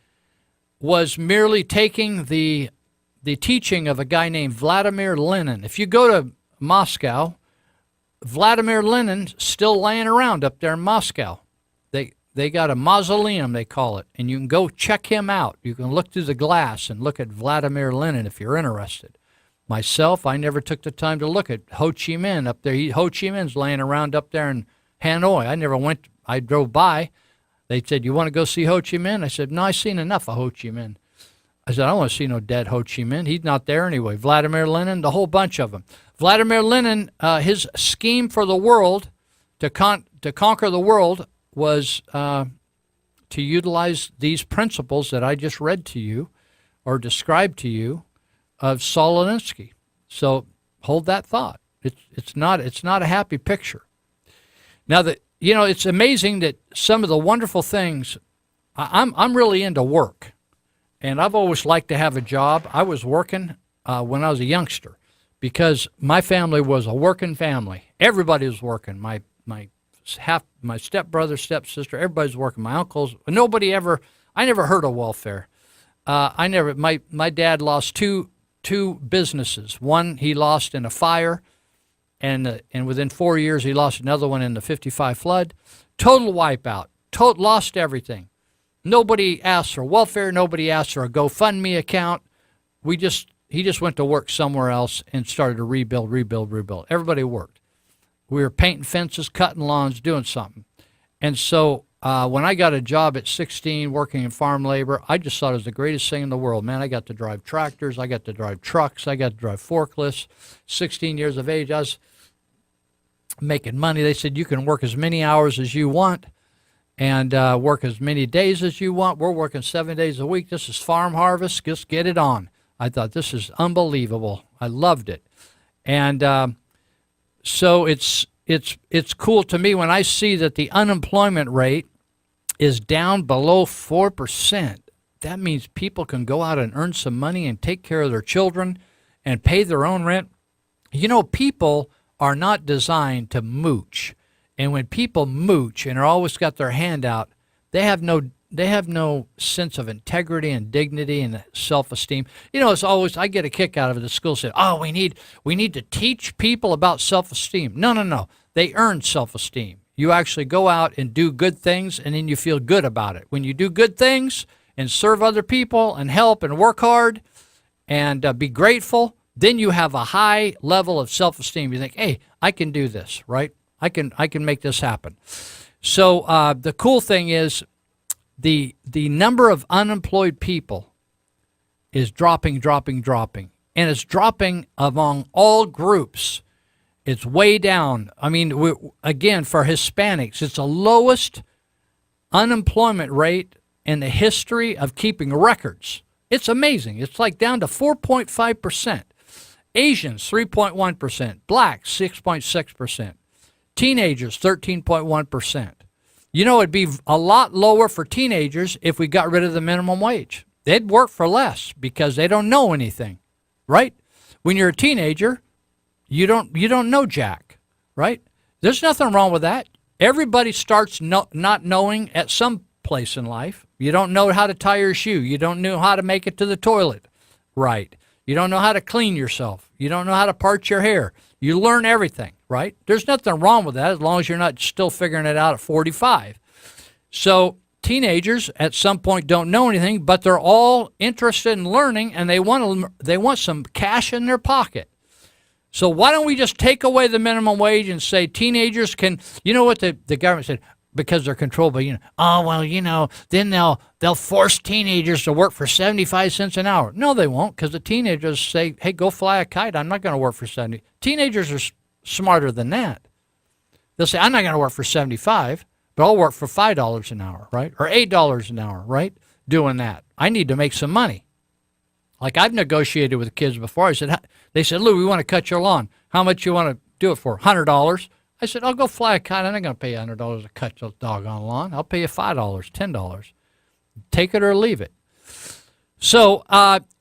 was merely taking the teaching of a guy named Vladimir Lenin. If you go to Moscow, Vladimir Lenin's still laying around up there in Moscow. They got a mausoleum, they call it, and you can go check him out. You can look through the glass and look at Vladimir Lenin if you're interested. Myself, I never took the time to look at Ho Chi Minh up there. Ho Chi Minh's laying around up there in Hanoi. I never went. I drove by. They said, you want to go see Ho Chi Minh? I said, no, I've seen enough of Ho Chi Minh. I said, I don't want to see no dead Ho Chi Minh. He's not there anyway. Vladimir Lenin, the whole bunch of them. Vladimir Lenin, his scheme for the world, to conquer the world, was to utilize these principles that I just read to you or described to you of Saul Alinsky. So hold that thought. It's not a happy picture. Now it's amazing that some of the wonderful things. I'm really into work, and I've always liked to have a job. I was working when I was a youngster because my family was a working family. Everybody was working. My stepbrother, stepsister, everybody's working. My uncles. I never heard of welfare. My dad lost two businesses. One he lost in a fire, and within 4 years he lost another one in the 55 flood. Total wipeout. Lost everything. Nobody asked for welfare. Nobody asked for a GoFundMe account. He just went to work somewhere else and started to rebuild. Everybody worked. We were painting fences, cutting lawns, doing something. And so when I got a job at 16 working in farm labor, I just thought it was the greatest thing in the world. Man, I got to drive tractors. I got to drive trucks. I got to drive forklifts. 16 years of age, I was making money. They said, you can work as many hours as you want and work as many days as you want. We're working 7 days a week. This is farm harvest. Just get it on. I thought, this is unbelievable. I loved it. And so it's it's cool to me when I see that the unemployment rate is down below 4%. That means people can go out and earn some money and take care of their children and pay their own rent. You know, people are not designed to mooch. And when people mooch and are always got their hand out, they have no sense of integrity and dignity and self-esteem. You know, it's always, I get a kick out of it. The school said, oh, we need to teach people about self-esteem. No. They earn self-esteem. You actually go out and do good things, and then you feel good about it. When you do good things and serve other people and help and work hard and be grateful, then you have a high level of self-esteem. You think, hey, I can do this, right? I can make this happen. So the cool thing is the number of unemployed people is dropping. And it's dropping among all groups. It's way down. I mean, again, for Hispanics, it's the lowest unemployment rate in the history of keeping records. It's amazing. It's like down to 4.5%. Asians, 3.1%. Blacks, 6.6%. Teenagers, 13.1%. You know, it'd be a lot lower for teenagers if we got rid of the minimum wage. They'd work for less because they don't know anything, right? When you're a teenager, you don't know jack, right? There's nothing wrong with that. Everybody starts not knowing at some place in life. You don't know how to tie your shoe. You don't know how to make it to the toilet, right? You don't know how to clean yourself. You don't know how to part your hair. You learn everything, right? There's nothing wrong with that as long as you're not still figuring it out at 45. So teenagers at some point don't know anything, but they're all interested in learning, and they want some cash in their pocket. So why don't we just take away the minimum wage and say teenagers can, you know what the government said, because they're controlled by, then they'll force teenagers to work for 75 cents an hour. No, they won't, because the teenagers say, hey, go fly a kite. I'm not going to work for 70. Teenagers are smarter than that. They'll say, I'm not going to work for 75, but I'll work for $5 an hour, right? Or $8 an hour, right? Doing that. I need to make some money. Like I've negotiated with kids before. They said, Lou, we want to cut your lawn. How much you want to do it for? $100. I said, I'll go fly a kite. I'm not going to pay you $100 to cut your doggone lawn. I'll pay you $5, $10. Take it or leave it. So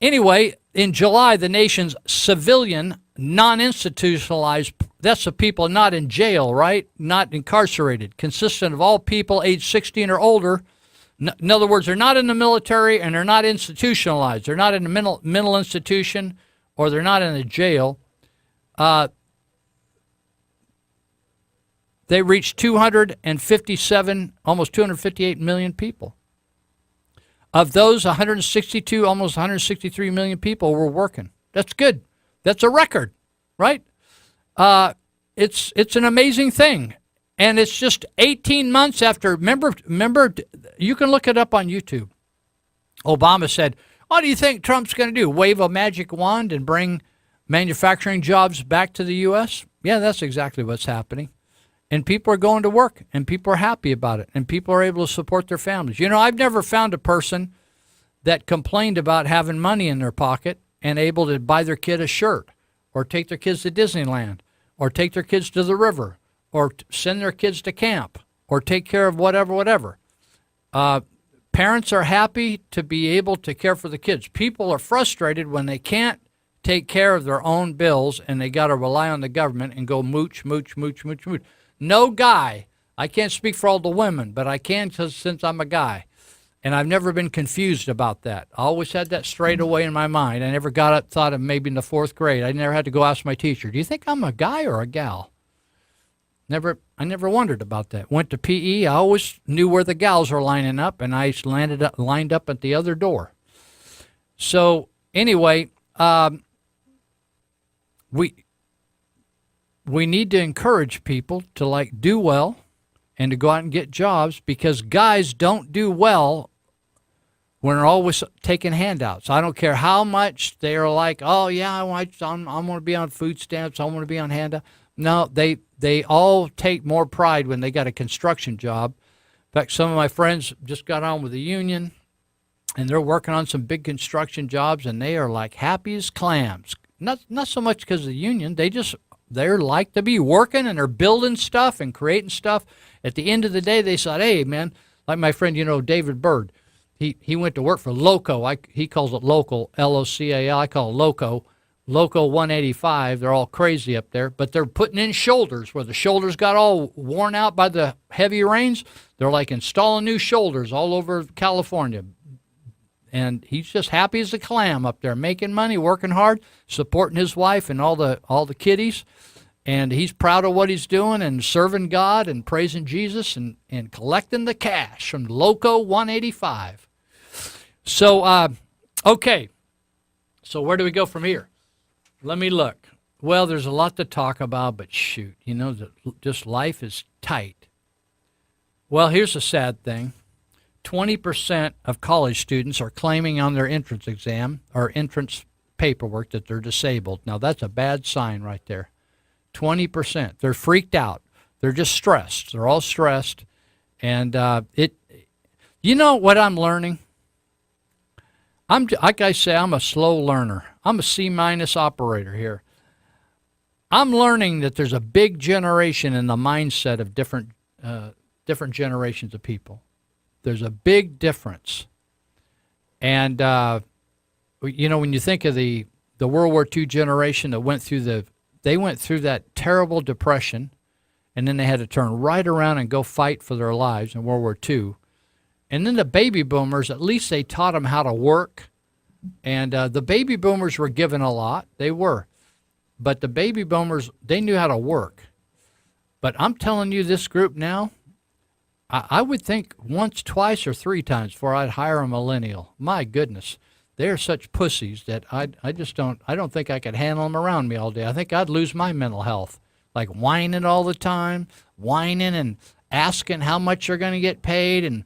anyway, in July, the nation's civilian, non-institutionalized, that's the people not in jail, right? Not incarcerated, consistent of all people age 16 or older. In other words, they're not in the military and they're not institutionalized. They're not in a mental institution or they're not in a jail. They reached 257, almost 258 million people. Of those, 162, almost 163 million people were working. That's good. That's a record, right? It's an amazing thing. And it's just 18 months after, remember, you can look it up on YouTube. Obama said, what do you think Trump's going to do? Wave a magic wand and bring manufacturing jobs back to the U.S.? Yeah, that's exactly what's happening. And people are going to work, and people are happy about it, and people are able to support their families. You know, I've never found a person that complained about having money in their pocket and able to buy their kid a shirt or take their kids to Disneyland or take their kids to the river or send their kids to camp or take care of whatever. Parents are happy to be able to care for the kids. People are frustrated when they can't take care of their own bills and they got to rely on the government and go mooch. No guy, I can't speak for all the women, but I can since I'm a guy. And I've never been confused about that. I always had that straight away in my mind. I never thought of maybe in the 4th grade. I never had to go ask my teacher, do you think I'm a guy or a gal? I never wondered about that. Went to PE, I always knew where the gals were lining up, and I lined up at the other door. So anyway, we need to encourage people to do well and to go out and get jobs, because guys don't do well when they're always taking handouts. I don't care how much they're like, oh yeah, I'm going to be on food stamps, I want to be on handout. No, they all take more pride when they got a construction job. In fact, some of my friends just got on with the union, and they're working on some big construction jobs, and they are like happy as clams. Not so much because of the union. They're like to be working, and they're building stuff and creating stuff. At the end of the day, they said, hey, man, like my friend, David Bird, he went to work for Loco. He calls it Local, L-O-C-A-L. I call it Loco. Loco 185. They're all crazy up there, but they're putting in shoulders where the shoulders got all worn out by the heavy rains. They're like installing new shoulders all over California. And he's just happy as a clam up there, making money, working hard, supporting his wife and all the kiddies. And he's proud of what he's doing and serving God and praising Jesus and collecting the cash from Loco 185. So, okay. So where do we go from here? Let me look. Well, there's a lot to talk about, but shoot, just life is tight. Well, here's a sad thing. 20% of college students are claiming on their entrance exam or entrance paperwork that they're disabled. Now, that's a bad sign right there. 20%. They're freaked out. They're just stressed. They're all stressed. And you know what I'm learning? Like I say, I'm a slow learner. I'm a C- operator here. I'm learning that there's a big generation in the mindset of different generations of people. There's a big difference. And, when you think of the World War II generation that went through that terrible depression, and then they had to turn right around and go fight for their lives in World War II. And then the baby boomers, at least they taught them how to work. And the baby boomers were given a lot. They were. But the baby boomers, they knew how to work. But I'm telling you, this group now, I would think once, twice, or three times before I'd hire a millennial. My goodness. They're such pussies that I don't think I could handle them around me all day. I think I'd lose my mental health. Like whining all the time, whining and asking how much they're going to get paid. And,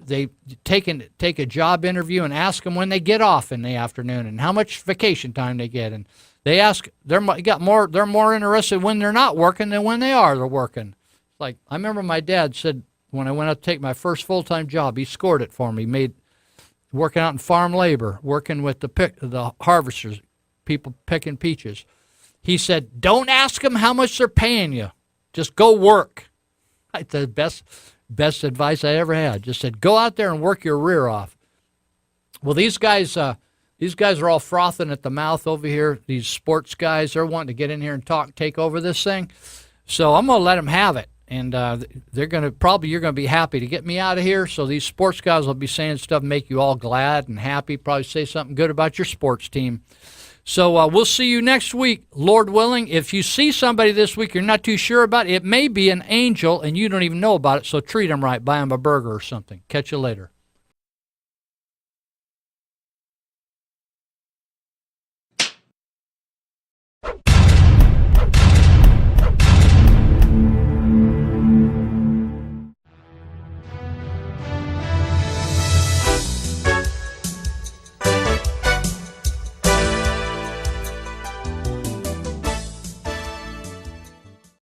they take a job interview and ask them when they get off in the afternoon and how much vacation time they get. And they ask, they're more interested when they're not working than when they're working. Like, I remember my dad said when I went out to take my first full-time job, he scored it for me, working out in farm labor, working with the harvesters, people picking peaches. He said, don't ask them how much they're paying you. Just go work. The best advice I ever had. Just said, go out there and work your rear off. Well, these guys are all frothing at the mouth over here. These sports guys, they're wanting to get in here and take over this thing. So I'm going to let them have it. And you're going to be happy to get me out of here. So these sports guys will be saying stuff, make you all glad and happy, probably say something good about your sports team. So we'll see you next week, Lord willing. If you see somebody this week you're not too sure about, it may be an angel and you don't even know about it. So treat them right. Buy them a burger or something. Catch you later.